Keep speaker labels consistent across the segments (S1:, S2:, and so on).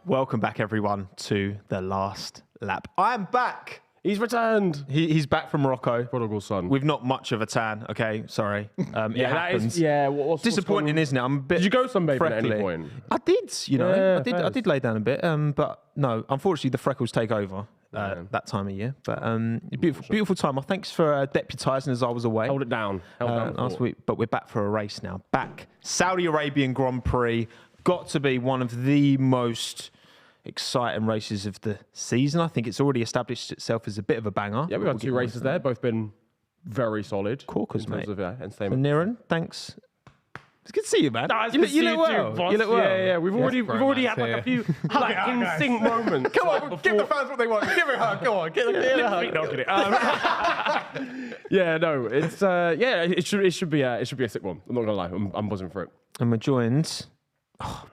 S1: welcome back everyone to the last lap. I'm back.
S2: He's returned.
S1: He's back from Morocco.
S2: Prodigal son.
S1: With not much of a tan. Okay, sorry. It happens.
S2: What's
S1: disappointing, isn't it? I'm a bit.
S2: Did you go sunbathing
S1: freckly.
S2: at any point?
S1: I did. You know,
S2: Yeah,
S1: I did lay down a bit. But no, unfortunately, the freckles take over that time of year. But beautiful time. Thanks for deputising as I was away.
S2: Held it down.
S1: Last week. But we're back for a race now. Back. Saudi Arabian Grand Prix. Got to be one of the most exciting races of the season. I think it's already established itself as a bit of a banger.
S2: Yeah, we've had 2 races there. Both been very solid.
S1: Corkers, mate.
S2: Of,
S1: and
S2: entertainment.
S1: Niran, thanks. It's good to see you, man.
S2: You look well. You look well. Yeah. We've already had like a few in sync moments.
S1: Come on, give the fans what they want. Give it a hug. Go on, get it.
S2: Yeah, no, it's it should be a sick one. I'm not gonna lie, I'm buzzing for it.
S1: And we're joined.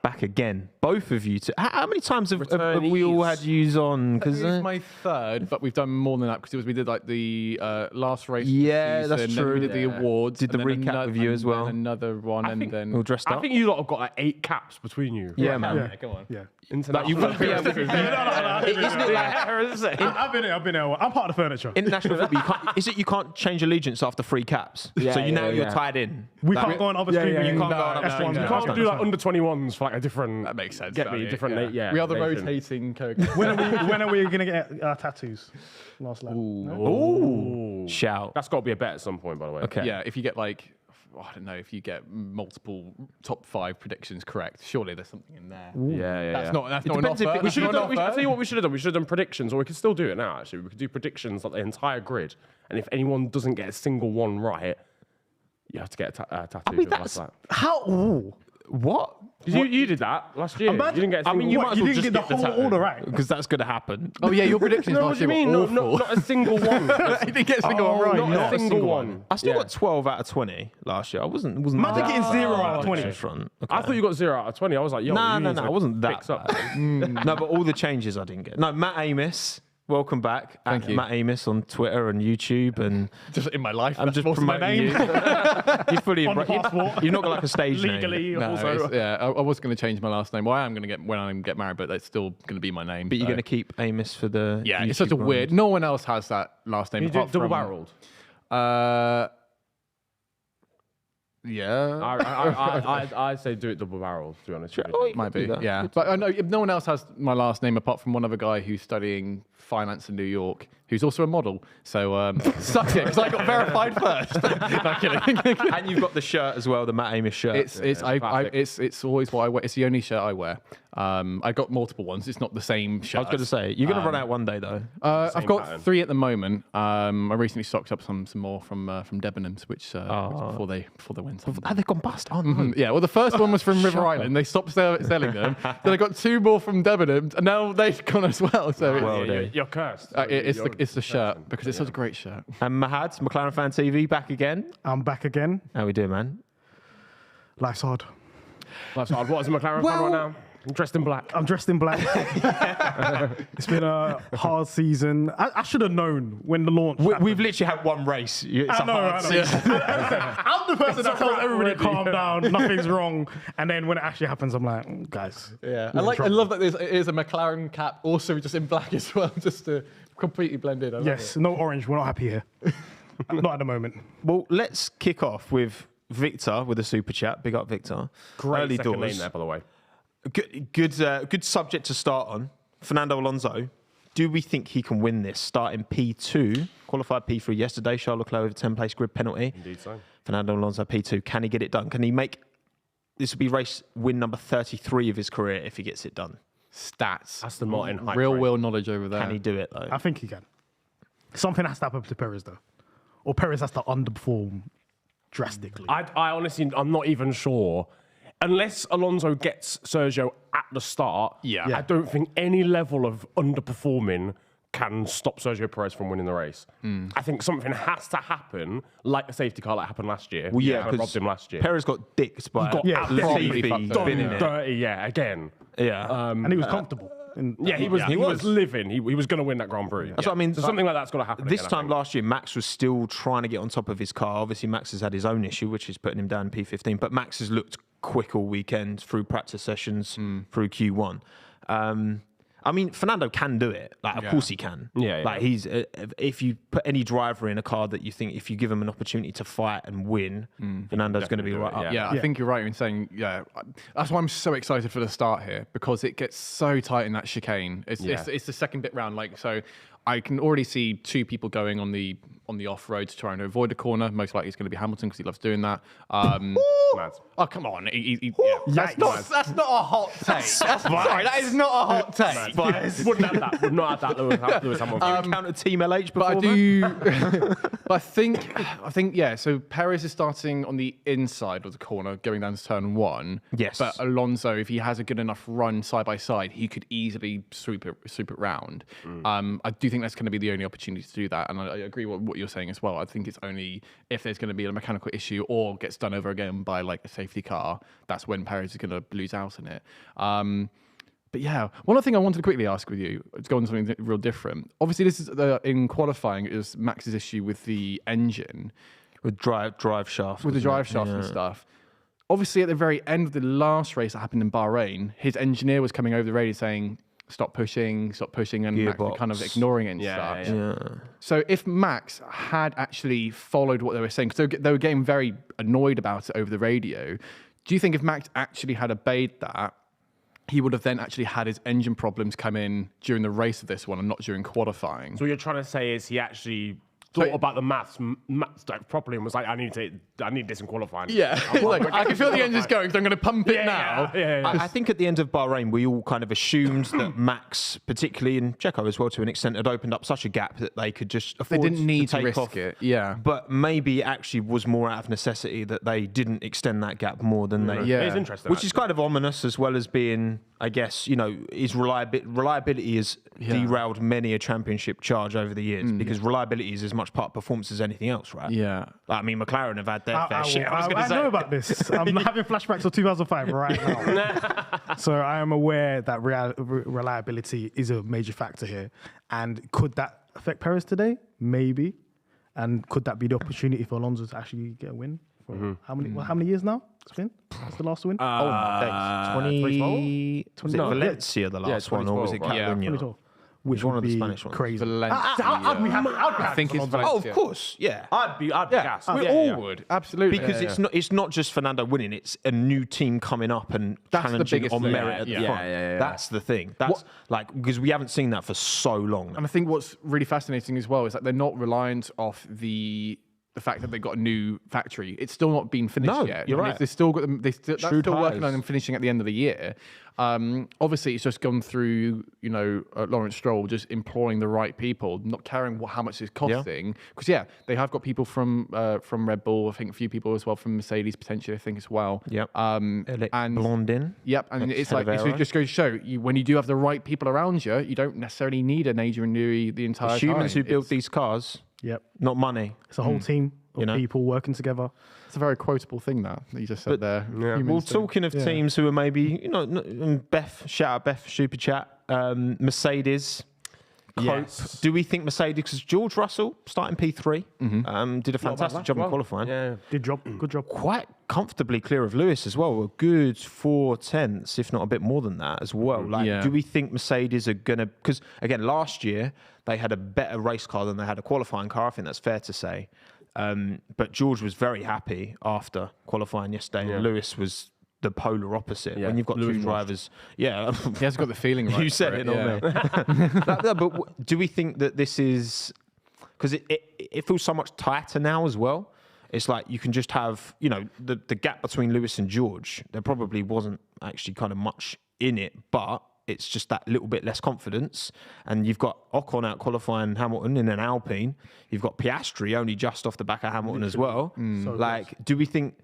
S1: Back again, both of you. How many times have we all had yous on?
S3: Because it's my 3rd, but we've done more than that because we did like the last race.
S1: Yeah,
S3: of the season,
S1: that's true.
S3: Then we did the awards.
S1: Did the recap with you as well.
S3: Another one, and then
S1: all dressed up.
S2: I think you lot have got like 8 caps between you.
S1: Yeah, man.
S3: Yeah, come on.
S4: Yeah.
S2: International.
S1: You've got to be able to. Isn't it like?
S4: I've been here. I'm part of the furniture.
S1: International football. You can't change allegiance after 3 caps. So you're tied in.
S4: We can't go on other streaming.
S1: You can't go on other
S4: F1.
S1: streaming.
S2: You can't do like under 20s for like a different.
S3: That makes sense.
S2: Get me different. Yeah.
S3: We are the rotating code.
S4: When are we gonna get tattoos? Last lap.
S1: Ooh. Shout.
S2: That's got to be a bet at some point, by the way.
S1: Okay.
S3: Yeah, if you get like, I don't know, if you get multiple top 5 predictions correct, surely there's something in there.
S2: Yeah.
S3: That's not an offer.
S2: We should have done. I'll tell you what we should have done. We should have done predictions, or we could still do it now. Actually, we could do predictions like the entire grid, and if anyone doesn't get a single one right, you have to get a tattoo.
S1: I mean, that's how. Ooh. What?
S2: You did that last year.
S4: Imagine,
S2: you didn't get a single
S4: you
S2: one.
S4: didn't get the whole order right.
S1: Because that's going to happen.
S3: Oh yeah, your predictions
S2: No,
S3: last
S2: what do you
S3: year
S2: mean?
S3: were awful.
S2: Not a single one.
S3: You didn't get a single one right.
S2: Not a single one.
S1: I still got 12 out of 20 last year. I wasn't
S4: Imagine getting 0 out of 20.
S1: Front.
S2: I thought you got 0 out of 20. I was like, yo,
S1: No,
S2: I
S1: I wasn't that bad. No, but all the changes I didn't get. No, Matt Amos, welcome back.
S3: Thank you.
S1: Matt Amos on Twitter and YouTube. And
S3: Just in my life,
S1: I'm just promoting
S3: my name.
S1: You're fully
S4: On the passport.
S1: You've not got like a stage
S4: Legally,
S1: name.
S3: No,
S4: also.
S3: I was going to change my last name. Well, I am going to get when I get married, but that's still going to be my name.
S1: But you're going to keep Amos for the
S3: Yeah,
S1: YouTube
S3: it's such a
S1: run.
S3: weird. No one else has that last name.
S2: You do
S3: apart
S2: double
S3: from-
S2: barreled.
S3: Yeah.
S2: I say do it double barreled, to be honest. with you.
S1: Oh, you
S3: Might
S1: can
S3: be,
S1: do that.
S3: yeah. But I know no one else has my last name apart from one other guy who's studying finance in New York, who's also a model. So suck it, because I got verified first. No, kidding.
S1: And you've got the shirt as well, the Matt Amos shirt.
S3: It's always what I wear. It's the only shirt I wear. I got multiple ones. It's not the same shirt.
S1: I was going to say, you're going to run out one day though.
S3: I've got
S2: pattern.
S3: 3 at the moment. I recently stocked up some more from Debenhams, which before they went on.
S1: Oh, they've gone bust, aren't they?
S3: Yeah, well, the first one was from River Island. They stopped selling them. Then I got 2 more from Debenhams, and now they've gone as well. So
S2: You're cursed.
S3: it's the shirt because it's such a great shirt.
S1: And Mahad, McLaren FanTV, back again.
S4: I'm back again.
S1: How we doing, man?
S4: Life's hard.
S2: That's hard. What is a McLaren fan right now? I'm dressed in black.
S4: I'm dressed in black. It's been a hard season. I should have known when the launch.
S1: We've literally had one race. It's
S4: I
S1: a
S4: know.
S1: hard season.
S4: I'm the person that tells everybody calm down, nothing's wrong, and then when it actually happens, I'm like, guys.
S3: Yeah, I love that it is a McLaren cap, also just in black as well, just to completely blend in. I love
S4: Yes,
S3: it.
S4: no orange. We're not happy here. Not at the moment.
S1: Well, let's kick off with Victor with a super chat. Big up, Victor.
S2: Great
S1: Early
S2: second
S1: doors.
S2: name there, by the way.
S1: Good subject to start on. Fernando Alonso. Do we think he can win this? Starting P2, qualified P3 yesterday. Charles Leclerc with a 10-place grid penalty.
S2: Indeed so.
S1: Fernando Alonso P2. Can he get it done? Can he make this? Will be race win number 33 of his career if he gets it done.
S3: Stats.
S2: Aston Martin. hype
S3: Real
S2: train.
S3: world knowledge over there.
S1: Can he do it though?
S4: I think he can. Something has to happen to Perez though, or Perez has to underperform drastically.
S2: I honestly, I'm not even sure. Unless Alonso gets Sergio at the start,
S3: Yeah.
S2: I don't think any level of underperforming can stop Sergio Perez from winning the race. I think something has to happen, like a safety car that happened last year.
S1: Well, yeah,
S2: that robbed him last year.
S1: Perez got dicked by
S2: got
S1: Latifi
S3: fucked up.
S1: binning it.
S2: dirty, yeah, again.
S1: Yeah.
S4: and he was comfortable.
S2: Yeah, he was living. He was going to win that Grand Prix.
S1: That's what I mean.
S2: So something like that's got to happen.
S1: This
S2: again, I
S1: time
S2: think.
S1: last year, Max was still trying to get on top of his car. Obviously, Max has had his own issue, which is putting him down in P15. But Max has looked quick all weekend through practice sessions, through Q1. I mean, Fernando can do it. Like, of course he can.
S2: Yeah, yeah.
S1: Like, he's if you put any driver in a car that you think if you give him an opportunity to fight and win, Fernando's going to be
S2: do
S1: right
S2: it,
S1: up.
S3: Yeah, I think you're right in saying, that's why I'm so excited for the start here, because it gets so tight in that chicane. It's the second bit round, like, so I can already see 2 people going on the off road to try and avoid a corner. Most likely it's going to be Hamilton because he loves doing that. Oh, come on. That's not a hot take. Sorry, that is not a hot take.
S2: Wouldn't have that. Would not have that. Lewis Hamilton.
S1: Counted Team LH before,
S3: But I do. But I think, yeah. So Perez is starting on the inside of the corner, going down to turn 1.
S1: Yes.
S3: But Alonso, if he has a good enough run side by side, he could easily swoop it round. I do think that's going to be the only opportunity to do that, and I agree with what you're saying as well. I think it's only if there's going to be a mechanical issue or gets done over again by like a safety car, that's when Perez is going to lose out in it. But yeah, one other thing I wanted to quickly ask with you, to go on something real different. Obviously, this is in qualifying, is Max's issue with the engine,
S1: with drive shaft,
S3: with the drive shaft and stuff. Obviously, at the very end of the last race that happened in Bahrain, his engineer was coming over the radio saying, stop pushing, and Max were kind of ignoring it and stuff.
S1: Yeah.
S3: So if Max had actually followed what they were saying, because they were getting very annoyed about it over the radio, do you think if Max actually had obeyed that, he would have then actually had his engine problems come in during the race of this one and not during qualifying?
S2: So what you're trying to say is he actually thought about the maths like, properly and was like, I need this in qualifying.
S3: Yeah, I can feel the engine's going, so I'm going to pump it now.
S1: I think at the end of Bahrain, we all kind of assumed that Max, particularly in Checo as well, to an extent, had opened up such a gap that they could just afford
S3: They didn't need to
S1: take
S3: risk
S1: off.
S3: it. Yeah,
S1: But maybe it actually was more out of necessity that they didn't extend that gap more than they.
S3: Yeah.
S2: It's interesting.
S1: Which is kind of ominous, as well as being, I guess, his reliability has derailed many a championship charge over the years, because reliability is as much part of performance as anything else, right?
S3: yeah.
S1: I mean, McLaren have had their fair share.
S4: I know about this. I'm having flashbacks of 2005 right now. So I am aware that reliability is a major factor here. And could that affect Perez today? Maybe. And could that be the opportunity for Alonso to actually get a win? For how many years now? It's been? That's the last win?
S1: Oh my days. 20,
S2: No,
S1: Valencia, the last one, or was it
S2: 2012,
S1: Catalunya?
S4: 2012. Which
S1: one
S4: would
S1: of the
S4: be
S1: Spanish ones?
S4: crazy.
S3: Valencia.
S4: I
S3: think it's
S1: Oh,
S3: Valencia.
S1: of course, yeah.
S2: I'd be gassed.
S3: We all would, absolutely.
S1: Because it's not just Fernando winning; it's a new team coming up and
S3: That's the
S1: challenging
S3: biggest
S1: on
S3: thing.
S1: merit at the
S3: Yeah.
S1: front.
S2: Yeah.
S1: That's the thing. That's because we haven't seen that for so long now.
S3: And I think what's really fascinating as well is that they're not reliant off the fact that they've got a new factory. It's still not been finished
S1: No,
S3: yet.
S1: you're
S3: I mean,
S1: right.
S3: They've still got them. That's still
S1: True
S3: working
S1: tires.
S3: on them finishing at the end of the year. Obviously, it's just gone through. Lawrence Stroll just employing the right people, not caring how much it's costing. Because they have got people from Red Bull. I think a few people as well from Mercedes potentially. I think as well.
S1: Yep.
S3: And
S1: Blondin.
S3: Yep, and it's like
S1: Head of
S3: it
S1: Aero.
S3: just goes to show when you do have the right people around you, you don't necessarily need an Adrian Newey the entire
S1: It's humans
S3: time.
S1: who build these cars,
S4: Yep.
S1: not money.
S4: It's a whole team of people working together.
S3: It's a very quotable thing that you just said there.
S2: Yeah.
S3: Humans
S1: Well,
S3: do.
S1: talking of teams who are maybe, Beth, shout out Beth, super chat, Mercedes.
S2: Yes.
S1: Do we think Mercedes, because George Russell starting P3, did a fantastic job in qualifying.
S2: Yeah.
S4: Good job.
S1: Quite comfortably clear of Lewis as well. A good 4/10, if not a bit more than that as well. Do we think Mercedes are going to... Because, again, last year, they had a better race car than they had a qualifying car. I think that's fair to say. But George was very happy after qualifying yesterday.
S2: Yeah.
S1: Lewis was the polar opposite.
S2: Yeah.
S1: When you've got
S2: Lewis
S1: two drivers... Yeah.
S3: He has got the feeling right.
S1: You said
S3: for
S1: it, not me. But do we think that this is... Because it feels so much tighter now as well. It's like you can just have, the gap between Lewis and George. There probably wasn't actually kind of much in it, but it's just that little bit less confidence. And you've got Ocon out qualifying Hamilton in an Alpine. You've got Piastri only just off the back of Hamilton as well. Do we think...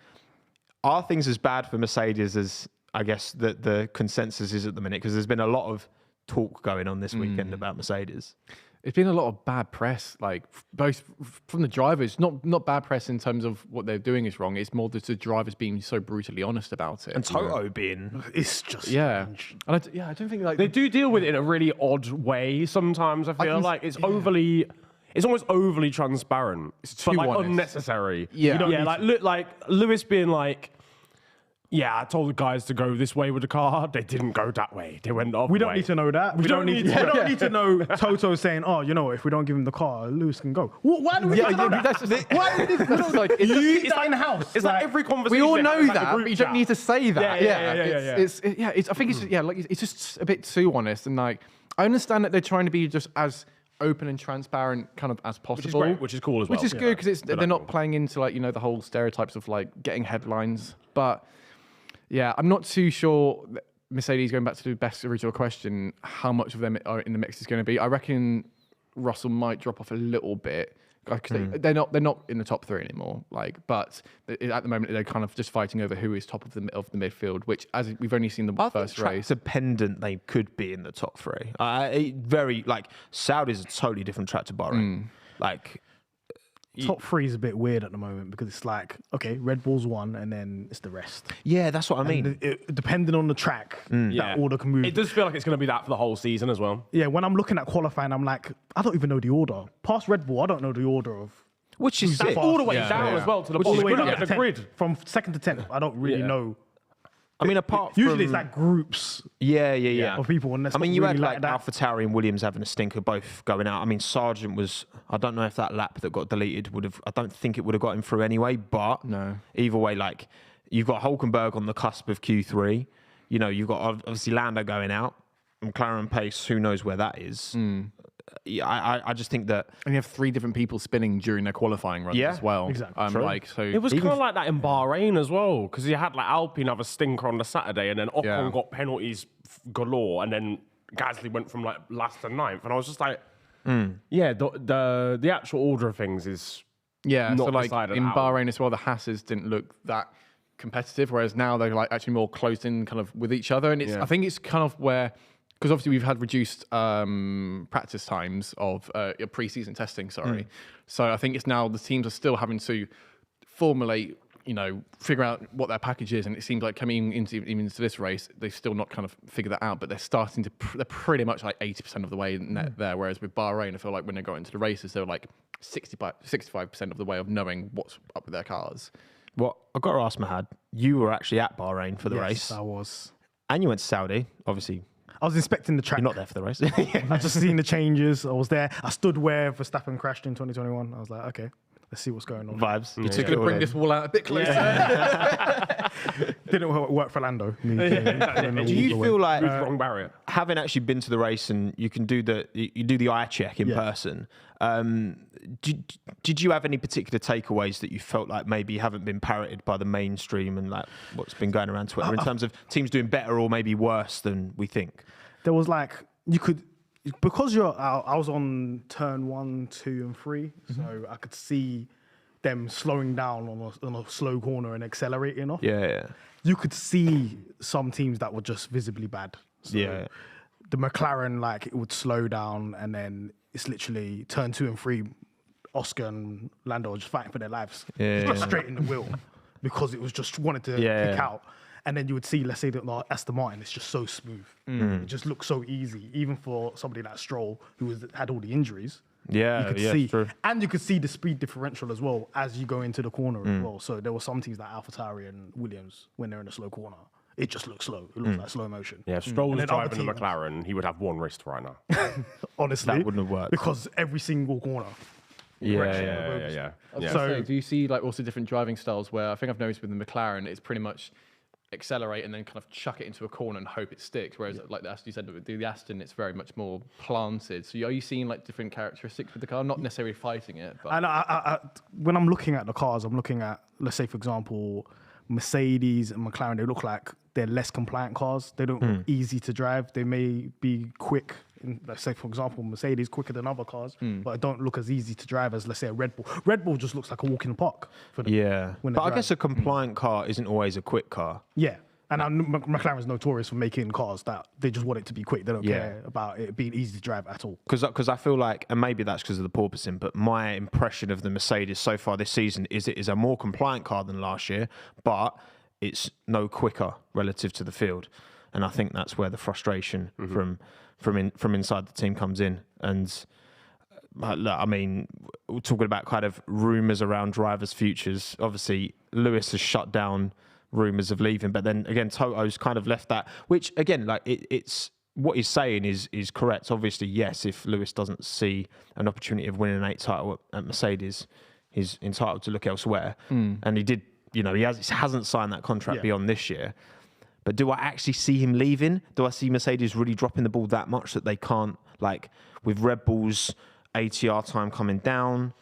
S1: Are things as bad for Mercedes as, I guess, the consensus is at the minute? Because there's been a lot of talk going on this weekend about Mercedes.
S3: It's been a lot of bad press, like both from the drivers. Not bad press in terms of what they're doing is wrong. It's more that the drivers being so brutally honest about it.
S1: And Toto being...
S4: It's just
S3: And I don't think like
S2: They do deal with it in a really odd way sometimes. I feel like it's overly... It's almost overly transparent. It's
S3: too
S2: but
S3: honest.
S2: unnecessary.
S3: Yeah.
S2: Like Lewis being like, Yeah, I told the guys to go this way with the car. They didn't go that way. They went the other way.
S4: We don't need to know that. We don't need to know Toto saying, "Oh, you know, if we don't give him the car, Lewis can go." Why do we know that?
S3: That's just,
S4: Why do we
S3: that's like,
S4: it's that in the house?
S2: It's like every conversation.
S3: we all
S2: they
S3: know
S2: have is like a
S3: that,
S2: group
S3: but you don't
S2: chat.
S3: need to say that.
S2: Yeah.
S3: I think it's it's just a bit too honest, and like I understand that they're trying to be just as open and transparent kind of as possible,
S2: Which is cool as well.
S3: which is good because they're not
S2: cool.
S3: playing into like the whole stereotypes of like getting headlines. But yeah, I'm not too sure. Mercedes, going back to the best original question, how much of them are in the mix is going to be. I reckon Russell might drop off a little bit. Because they're not in the top 3 anymore. Like, at the moment they're kind of just fighting over who is top of the midfield. Which, as we've only seen the first race,
S1: dependent, they could be in the top 3. Very like Saudi's a totally different track to Bahrain. Like
S4: Top 3 is a bit weird at the moment because it's like, okay, Red Bull's 1 and then it's the rest.
S1: yeah, that's what I mean.
S4: Depending on the track, that order can move.
S2: It does feel like it's going to be that for the whole season as well.
S4: Yeah, when I'm looking at qualifying, I'm like, I don't even know the order. Past Red Bull, I don't know the order of.
S1: Which is
S4: That's
S1: it.
S2: All the way down as well to the
S4: All the way
S2: bottom.
S4: down
S2: Look
S4: to
S2: at the
S4: 10th.
S2: grid.
S4: From 2nd to 10th, I don't really know.
S1: I mean, apart
S4: Usually
S1: from,
S4: it's like groups
S1: yeah.
S4: of people. And
S1: I mean, you
S4: really
S1: had like
S4: that.
S1: AlphaTauri and Williams having a stinker, both going out. I mean, Sargent was. I don't know if that lap that got deleted would have. I don't think it would have got him through anyway. But
S3: No.
S1: Either way, like you've got Hulkenberg on the cusp of Q3. You know, you've got obviously Lando going out. McLaren pace. Who knows where that is? Yeah, I just think that.
S3: and you have 3 different people spinning during their qualifying runs
S1: Yeah,
S3: as well.
S4: exactly.
S1: True.
S3: Like so,
S2: It was kind of like that in Bahrain as well, because you had like Alpine have a stinker on the Saturday, and then Ocon got penalties galore, and then Gasly went from like last to 9th, and I was just like, yeah, the actual order of things is
S3: yeah.
S2: not
S3: So like
S2: decided
S3: in
S2: out.
S3: Bahrain as well, the Hasses didn't look that competitive, whereas now they're like actually more closed in kind of with each other, and it's I think it's kind of where. Because obviously we've had reduced practice times of pre-season testing, So I think it's now the teams are still having to formulate, figure out what their package is. And it seems like coming into this race, they've still not kind of figured that out, but they're starting to, they're pretty much like 80% of the way there. Whereas with Bahrain, I feel like when they go into the races, they're like 65% of the way of knowing what's up with their cars.
S1: Well, I've got to ask Mahad. You were actually at Bahrain for the
S4: Yes,
S1: race,
S4: I was.
S1: and you went to Saudi. Obviously,
S4: I was inspecting the track.
S1: you're not there for the race.
S4: I just seen the changes. I was there. I stood where Verstappen crashed in 2021. I was like, okay, let's see what's going on.
S1: Vibes. You
S3: Just
S1: took
S3: going
S1: it
S3: to
S1: all
S3: bring
S1: in.
S3: this wall out a bit closer.
S4: Didn't work for Lando.
S1: Do you feel like
S2: wrong barrier.
S1: having actually been to the race and you can do the eye check in person? Did you have any particular takeaways that you felt like maybe haven't been parroted by the mainstream and like what's been going around Twitter in terms of teams doing better or maybe worse than we think?
S4: There was like, because I was on turn 1, 2, and 3, so I could see them slowing down on a slow corner and accelerating off.
S1: Yeah.
S4: You could see some teams that were just visibly bad. So
S1: Yeah.
S4: The McLaren, like, it would slow down, and then it's literally turn 2 and 3. Oscar and Lando were just fighting for their lives, just straight in the wheel, because it was just wanted to kick out. And then you would see, let's say, that Aston Martin, it's just so smooth. It just looks so easy, even for somebody like Stroll, who had all the injuries.
S1: Yeah,
S4: You could see, and you could see the speed differential as well as you go into the corner as well. So there were some teams like AlphaTauri and Williams, when they're in a slow corner, it just looks slow. It looks like slow motion.
S2: Yeah, if Stroll was
S4: And then other
S2: driving the
S4: teams-
S2: McLaren, he would have one wrist right now.
S4: Honestly,
S1: That wouldn't have worked.
S4: because every single corner.
S2: Yeah.
S3: So do you see like also different driving styles where I think I've noticed with the McLaren, it's pretty much accelerate and then kind of chuck it into a corner and hope it sticks. Whereas like as you said, with the Aston, it's very much more planted. So are you seeing like different characteristics with the car? Not necessarily fighting it, but
S4: And when I'm looking at the cars, I'm looking at, let's say, for example, Mercedes and McLaren. They look like they're less compliant cars. They don't look easy to drive. They may be quick. Let's say, for example, Mercedes quicker than other cars, but it don't look as easy to drive as, let's say, a Red Bull. Red Bull just looks like a walk in the park for them.
S1: Yeah.
S4: when they
S1: But I
S4: drive.
S1: guess a compliant car isn't always a quick car.
S4: Yeah. And McLaren's notorious for making cars that they just want it to be quick. They don't care about it being easy to drive at all.
S1: Because I feel like, and maybe that's because of the porpoising, but my impression of the Mercedes so far this season is it is a more compliant car than last year, but it's no quicker relative to the field. And I think that's where the frustration from inside the team comes in. And look, I mean, we're talking about kind of rumours around drivers' futures. Obviously, Lewis has shut down rumours of leaving. But then again, Toto's kind of left that, which again, like it's what he's saying is correct. Obviously, yes, if Lewis doesn't see an opportunity of winning an 8 title at Mercedes, he's entitled to look elsewhere. And he did, he hasn't signed that contract beyond this year. But do I actually see him leaving? Do I see Mercedes really dropping the ball that much that they can't, like with Red Bull's ATR time coming down,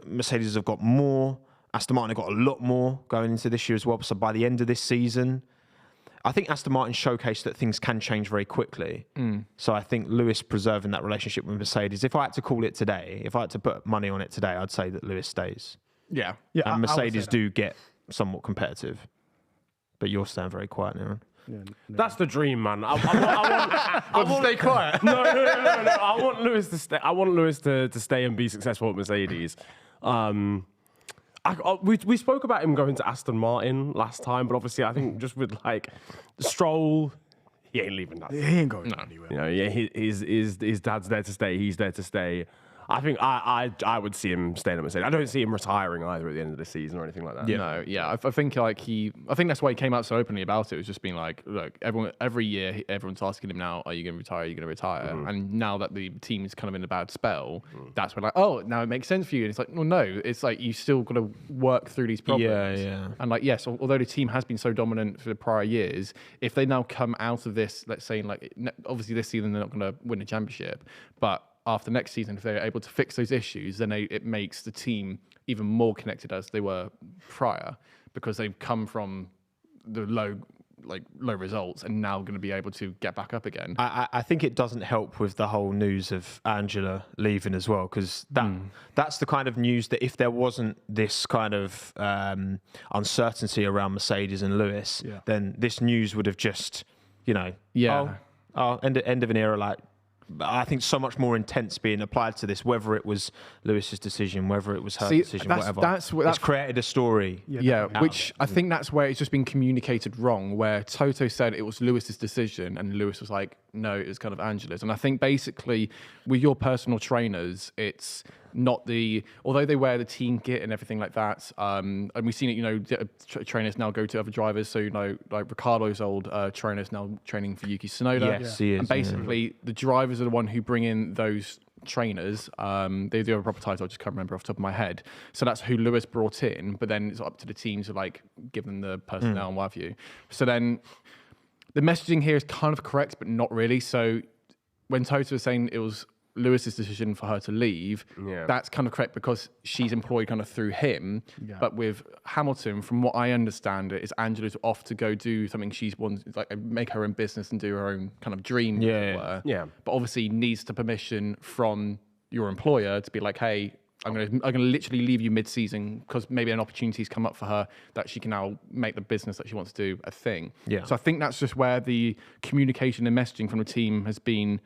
S1: Mercedes have got more. Aston Martin have got a lot more going into this year as well. So by the end of this season, I think Aston Martin showcased that things can change very quickly. So I think Lewis preserving that relationship with Mercedes, if I had to call it today, if I had to put money on it today, I'd say that Lewis stays.
S3: Yeah.
S1: And Mercedes do get somewhat competitive. But you're staying very quiet, Niran.
S2: Yeah, no. That's the dream, man. I want
S3: stay quiet.
S2: No. I want Lewis to stay. I want Lewis to stay and be successful at Mercedes. We spoke about him going to Aston Martin last time, but obviously I think just with like Stroll, he ain't leaving that.
S4: He ain't going anywhere.
S2: His dad's there to stay. He's there to stay. I think I would see him staying at Mercedes. I don't see him retiring either at the end of the season or anything like that.
S3: Yeah. No, yeah. I think I think that's why he came out so openly about it. It was just being like, look, every year everyone's asking him now, are you going to retire? Are you going to retire? And now that the team is kind of in a bad spell, that's when like, oh, now it makes sense for you. And it's like, well, no, it's like you still got to work through these problems.
S1: Yeah.
S3: And like, yes, although the team has been so dominant for the prior years, if they now come out of this, let's say, like, obviously this season they're not going to win a championship, but after next season, if they're able to fix those issues, then it makes the team even more connected as they were prior, because they've come from the low results and now going to be able to get back up again.
S1: I think it doesn't help with the whole news of Angela leaving as well, because that's the kind of news that if there wasn't this kind of uncertainty around Mercedes and Lewis, then this news would have just, end of an era. Like, I think so much more intense being applied to this, whether it was Lewis's decision, whether it was her decision, whatever. It's created a story.
S3: Which I think that's where it's just been communicated wrong, where Toto said it was Lewis's decision and Lewis was like, no, it was kind of Angela's. And I think basically with your personal trainers, it's not although they wear the team kit and everything like that, and we've seen it, trainers now go to other drivers. So, like Ricardo's old trainers now training for Yuki Tsunoda.
S1: Yes, he is.
S3: And basically the drivers are the one who bring in those trainers. They do have a proper title, I just can't remember off the top of my head. So that's who Lewis brought in, but then it's up to the team to like give them the personnel and what have you. So then the messaging here is kind of correct, but not really. So when Toto was saying it was Lewis's decision for her to leave, that's kind of correct because she's employed kind of through him. But with Hamilton, from what I understand, it is Angela's off to go do something she's wants, like make her own business and do her own kind of dream. But obviously needs the permission from your employer to be like, hey, I'm gonna literally leave you mid-season because maybe an opportunity's come up for her that she can now make the business that she wants to do a thing. So I think that's just where the communication and messaging from the team has been,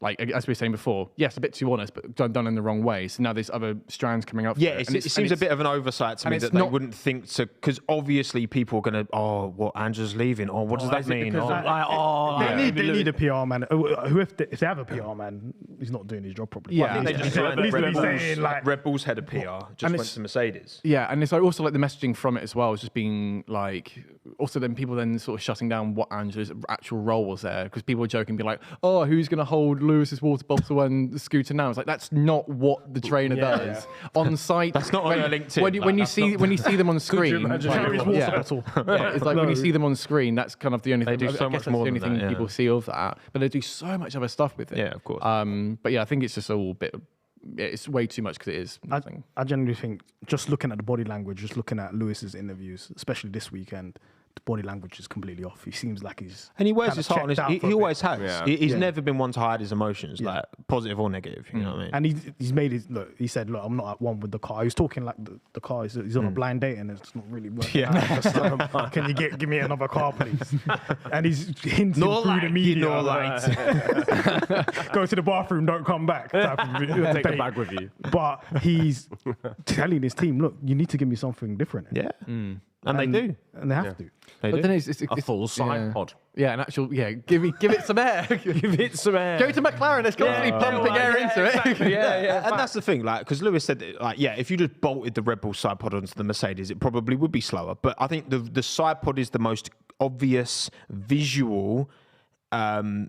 S3: like, as we were saying before, yes, a bit too honest, but done in the wrong way. So now there's other strands coming up.
S1: Yeah, it seems a bit of an oversight to me that they wouldn't think to, because obviously people are going to, Angela's leaving. Oh, what does that mean?
S4: They need a PR man. If they have a PR man, he's not doing his job properly.
S1: Yeah, I think they just Red Bull's head of PR just went to Mercedes.
S3: Yeah, and it's like also like the messaging from it as well is just being like, also then people then sort of shutting down what Angela's actual role was there, because people were joking, be like, oh, who's going to hold Lewis's water bottle and the scooter now? It's like, that's not what the trainer does on site.
S1: That's not on her LinkedIn.
S3: When you see them on screen,
S4: it's
S3: like when you see them on screen, that's kind of the only thing.
S1: They do so much more than that,
S3: people see of that, but they do so much other stuff with it.
S1: Yeah, of course.
S3: But yeah, I think it's just all a bit. It's way too much because it is nothing.
S4: I generally think just looking at the body language, just looking at Lewis's interviews, especially this weekend, the body language is completely off. He seems like he's
S1: he wears his heart on his. He always has.
S2: Yeah.
S1: He's never been one to hide his emotions, like positive or negative. You know what I mean?
S4: And he's made his look. He said, "Look, I'm not at one with the car." He was talking like the car. He's on a blind date and it's not really working. Out. Can you give me another car, please? And he's hinting through the media. Go to the bathroom, don't come back.
S2: Take the bag with you.
S4: But he's telling his team, "Look, you need to give me something different."
S1: Yeah. And they do.
S4: And they have to.
S1: They
S3: But
S1: do.
S3: then it's
S2: A full side pod.
S3: Yeah, an actual, give it some air.
S2: Give it some air.
S3: Go to McLaren, it's constantly pumping air into it.
S2: Exactly. Yeah.
S1: And that's the thing, like, because Lewis said, that, like, yeah, if you just bolted the Red Bull side pod onto the Mercedes, it probably would be slower. But I think the side pod is the most obvious visual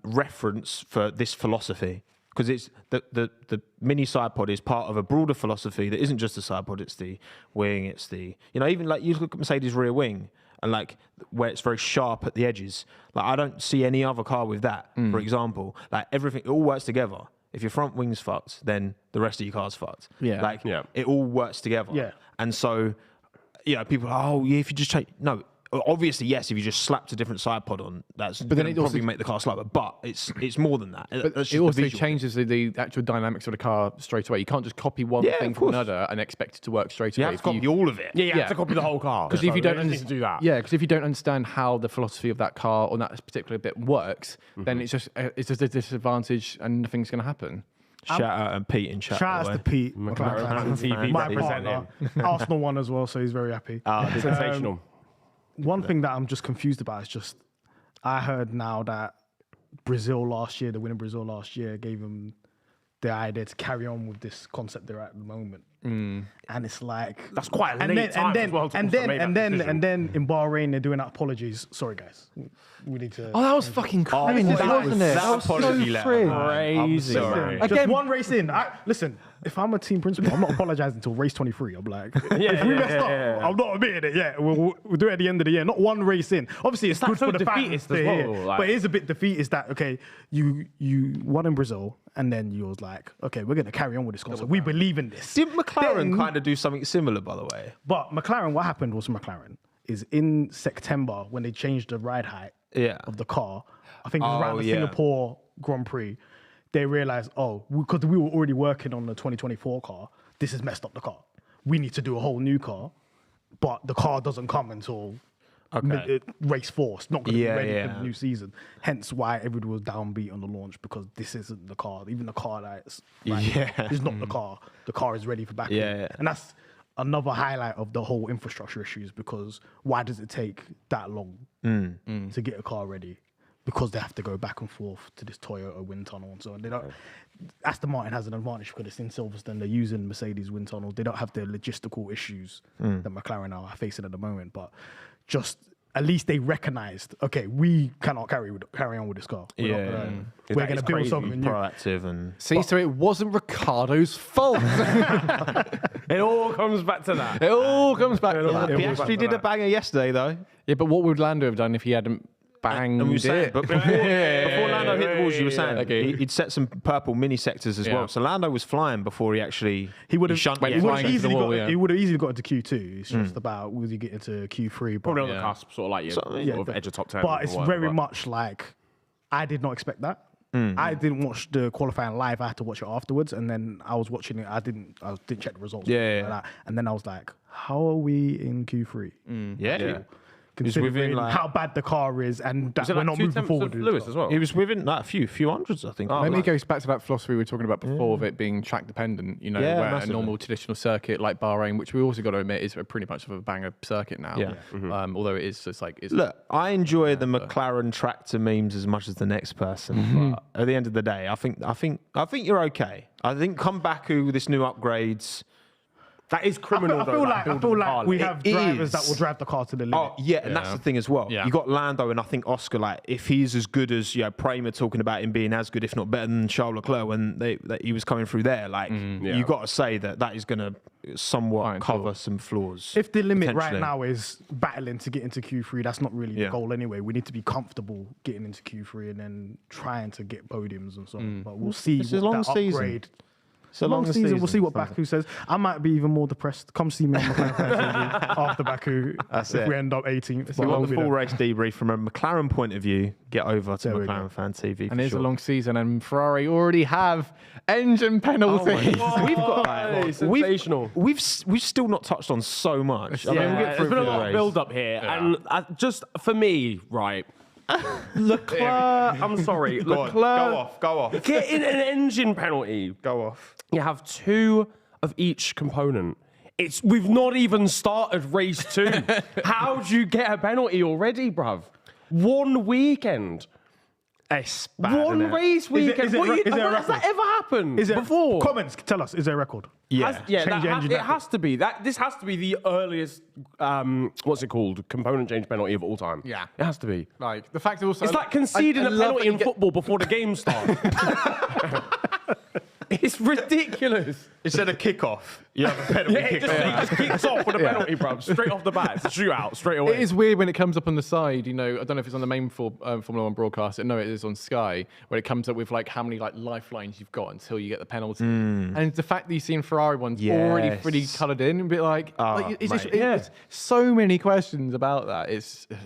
S1: reference for this philosophy. Because it's the mini side pod is part of a broader philosophy that isn't just the side pod, it's the wing, it's the, even like you look at Mercedes rear wing and like where it's very sharp at the edges. Like I don't see any other car with that, for example. Like everything, it all works together. If your front wing's fucked, then the rest of your car's fucked.
S3: Yeah.
S1: Like it all works together.
S4: Yeah.
S1: And so, people are, if you just change, no. Obviously, yes. If you just slapped a different side pod on, that's
S3: then it
S1: probably
S3: also-
S1: make the car slower. But it's more than that.
S3: But
S1: That's
S3: it
S1: just the
S3: also
S1: visual.
S3: changes the actual dynamics of the car straight away. You can't just copy one
S1: Yeah,
S3: thing
S1: of
S3: from
S1: course.
S3: another and expect it to work straight
S1: You
S3: away.
S1: have to copy all of it.
S2: Yeah, you
S3: Yeah.
S2: have to copy the whole car.
S3: Because if you don't
S2: need to do that.
S3: yeah, because if you don't understand how the philosophy of that car or that particular bit works, then it's just a disadvantage and nothing's going to happen.
S1: Shout out and Pete in chat.
S4: Shout
S1: by
S4: out
S1: the
S4: to
S1: way.
S4: Pete.
S2: McLaren TV
S4: My
S2: representing.
S4: partner. Arsenal won as well, so he's very happy.
S2: Sensational.
S4: One thing that I'm just confused about is just, I heard now that Brazil last year, the winner Brazil last year, gave him the idea to carry on with this concept they're at the moment. And it's like
S2: That's quite a
S4: and
S2: late time as well to also make that decision.
S4: and then in Bahrain they're doing apologies. Sorry guys, we need to.
S3: Oh, that was fucking crazy, wasn't it?
S1: that was apology letter, man. I'm
S2: crazy.
S1: sorry.
S4: Just
S3: Again-
S4: one race in. Listen, if I'm a team principal, I'm not apologizing until race 23. I'm like, if we messed up, I'm not admitting it yet. We'll do it at the end of the year. Not one race in. Obviously, it's good
S2: so
S4: for the fans
S2: defeatist
S4: to
S2: as
S4: hear,
S2: well, like-
S4: but it is a bit defeatist that okay, you won in Brazil, and then you was like, okay, we're gonna carry on with this concept. We believe in this.
S1: Did McLaren
S4: Then-
S1: kind of do something similar, by the way?
S4: But McLaren, what happened was McLaren is in September when they changed the ride height of the car. I think it was around the Singapore Grand Prix. They realized, because we were already working on the 2024 car, this has messed up the car. We need to do a whole new car, but the car doesn't come until race 4. It's not going to be ready for the new season. Hence why everybody was downbeat on the launch because this isn't the car. Even the car that's is not the car. The car is ready for Baku. And that's another highlight of the whole infrastructure issues because why does it take that long to get a car ready? Because they have to go back and forth to this Toyota wind tunnel and so on. They don't. Aston Martin has an advantage because it's in Silverstone. They're using Mercedes wind tunnel. They don't have the logistical issues that McLaren are facing at the moment. But just at least they recognised, okay, we cannot carry on with this car. We're going to build something new.
S1: Proactive and
S3: See, so it wasn't Ricardo's fault.
S2: It all comes back to that.
S3: It all comes back to that.
S1: Piastri did a banger yesterday, though.
S3: Yeah, but what would Lando have done if he hadn't banged
S1: And we were saying,
S3: it?
S1: but before Lando hit the walls, you were saying
S3: Okay.
S1: he'd set some purple mini sectors as well. So Lando was flying before he actually
S4: He would have
S3: went flying into the wall, yeah.
S4: He would have easily got into Q2. It's just about will you get into Q3? But,
S2: Probably on the cusp, sort of like sort of edge of top 10.
S4: but it's
S2: or whatever,
S4: very
S2: but-
S4: much like I did not expect that. I didn't watch the qualifying live. I had to watch it afterwards, and then I was watching it. I didn't check the results. or anything like that. And then I was like, how are we in Q3? Considering
S1: within, like-
S4: how bad the car is, and that
S2: Was it
S4: we're
S2: like
S4: not
S2: 2
S4: moving
S2: tenths
S4: forward.
S2: of
S4: with
S2: Lewis
S4: it.
S2: as well?
S1: He was within like, a few hundreds, I think.
S3: Maybe it goes back to that philosophy we were talking about before of it being track dependent, where
S1: massively.
S3: a normal traditional circuit like Bahrain, which we also got to admit is pretty much of a banger circuit now. Although it is just like it's
S1: Look, I enjoy the McLaren tractor memes as much as the next person. But at the end of the day, I think you're okay. I think come Baku with this new upgrades.
S2: That is criminal.
S4: I feel like we have
S1: It
S4: drivers
S1: is.
S4: that will drive the car to the limit.
S1: Oh yeah, and that's the thing as well.
S3: Yeah.
S1: You got Lando, and I think Oscar. Like, if he's as good as Prema talking about him being as good, if not better than Charles Leclerc when that he was coming through there, like you got to say that is going to somewhat cover some flaws.
S4: If the limit right
S1: potentially.
S4: now is battling to get into Q3, that's not really the goal anyway. We need to be comfortable getting into Q3 and then trying to get podiums and so on. But we'll see
S1: It's a
S4: what
S1: long
S4: that
S1: season.
S4: upgrade.
S1: It's a long
S4: season. We'll see what Baku says. I might be even more depressed. Come see me on McLaren FanTV after Baku.
S1: That's
S4: if
S1: it.
S4: we end up 18th.
S1: If you want the full race debrief from a McLaren point of view, get over to
S4: There we
S1: McLaren
S4: go.
S1: Fan TV.
S3: and it's a long season, and Ferrari already have engine penalties.
S1: We've got
S2: sensational.
S1: We've still not touched on so much. I mean, we'll get
S2: there's
S1: through
S2: been a
S1: the
S2: lot of
S1: race.
S2: build up here, and just for me, right, Leclerc. I'm sorry, Leclerc.
S1: Go off.
S2: Getting an engine penalty.
S1: Go off.
S2: You have 2 of each component. We've not even started race 2. How do you get a penalty already, bruv? One weekend.
S1: It's bad,
S2: One
S1: isn't it?
S2: race weekend. Has that ever happened before?
S4: Comments, tell us, is there a record?
S1: Yeah.
S2: It has to be. This has to be the earliest, what's it called? Component change penalty of all time.
S3: Yeah.
S2: It has to be.
S3: Like the fact also,
S2: It's like conceding a penalty in football before the game starts. It's ridiculous.
S1: Instead of kickoff, you have a penalty
S2: It just kicks off with a penalty, bro. Straight off the bat. It's a shootout straight away.
S3: It is weird when it comes up on the side. You know, I don't know if it's on the main Formula One broadcast. No, it is on Sky, where it comes up with like how many like lifelines you've got until you get the penalty. And the fact that you've seen Ferrari ones already pretty coloured in, a bit like, it's so many questions about that.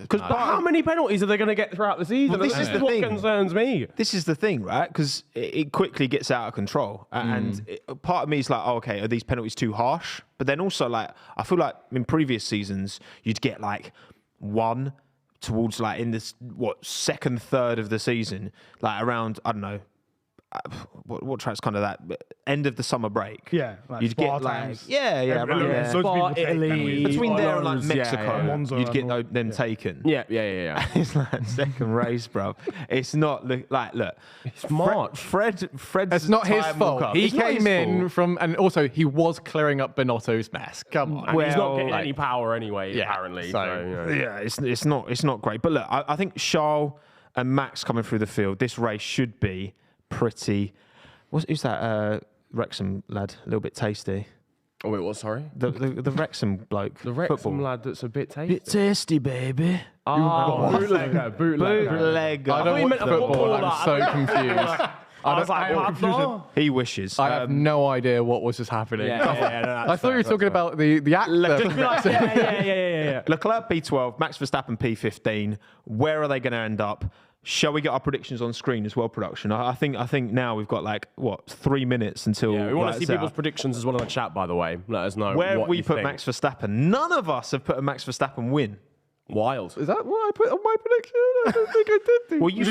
S1: But
S2: how many penalties are they going to get throughout the season?
S1: Well, this is the
S2: what
S1: thing.
S2: concerns me.
S1: This is the thing, right? Because it quickly gets out of control. And part of me is like, oh, okay, are these penalties too harsh? But then also, like, I feel like in previous seasons, you'd get like one towards like in this, second third of the season, like around, I don't know, what track's kind of that end of the summer break.
S4: Yeah, like
S1: you'd
S4: Spa
S1: get like
S4: times.
S1: around
S4: Loads
S1: there.
S4: of people take
S2: Italy,
S1: Between there and like
S2: Monza,
S1: Mexico,
S4: Monza
S1: you'd get
S4: and
S1: them taken.
S2: Yeah.
S1: It's like second race, bro. It's not like look.
S2: It's March.
S1: Fred's
S3: It's not his
S1: time will
S3: fault.
S1: come.
S3: He
S1: It's not his
S3: came in
S1: fault.
S3: from, and also he was clearing up Binotto's mess. Come on.
S2: And he's not
S1: Well,
S2: getting
S1: like-
S2: any power anyway,
S3: Yeah,
S2: apparently.
S3: so-
S1: Yeah, it's not great. But look, I think Charles and Max coming through the field, this race should be pretty. Who's that Wrexham lad? A little bit tasty.
S2: Oh, wait, what? Sorry?
S1: The Wrexham bloke.
S2: The Wrexham
S1: football.
S2: lad that's a bit tasty.
S1: Bit tasty, baby.
S2: Oh, bootlegger.
S1: Bootlegger.
S3: I
S2: thought
S3: don't
S2: you
S3: watch
S2: meant a
S3: football.
S2: footballer.
S3: I'm so confused.
S2: I was like, what the?
S1: He wishes.
S3: I have no idea what was just happening. I thought you were talking about the actor.
S2: Just be like, yeah.
S1: Leclerc P12, Max Verstappen P15. Where are they going to end up? Shall we get our predictions on screen as well, production? I think now we've got 3 minutes until.
S2: Yeah, we want to
S1: that's
S2: see
S1: out.
S2: people's predictions as well in the chat, by the way. Let us know.
S1: Where have
S2: what
S1: we
S2: you
S1: put
S2: think.
S1: Max Verstappen? None of us have put a Max Verstappen win.
S2: Wild.
S3: Is that what I put on my prediction? I don't think I did.
S1: Well, you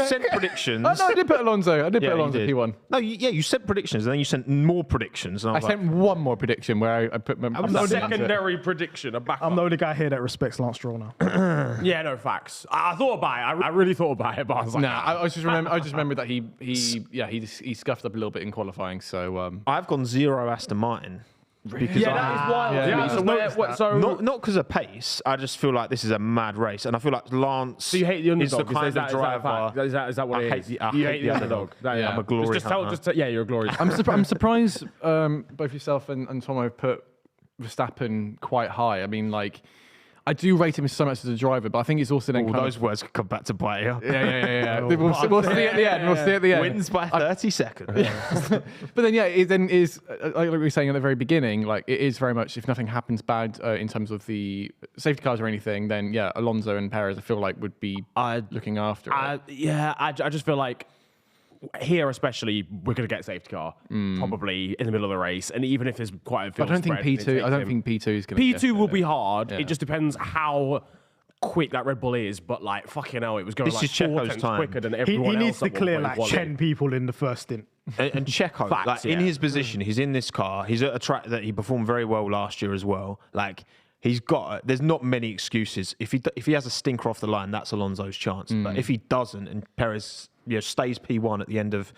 S1: sent predictions.
S3: Oh, no, I did put Alonso. I did put
S1: you
S3: Alonso
S1: did.
S3: P1.
S1: No, you sent predictions, and then you sent more predictions. And I
S3: I
S1: was like,
S3: sent one more prediction where I put my
S2: Secondary prediction.
S4: I'm the only guy here that respects Lance Stroll now.
S2: Yeah, no facts. I thought about it. I really thought about it, but I was like,
S3: No, I just remember that he scuffed up a little bit in qualifying. So
S1: I've gone 0 Aston Martin. Because
S2: yeah, that is wild.
S3: Yeah,
S2: So
S1: not because of pace. I just feel like this is a mad race, and I feel like Lance.
S2: So you hate the
S1: is the
S2: underdog?
S1: kind
S2: Is
S1: of
S2: that
S1: driver.
S2: is that what
S1: I
S2: it
S1: hate
S2: is?
S1: the- I
S2: You
S1: hate
S2: hate
S1: the
S2: the
S1: underdog.
S2: underdog.
S1: I'm a glory hunter.
S2: Yeah, you're a glory.
S3: I'm surprised both yourself and Tommo have put Verstappen quite high. I mean, like, I do rate him so much as a driver, but I think he's also then
S1: All
S3: kind
S1: those words could come back to bite you.
S3: Yeah. We'll see at the end. We'll see at the end.
S1: Wins by 30 seconds.
S3: But then, yeah, it then is, like we were saying at the very beginning, like, it is very much, if nothing happens bad in terms of the safety cars or anything, then, yeah, Alonso and Perez, I feel like, would be looking after it.
S2: I just feel like here especially we're going to get a safety car probably in the middle of the race, and even if there's quite a field
S3: I don't think
S2: spread, it
S3: P2.
S2: takes
S3: I don't
S2: him.
S3: think P2 is going to.
S2: P2 will be hard.
S3: Yeah.
S2: It just depends how quick that Red Bull is, but like fucking hell, it was going
S1: This
S2: like
S1: is Checo's
S2: 4 tenths
S1: time.
S2: quicker than
S4: He
S2: everyone
S4: needs
S2: else.
S4: to
S2: at one
S4: clear
S2: point in
S4: like
S2: quality.
S4: 10 people in the first stint.
S1: And Checo,
S2: Facts,
S1: like in
S2: yeah.
S1: his position, he's in this car. He's at a track that he performed very well last year as well. Like he's got. There's not many excuses. If he has a stinker off the line, that's Alonso's chance. But if he doesn't, and Perez stays P1 at the end of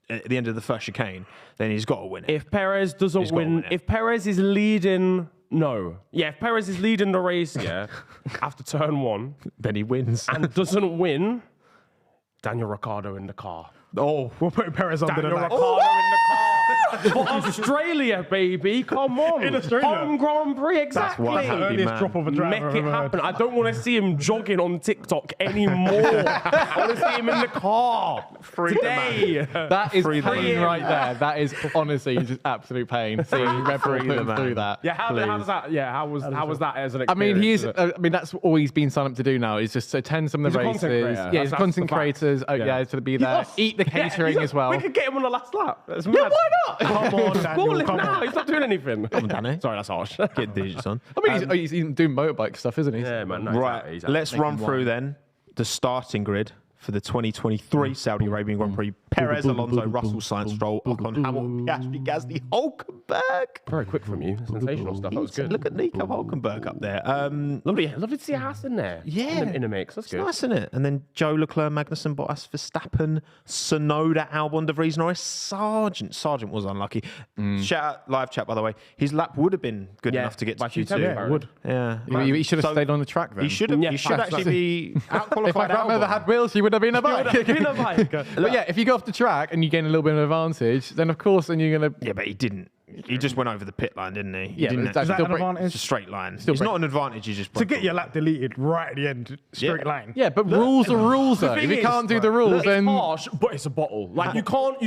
S1: at the end of the first chicane, then he's got to win it.
S2: If Perez doesn't
S1: He's gotta
S2: win,
S1: win it.
S2: if Perez is leading, if Perez is leading the race, after turn 1
S1: then he wins.
S2: and doesn't win, Daniel Ricciardo in the car.
S1: Oh,
S4: We're putting Perez under the
S2: Daniel
S4: lights.
S2: Ricciardo in the car. For Australia, baby. Come on.
S4: In Australia.
S2: Home Grand Prix, exactly.
S1: why I'm happy,
S4: Earliest
S1: man.
S4: drop of a driver
S2: Make
S4: I've
S2: it
S4: ever heard.
S2: happen. I don't want to see him jogging on TikTok anymore. I want to see him in the car today.
S3: That is
S1: Free the
S3: pain
S1: man.
S3: right there. That is honestly just absolute pain. Seeing Red Bull
S1: Free the
S3: put
S1: man.
S3: through that.
S2: Yeah, how does that? Yeah, how was that as an
S3: I mean,
S2: experience?
S3: I mean, that's all he's been signed up to do now is just attend some of the
S2: He's a
S3: races.
S2: content creator.
S3: Yeah,
S2: That's
S3: he's
S2: the
S3: content
S2: fact.
S3: creators. To be there, eat the catering as well.
S2: We could get him on the last lap. That's
S3: Yeah,
S2: mad.
S3: why not?
S4: Come on, Daniel,
S2: Call him
S4: come
S2: now.
S4: on.
S2: He's not doing anything.
S1: Come on, Danny.
S2: Sorry, that's harsh.
S1: Get digits on.
S3: I mean, he's doing motorbike stuff, isn't he?
S2: Yeah, man. No,
S1: Right,
S2: exactly.
S1: let's run through then the starting grid for the 2023 Saudi Arabian Grand Prix. Perez, Alonso, Russell, Sainz, Stroll, Ocon, Hamilton, Piastri, Gasly, Hulkenberg.
S2: Very quick from you. Sensational stuff. That was good.
S1: Look at Nico Hulkenberg up there.
S2: Lovely to see a Haas in there.
S1: Yeah.
S2: In the mix. That's
S1: It's
S2: good.
S1: nice, isn't it? And then Joe Leclerc, Magnussen, Bottas, Verstappen, Tsunoda, Albon, De Vries, Norris, Sargent. Sargent was unlucky. Shout out, live chat, by the way. His lap would have been good enough to get to
S2: by
S1: Q2.
S2: Q2,
S4: it would.
S1: Yeah.
S3: He should have stayed on the track then.
S1: He should have.
S2: Yeah,
S1: he should actually be out-qualified.
S3: If my grandmother had wheels, she would have been a bike. But yeah, if you go off the track and you gain a little bit of advantage, then of course, then you're going to...
S1: Yeah, but he didn't. He just went over the pit line, didn't he?
S3: Yeah,
S1: didn't
S3: but that's
S4: Is that
S3: still
S4: an advantage?
S1: It's a straight line.
S3: Still
S1: It's
S3: break-
S1: not an advantage. You just
S4: To get your lap deleted right at the end, straight line.
S3: Yeah, but rules are rules, though.
S2: thing
S3: If you
S2: is,
S3: can't do the rules,
S2: It's
S3: then...
S2: harsh, but it's a bottle. Like you can't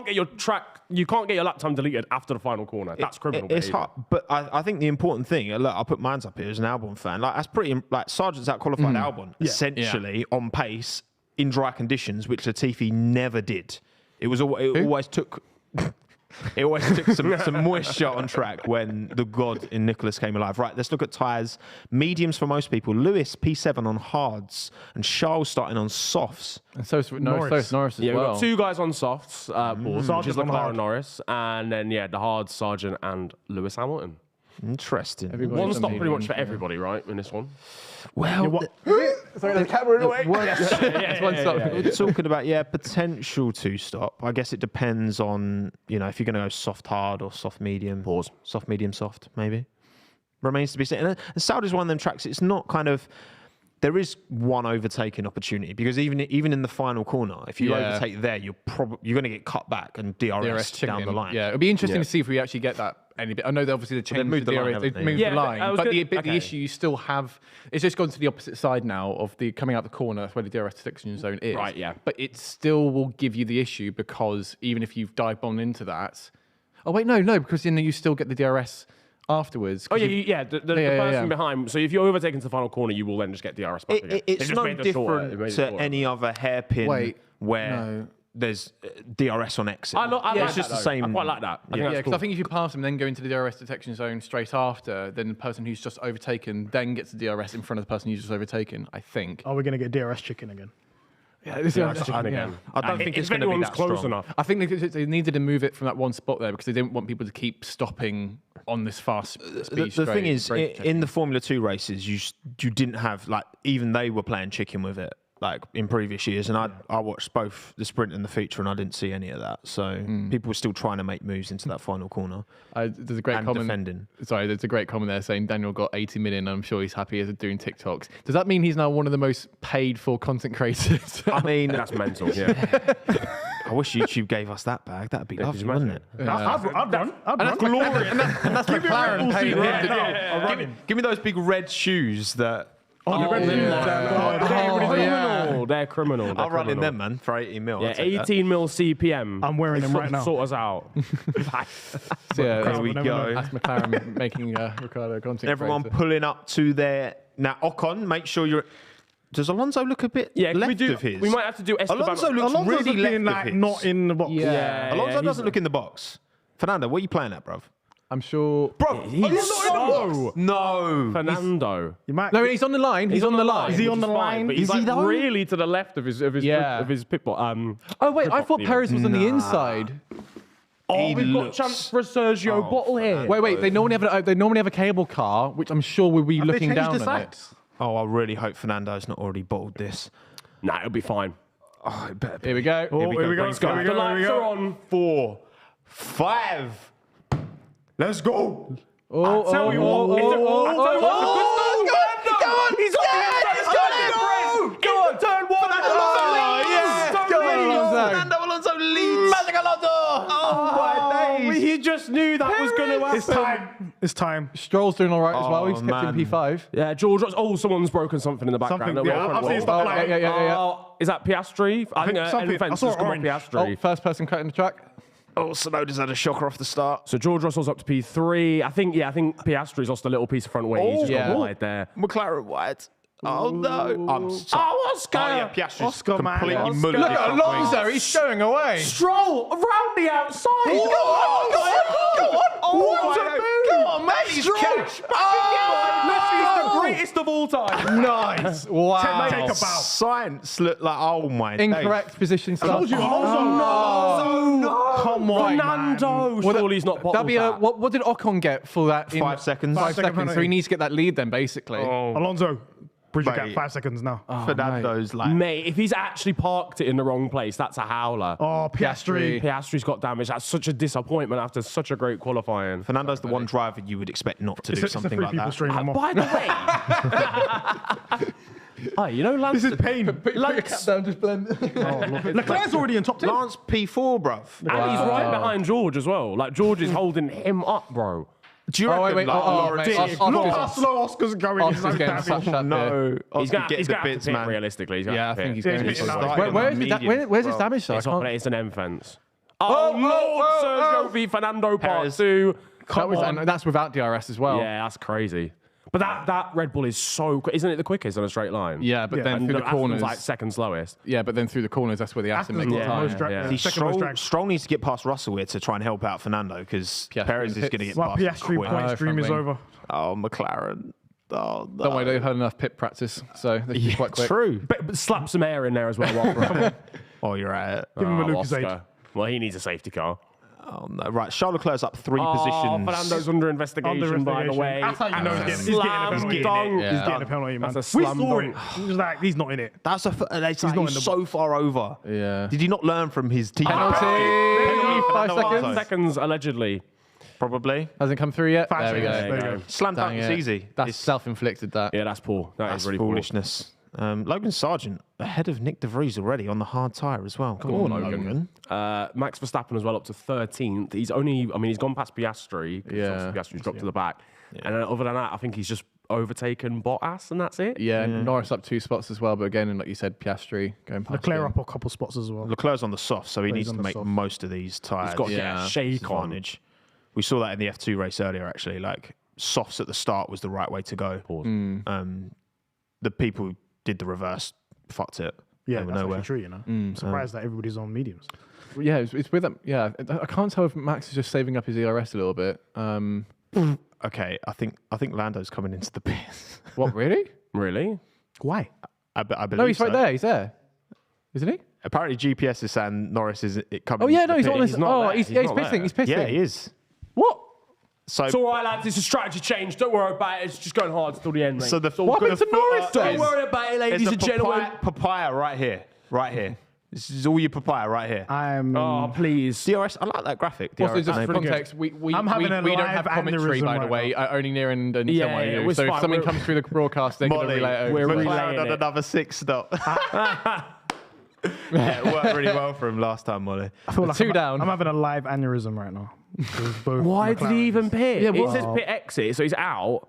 S2: get your lap time deleted after the final corner. That's criminal.
S1: It's
S2: behaviour.
S1: hard, but I think the important thing. Look, I'll put my hands up here as an Albon fan. Like that's pretty. Like Sargent's out-qualified Albon essentially on pace in dry conditions, which Latifi never did. It always took. It always took some moisture on track when the god in Nicholas came alive. Right, let's look at tyres. Mediums for most people. Lewis, P7 on hards, and Charles starting on softs.
S3: And so is Norris as
S2: Yeah,
S3: well.
S2: we've got two guys on softs, board, which
S4: Sargent
S2: is
S4: on
S2: Leclerc
S4: hard.
S2: and Norris, and then the hard Sargent and Lewis Hamilton.
S1: Interesting.
S3: Everybody's
S2: One
S3: on
S2: stop pretty much
S3: mediums,
S2: for everybody, right? In this one.
S1: Well,
S3: Sorry, the camera away. It's one stop.
S1: we're talking about potential to stop. I guess it depends on if you're going to go soft hard or soft medium.
S2: Pause.
S1: Soft medium soft maybe. Remains to be seen. And Saudi's one of them tracks. It's not kind of. There is one overtaking opportunity because even in the final corner, if you overtake there, you're going to get cut back and DRS down the line.
S3: Yeah, it'll be interesting to see if we actually get that any bit. I know that obviously they changed
S1: moved
S3: the
S1: the line,
S3: DRS,
S1: haven't
S3: they
S1: they?
S3: moved
S2: Yeah,
S3: the
S2: but
S3: line,
S2: I was
S3: but the
S2: okay.
S3: issue you still have, it's just gone to the opposite side now of the coming out the corner. That's where the DRS detection zone is.
S2: Right, yeah.
S3: But it still will give you the issue because even if you've dive bombed into that, no, because then you still get the DRS afterwards.
S2: Oh yeah, the person behind. So if you're overtaken to the final corner, you will then just get DRS back again.
S1: It's no different to any other hairpin where there's DRS on exit.
S2: It's
S1: just the same.
S2: I quite like that. I think that's
S3: Because
S2: cool.
S3: I think if you pass them, then go into the DRS detection zone straight after, then the person who's just overtaken then gets the DRS in front of the person who's just overtaken. I think.
S4: Are we going to get DRS chicken again?
S3: Yeah, this
S2: DRS chicken again.
S1: I don't think it's
S2: if
S1: going to be
S2: anyone's
S1: that
S2: close
S1: strong.
S2: enough.
S3: I think they needed to move it from that one spot there because they didn't want people to keep stopping on this fast speed.
S1: The thing is, in the Formula 2 races, you didn't have even they were playing chicken with it in previous years, and I watched both the sprint and the feature, and I didn't see any of that. So people were still trying to make moves into that final corner.
S3: There's a great
S1: and
S3: comment.
S1: defending.
S3: Sorry, there's a great comment there saying Daniel got 80 million. I'm sure he's happy as doing TikToks. Does that mean he's now one of the most paid for content creators?
S1: I mean,
S2: That's mental. Yeah.
S1: I wish YouTube gave us that bag. That'd be lovely, wouldn't it?
S4: I'd run.
S3: and that's McLaren paid him.
S1: Give me those big red shoes that.
S2: They're criminal.
S1: I'll run in them, man, for 80 mil.
S2: Yeah,
S1: I'll take that.
S2: 18 mil CPM.
S4: I'm wearing them right now.
S2: Sort us out.
S3: So, yeah,
S1: There we
S4: never
S1: go.
S4: know.
S3: that's McLaren making Ricardo content.
S1: Everyone
S3: creator.
S1: pulling up to their now. Ocon, make sure you're. Does Alonso look a bit left of his?
S2: We might have to do Esteban.
S1: Alonso looks
S4: Alonso's
S1: really
S4: looking
S1: left of his.
S4: not in the box.
S2: Yeah.
S1: Alonso
S2: he's-
S1: doesn't look in the box. Fernando, what are you playing at, bruv?
S3: I'm sure.
S1: Bro, No.
S2: Fernando.
S4: You might.
S3: No, he's on the line. He's on the line.
S4: Is he on
S2: which
S4: the
S2: is fine,
S4: line?
S2: But he's
S1: Is he though?
S2: really to the left of his pit ball.
S3: Oh wait, I thought
S2: Pit
S3: Perez was on the inside.
S2: Oh, we've got chance for a Sergio Bottle here.
S3: Wait. They normally have a cable car, which I'm sure we'll be looking
S4: They changed
S3: down
S4: the
S3: on it.
S4: sides.
S1: Oh, I really hope Fernando's not already bottled this.
S2: Nah, it'll be fine.
S1: Oh, it better be.
S3: Here we go.
S4: Oh, here we go.
S1: Let's go.
S4: Here we
S2: The
S4: go. Here we
S2: lights
S4: go.
S2: are on.
S1: 4, 5. Let's go.
S2: Tell you what. Go on. He's on. Go on. Turn one.
S1: Fernando Alonso leads. Magic Alonso. Oh, my days.
S2: He just knew that was going to happen.
S4: It's time.
S3: Stroll's doing all right as well.
S1: Oh,
S3: He's kept
S1: man.
S3: in P5.
S2: Yeah, George. Oh, someone's broken something in the background.
S4: Something, yeah, I've seen
S3: Oh,
S4: stuff like
S3: yeah.
S2: Is that Piastri? I think
S4: something- I saw orange.
S2: Piastri.
S3: Oh, first person cutting the track.
S1: Oh, Tsunoda's had a shocker off the start.
S2: So George Russell's up to P3. I think Piastri's lost a little piece of front wing. He's just
S3: yeah.
S2: gone wide there.
S1: McLaren wide. Oh, no. I'm sorry.
S2: Oh, Oscar!
S1: Oh, yeah, Piastri's
S4: Oscar, man.
S1: completely
S4: Oscar.
S1: mullered
S3: Look
S1: his
S3: at
S1: front wing.
S3: Alonso. He's showing away.
S2: Stroll around the outside.
S1: Go on. what a move! Come on, mate, he's
S2: Cash.
S1: Oh,
S2: The greatest of all time.
S3: Nice. Wow.
S4: Take a bow.
S1: Science look like, oh my
S3: Incorrect position start.
S4: told you,
S1: Oh, no.
S4: Come on,
S2: Fernando. Surely he's not bottled
S3: That'd be
S2: that.
S3: what did Ocon get for that? In
S1: 5 seconds.
S3: 5 seconds. So
S4: penalty.
S3: he needs to get that lead then, basically.
S4: Alonso, bridge the
S1: Mate.
S4: gap. 5 seconds now.
S1: Fernando's like,
S2: Mate, if he's actually parked it in the wrong place, that's a howler.
S4: Oh, Piastri.
S2: Piastri's got damage. That's such a disappointment after such a great qualifying.
S1: Fernando's the one driver you would expect not to do
S4: It's a
S1: something
S4: three
S1: like
S4: people
S1: that.
S4: stream. I'm off.
S2: By the way, oh, you know, Lance,
S4: This is pain.
S2: Lance,
S3: down, just blend.
S4: Leclerc's already in top 10.
S1: Lance P4, bruv.
S2: and he's right behind George as well. Like, George is holding him up, bro.
S1: Do you
S3: Oh,
S1: reckon
S3: wait,
S1: like,
S3: mate.
S1: Lawrence-
S4: Look how slow Oscar's going. He's
S3: Oscar's
S4: so
S3: getting
S4: damage.
S3: such that
S1: no,
S2: He's
S1: Oscar
S2: got
S1: getting the
S2: to
S1: bits,
S2: pit
S1: man.
S2: realistically. He's
S3: Yeah, I think he's going
S4: he's
S3: to.
S4: getting out.
S3: Where is it?
S1: Medium,
S3: Where's his
S1: bro.
S3: damage? Though?
S2: It's an M fence. Oh, Lord, Sergio v. Fernando part
S1: Perez.
S2: 2.
S3: That's without DRS as well.
S2: Yeah, that's crazy. But that Red Bull is so quick. Isn't it the quickest on a straight line?
S3: Yeah, but then
S2: And
S3: through the
S2: Aston's
S3: corners,
S2: like second slowest.
S3: yeah, but then through the corners, that's where the Aston
S4: Aston's
S3: make
S4: got
S3: the
S4: the
S3: time.
S4: most drag.
S2: yeah.
S1: See,
S4: Second most drag.
S1: Stroll needs to get past Russell here to try and help out Fernando because
S3: Piastri
S1: Perez is
S3: hits.
S1: going to get
S4: Well,
S1: past him
S4: Piastri
S1: quick.
S4: point stream is
S3: front
S4: over.
S1: Oh, McLaren. Oh, no.
S3: Don't worry, they've had enough pit practice, so they should be quite quick.
S1: True.
S2: But slap some air in there as well. Walker.
S1: Oh, you're right.
S4: Give him a Lucas
S2: Oscar.
S4: 8.
S2: Well, he needs a safety car.
S1: Oh, no. Right, Charles Leclerc's up 3
S2: Oh,
S1: positions.
S2: Fernando's under investigation, by the way.
S4: That's how you know he's getting a penalty.
S2: Slam
S4: He's
S2: dunk.
S4: getting a penalty, man.
S2: That's a
S4: We
S2: slam
S4: saw it.
S2: dunk.
S4: He was like, he's not in it.
S1: That's
S4: not in
S1: he's
S4: the
S1: so far over.
S3: Yeah.
S1: Did he not learn from his team?
S3: Penalty.
S1: Penalty.
S3: 5
S1: Fernando
S3: seconds.
S1: Alonso.
S2: Seconds, allegedly.
S1: Probably.
S3: Hasn't come through yet.
S4: 5
S3: There we
S4: seconds.
S3: go.
S4: There you go.
S1: Slam dunk
S3: Dang
S1: is
S3: it.
S1: easy.
S3: That's
S1: It's-
S3: self-inflicted. That.
S2: Yeah, that's poor.
S1: That's
S2: That's really
S1: foolishness. Logan Sargent ahead of Nick De Vries already on the hard tyre as well. Go on, Logan.
S2: poor. Max Verstappen as well up to 13th. He's gone past Piastri. 'Cause
S3: Yeah.
S2: obviously Piastri's dropped to the back. And then other than that, I think he's just overtaken Bottas and that's it.
S3: Yeah, Norris up 2 spots as well, but again, and like you said, Piastri going past.
S4: Leclerc
S3: him.
S4: up a couple spots as well.
S1: Leclerc's on the soft, so he
S4: He's
S1: needs
S4: on
S1: to
S4: the
S1: make
S4: soft.
S1: most of these tyres.
S2: He's got to get
S3: Yeah.
S2: a shake on.
S1: advantage. We saw that in the F2 race earlier, actually. Like, softs at the start was the right way to go. The people who did the reverse fucked it.
S4: Yeah,
S1: They were
S4: that's
S1: nowhere.
S4: actually true, you know. I'm surprised that everybody's on mediums.
S3: Yeah, it's with them. Yeah, I can't tell if Max is just saving up his ERS a little bit.
S1: Okay, I think Lando's coming into the pits.
S3: What, really?
S2: Really?
S4: Why?
S1: I believe
S3: No, he's right
S1: so.
S3: there. He's there, isn't he?
S1: Apparently, GPS is saying Norris is coming.
S3: Oh yeah,
S1: into
S3: no,
S1: the
S3: he's
S1: pit.
S3: on his.
S2: He's not
S3: Oh,
S2: there.
S3: he's
S2: He's not
S3: pissing.
S2: there.
S3: He's pissing.
S1: Yeah, he is.
S3: What?
S1: So,
S2: It's all right, lads. It's a strategy change. Don't worry about it. It's just going hard till the end, mate.
S1: so the
S3: What happened to Norris
S2: Don't
S3: then?
S2: worry about it, ladies
S1: There's
S2: and
S1: a
S2: gentlemen.
S1: papaya right here. Right here. This is all your papaya right here.
S4: I'm.
S2: Oh, please.
S1: DRS, I like that graphic.
S3: Also,
S1: DRS,
S3: just
S1: no
S3: for
S1: problem.
S3: context, we
S4: I'm having a
S3: don't have
S4: live
S3: commentary,
S4: aneurysm
S3: by the
S4: right
S3: way. Only Niran and
S2: Yeah,
S3: Tommo
S2: yeah,
S3: do.
S2: it's
S3: So if
S2: fine.
S3: something
S2: We're-
S3: comes through the broadcast, they're going to
S1: Molly,
S3: relay it over.
S2: We're
S1: McLaren
S2: relaying
S1: on
S2: it.
S1: another 6 stop. Yeah, it worked really well for him last time, Molly.
S4: I feel like
S3: Two down.
S4: I'm having a live aneurysm right now. With both
S2: Why did
S4: McLarens.
S2: he even pit?
S3: Yeah,
S2: It
S3: what-
S2: says pit exit, so he's out.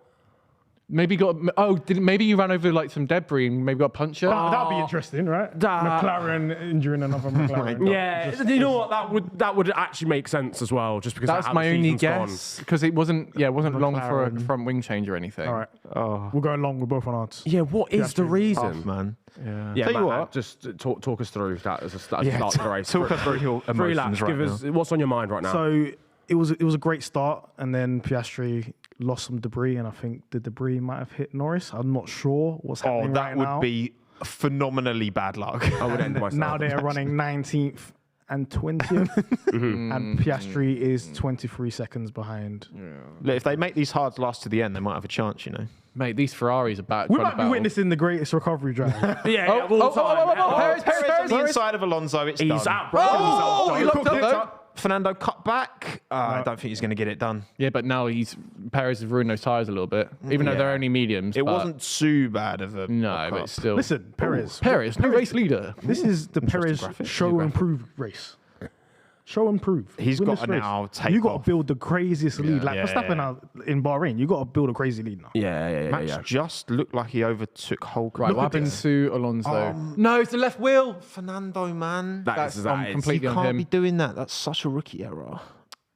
S3: Maybe got. Oh, maybe you ran over like some debris and maybe got a puncture.
S4: That'd be interesting, right? McLaren injuring another McLaren.
S2: Yeah, you know what? That would actually make sense as well, just because
S3: That's
S2: of how
S3: my
S2: the
S3: only
S2: season's gone.
S3: guess because it wasn't. Yeah, it wasn't long for a
S4: McLaren.
S3: front wing change or anything.
S4: All right. We're going long. We're both on odds.
S2: Yeah, what is the
S1: Tough,
S2: reason?
S1: man.
S2: Yeah,
S1: Tell you
S2: Mahad,
S1: what.
S2: just talk us through that as a start
S1: Yeah,
S2: of the race.
S1: talk us through your
S2: Three laps.
S1: emotions right
S2: Give us what's on your mind right now.
S4: So it was a great start, and then Piastri lost some debris, and I think the debris might have hit Norris. I'm not sure what's
S1: Oh,
S4: happening
S1: that
S4: right
S1: would
S4: now.
S1: be phenomenally bad luck.
S2: I would end myself.
S4: Now they're running 19th and 20th, and Piastri is 23 seconds behind.
S1: Look, if they make these hards last to the end, they might have a chance, you know.
S3: Mate, these Ferraris are back.
S4: We might be witnessing the greatest recovery drive.
S2: yeah, all the time.
S3: Perez,
S1: On the inside of Alonso, it's
S2: He's
S1: done.
S2: out, bro.
S3: Oh, he locked up
S1: It's
S3: though.
S1: up. Fernando cut back. I don't think he's going to get it done.
S3: Yeah, but now Perez has ruined those tyres a little bit, even though they're only mediums.
S1: It
S3: but
S1: wasn't too bad of a
S3: No,
S1: mock
S3: but
S1: up.
S3: still.
S4: Listen, Perez.
S3: Perez, new race leader.
S4: This is the Perez
S1: graphic.
S4: show and prove race. Show and prove.
S1: He's
S4: Win
S1: got
S4: this
S1: to
S4: race.
S1: now take
S4: You got to
S1: off.
S4: build the craziest lead. Like
S1: Yeah,
S4: Verstappen
S1: yeah.
S4: in Bahrain, you got to build a crazy lead now.
S2: Yeah.
S1: Max just looked like he overtook Hulk.
S3: Right,
S1: Look
S3: what
S1: at
S3: happened
S1: this.
S3: to Alonso? No, it's the left wheel.
S1: Fernando, man.
S2: That's
S3: I'm
S1: He
S3: completely on
S1: can't
S3: him.
S1: be doing that. That's such a rookie error.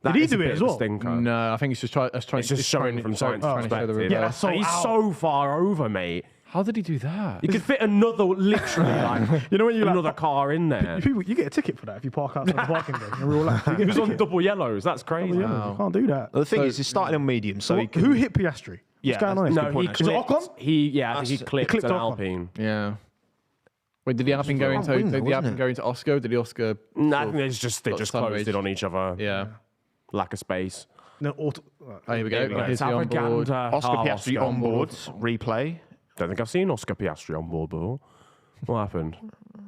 S4: Did he do it as well?
S3: No, I think it's just trying.
S2: It's just showing from science
S3: trying to show the
S2: perspective.
S3: reverse.
S4: Yeah, that's so
S2: And he's
S4: out.
S2: so far over, mate.
S3: How did he do that?
S2: You could fit literally like
S4: You know when you
S2: another car in there.
S4: People, you get a ticket for that if you park outside the parking bay in real life.
S2: He was on double yellows. That's crazy.
S4: You can't do that.
S1: The thing is, he's starting on medium, so he can...
S4: Who hit Piastri? What's going on?
S2: No, he
S4: Is it Ocon?
S2: clipped. I think he clipped an
S4: Ocon.
S2: Alpine.
S3: Yeah. Wait, did the Alpine go into Oscar? Did the Oscar?
S2: No, I think they just closed
S3: sandwiched.
S2: it on each other.
S3: Yeah.
S2: Lack of space.
S4: No,
S3: Oh, here we go. Here's the onboard.
S1: Oscar Piastri on board. Replay.
S2: Don't think I've seen Oscar Piastri on board before. What happened?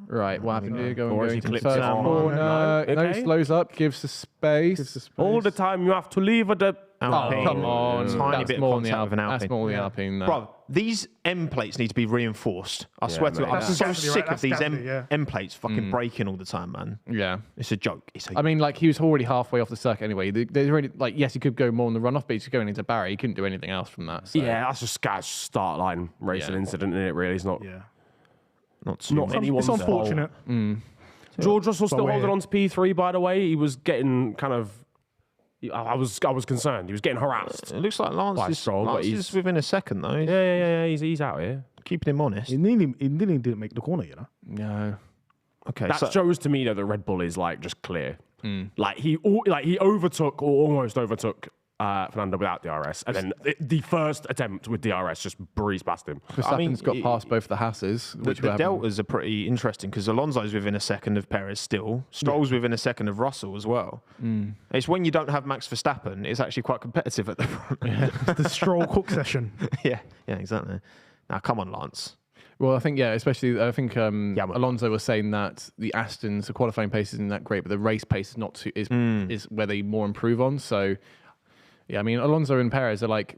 S3: Right, what happened here?
S2: Or has he
S3: Going to the
S2: clipped
S3: first
S2: it on?
S3: corner. No,
S2: Okay.
S3: slows up, gives the space.
S2: All the time you have to leave at the...
S1: Alpine.
S3: Come on.
S1: Tiny
S3: That's
S1: bit of
S3: more on the
S1: contact with an
S3: Alpine. That's
S1: Alpine.
S3: more on the Alpine.
S1: Bro, these M plates need to be reinforced. I swear to
S2: mate,
S1: you, I'm
S2: that's
S1: so
S4: Gasly,
S1: sick
S4: right?
S1: of these
S4: That's Gasly,
S1: M plates fucking breaking all the time, man.
S3: Yeah.
S1: It's a joke.
S3: I mean, like, he was already halfway off the circuit anyway. There's already, like, yes, he could go more on the runoff, but he's going into Barry. He couldn't do anything else from that. So.
S2: Yeah, that's just Sky's start line racing incident, isn't it, really? It's not...
S4: Yeah.
S1: not too
S2: Not
S1: much.
S2: anyone's
S4: It's unfortunate.
S2: George Russell still
S4: we're
S2: holding
S4: here.
S2: on to P3, by the way. He was getting kind of... I was concerned. He was getting harassed.
S1: It looks like Lance is
S2: Stroll, but
S1: is within a second, though.
S2: Yeah. He's out here.
S1: Keeping him honest.
S4: He nearly didn't make the corner, you know.
S3: No.
S1: Okay,
S2: That
S1: so
S2: shows to me that the Red Bull is like just clear. Like he overtook or almost overtook Fernando without DRS, and then the first attempt with DRS just breezed past him.
S3: Verstappen's got past both the Hasses.
S1: the deltas are pretty interesting because Alonso's within a second of Perez still. Stroll's within a second of Russell as well. It's when you don't have Max Verstappen, it's actually quite competitive at the front.
S4: The Stroll Cook session.
S1: yeah, exactly. Now, come on, Lance.
S3: Well, I think, especially, I think Alonso was saying that the Astons, the qualifying pace isn't that great, but the race pace is not too, is where they more improve on. So, yeah, I mean, Alonso and Perez are like,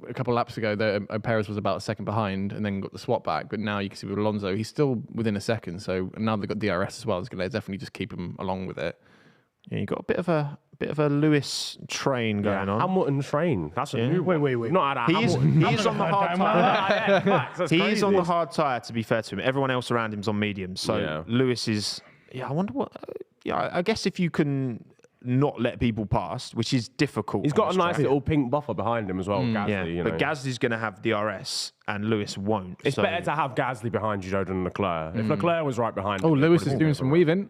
S3: a couple of laps ago, Perez was about a second behind and then got the swap back. But now you can see with Alonso, he's still within a second. So now they've got DRS as well. It's going to definitely just keep him along with it.
S1: Yeah, you got a bit of a Lewis train going on.
S2: Hamilton train. That's a new one.
S4: Wait.
S2: We've not had a
S1: He is
S2: Hamilton.
S1: on the hard tyre. He is on
S2: crazy.
S1: the hard tyre, to be fair to him. Everyone else around him's on medium. So Lewis is... Yeah, I wonder what... I guess if you can not let people pass, which is difficult.
S2: He's got a nice little pink buffer behind him as well, Gasly.
S1: Yeah,
S2: You know.
S1: but Gasly's going to have DRS and Lewis won't.
S2: It's
S1: so-
S2: better to have Gasly behind you, though, than Leclerc. If Leclerc was right behind him...
S3: Oh,
S2: it
S3: Lewis
S2: would've
S3: is
S2: been
S3: doing some weaving.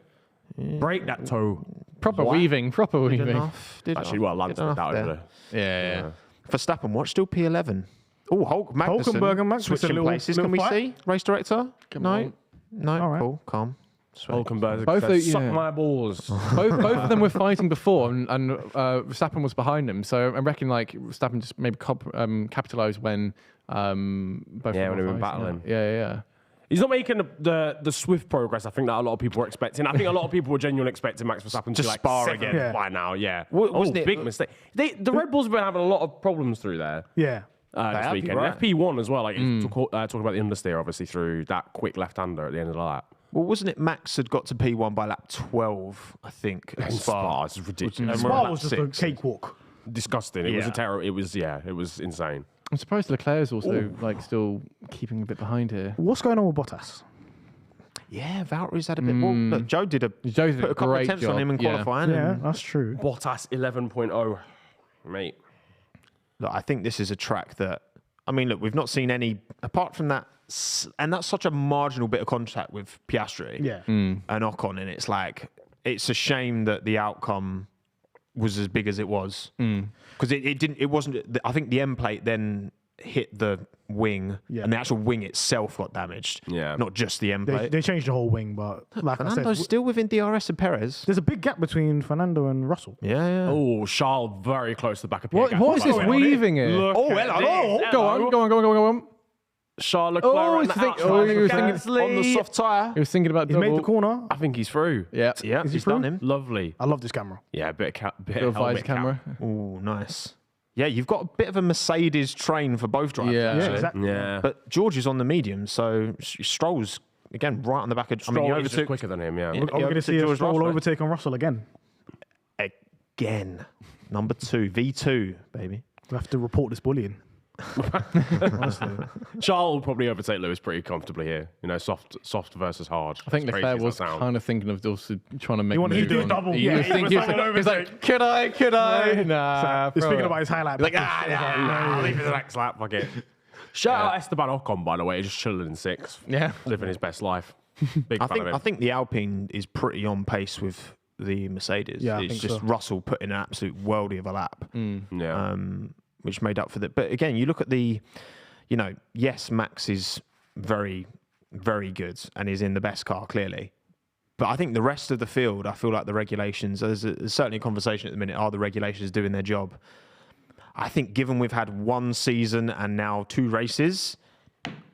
S2: Break that toe.
S3: Proper weaving.
S2: Actually, well, Lance did that over there.
S3: Yeah.
S1: Verstappen, watch, still P11. Oh,
S4: Hulkenberg and Magnussen,
S1: switching
S4: a little-
S1: places.
S4: little
S1: Can we
S4: fight?
S1: see? Race director? No.
S3: on.
S1: No,
S4: All right.
S1: cool, calm. Sweet.
S2: Hulkenberg
S3: Both
S2: said,
S3: are-
S2: suck
S3: yeah.
S2: my balls.
S3: both of them were fighting before, and Verstappen was behind him. So I reckon like Verstappen just maybe capitalised when both.
S2: Yeah,
S3: of them
S2: when they were
S3: fighting.
S2: battling.
S3: Yeah.
S2: He's not making the swift progress I think that a lot of people were expecting. I think a lot of people were genuinely expecting Max Verstappen
S1: Just
S2: to like
S1: spar
S2: seventh
S1: again.
S4: Yeah.
S2: by now. Yeah,
S1: Wasn't it-
S2: big mistake. The Red Bulls have been having a lot of problems through there.
S4: Yeah.
S2: This
S1: have,
S2: weekend.
S1: you're right.
S2: FP1 as well. Like talking about the understeer, obviously through that quick left-hander at the end of the lap.
S1: Well, wasn't it Max had got to P1 by lap 12, I think, at Spa?
S2: It's ridiculous.
S4: Spa was just a cakewalk.
S2: Disgusting. It was a
S1: Yeah.
S2: terror. It was insane.
S3: I'm surprised Leclerc's also like still keeping a bit behind here.
S4: What's going on with Bottas?
S1: Yeah, Valtteri's had a bit more. Look, Joe did
S3: did
S1: put
S3: a
S1: a couple of
S3: great
S1: attempts on
S3: job,
S1: him in
S3: yeah.
S1: qualifying.
S4: Yeah,
S1: And,
S4: that's true.
S2: Bottas 11.0, mate.
S1: look, I think this is a track that, I mean, look, we've not seen any, apart from that, and that's such a marginal bit of contact with Piastri
S4: Yeah.
S1: and Ocon, and it's like, it's a shame that the outcome was as big as it was. Because it wasn't, I think the M plate then hit the wing, and the actual wing itself got damaged.
S2: Yeah.
S1: Not just the M plate.
S4: They changed the whole wing, but like I
S1: Fernando's
S4: said,
S1: still within DRS and Perez.
S4: there's a big gap between Fernando and Russell.
S1: Yeah.
S2: Oh, Charles very close to the back of Pierre.
S3: What is this
S2: Gasly.
S3: weaving here?
S2: Look
S1: Oh,
S2: at
S1: hello.
S2: this.
S3: Go on.
S2: Charles Leclerc
S3: Oh,
S2: on
S3: he's
S2: the
S3: think-
S2: outside.
S3: oh, he was thinking-
S2: Gasly.
S1: On the soft tyre.
S3: He was thinking about
S4: He's
S3: double.
S4: made the corner.
S2: I think he's through.
S3: Yeah.
S1: Yeah,
S4: Is he
S1: he's
S4: through?
S1: done him.
S2: Lovely.
S4: I love this camera.
S2: Yeah, bit of
S3: Little visor
S2: helmet
S3: camera.
S1: Oh, nice. Yeah, you've got a bit of a Mercedes train for both drivers.
S3: Yeah.
S1: actually.
S4: exactly.
S2: Yeah.
S1: But George is on the medium, so Stroll's, again, right on the back of...
S2: Stroll
S1: I mean,
S2: is just quicker than him, yeah.
S1: Yeah.
S4: Are we going to see a
S1: George
S4: Stroll
S1: Russell, right?
S4: overtake on Russell again?
S1: Again. Number 2, V2, baby.
S4: We have to report this bullying. Honestly.
S2: Charles will probably overtake Lewis pretty comfortably here. You know, soft versus hard.
S3: I think
S2: As crazy
S3: Leclerc
S2: as that
S3: was
S2: sounds.
S3: kind of thinking of also trying to make.
S4: wanted to
S3: moves
S4: do a
S3: on-
S4: double.
S3: He
S4: Yeah,
S3: was
S4: he
S3: thinking,
S4: was like,
S3: he's like, could I? Nah,
S4: He's
S3: bro.
S4: thinking about his highlight.
S2: Like, I'll leave it the next lap, fuck it. Shout out Esteban Ocon, by the way, just chilling in sixth.
S3: Yeah.
S2: Living his best life. Big fan of him.
S1: I think the Alpine is pretty on pace with the Mercedes.
S4: Yeah, I
S1: it's
S4: think
S1: just
S4: so.
S1: Russell putting an absolute worldie of a lap,
S2: Yeah.
S1: which made up for that. But again, you look at yes, Max is very, very good and is in the best car, clearly. But I think the rest of the field, I feel like the regulations, there's certainly a conversation at the minute, are the regulations doing their job? I think given we've had one season and now 2 races,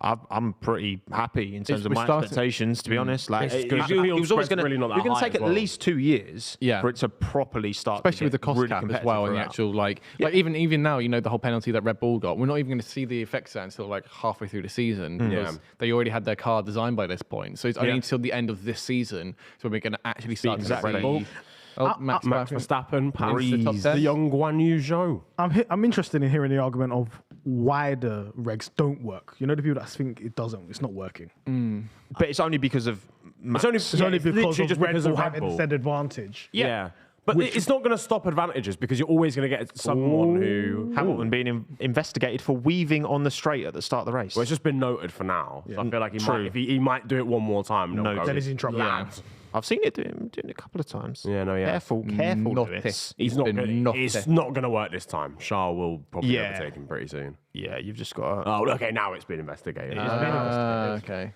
S1: I'm pretty happy in terms of my expectations, to be honest. Like, it was always going
S2: really not that
S1: you're going to
S2: high
S1: take
S2: as
S1: at
S2: well.
S1: least 2 years for it to properly start.
S3: Especially with the cost
S1: really
S3: cap as
S1: competitive
S3: well, and the
S1: throughout.
S3: actual like even now, the whole penalty that Red Bull got. We're not even going to see the effects of that until like halfway through the season because they already had their car designed by this point. So it's only until the end of this season so we're going to actually start to
S1: Exactly.
S3: see. Oh, Max
S2: Verstappen,
S3: the top 10.
S2: the young Guan Yu Zhou.
S4: I'm interested in hearing the argument of why the regs don't work. You know, the people that think it doesn't, it's not working.
S1: But it's only because of Max.
S4: It's only because
S2: literally
S4: of
S2: just
S4: Red
S2: because
S4: Bull
S2: of Red
S4: having
S2: Bull.
S4: said advantage.
S2: Yeah. But it's not going to stop advantages because you're always going to get someone who...
S1: Hamilton being investigated for weaving on the straight at the start of the race.
S2: Well, it's just been noted for now. So I feel like he might do it one more time.
S4: Then he's in trouble.
S1: I've seen it doing it a couple of times.
S2: Yeah, no, yeah.
S1: Careful, Lewis.
S2: It's not going to work this time. Charles will probably overtake him pretty soon.
S1: Yeah, you've just got to...
S2: Oh, okay, now it's been investigated.
S3: Okay.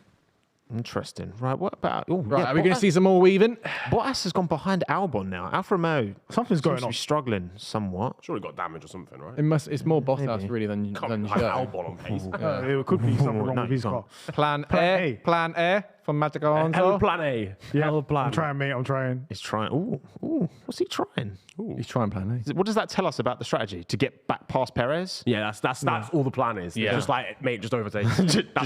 S1: Interesting. Right, what about... Oh,
S3: Right, are we going to see some more weaving?
S1: Bottas has gone behind Albon now. Alfa Romeo
S4: Something's going
S1: seems to
S4: on.
S1: be struggling somewhat.
S2: Surely got damage or something, right?
S3: It's more Bottas really than Zhou.
S2: Albon on pace.
S4: It could be something wrong with his car.
S3: Plan
S4: A.
S3: Plan A from Magic Alonso.
S2: Hell plan A. Hell plan.
S4: I'm trying, mate. I'm trying.
S1: He's trying... Ooh, what's he trying?
S3: He's trying Plan A.
S1: What does that tell us about the strategy? To get back past Perez?
S2: Yeah, that's all the plan is.
S3: Yeah.
S2: Just like, mate, just overtake.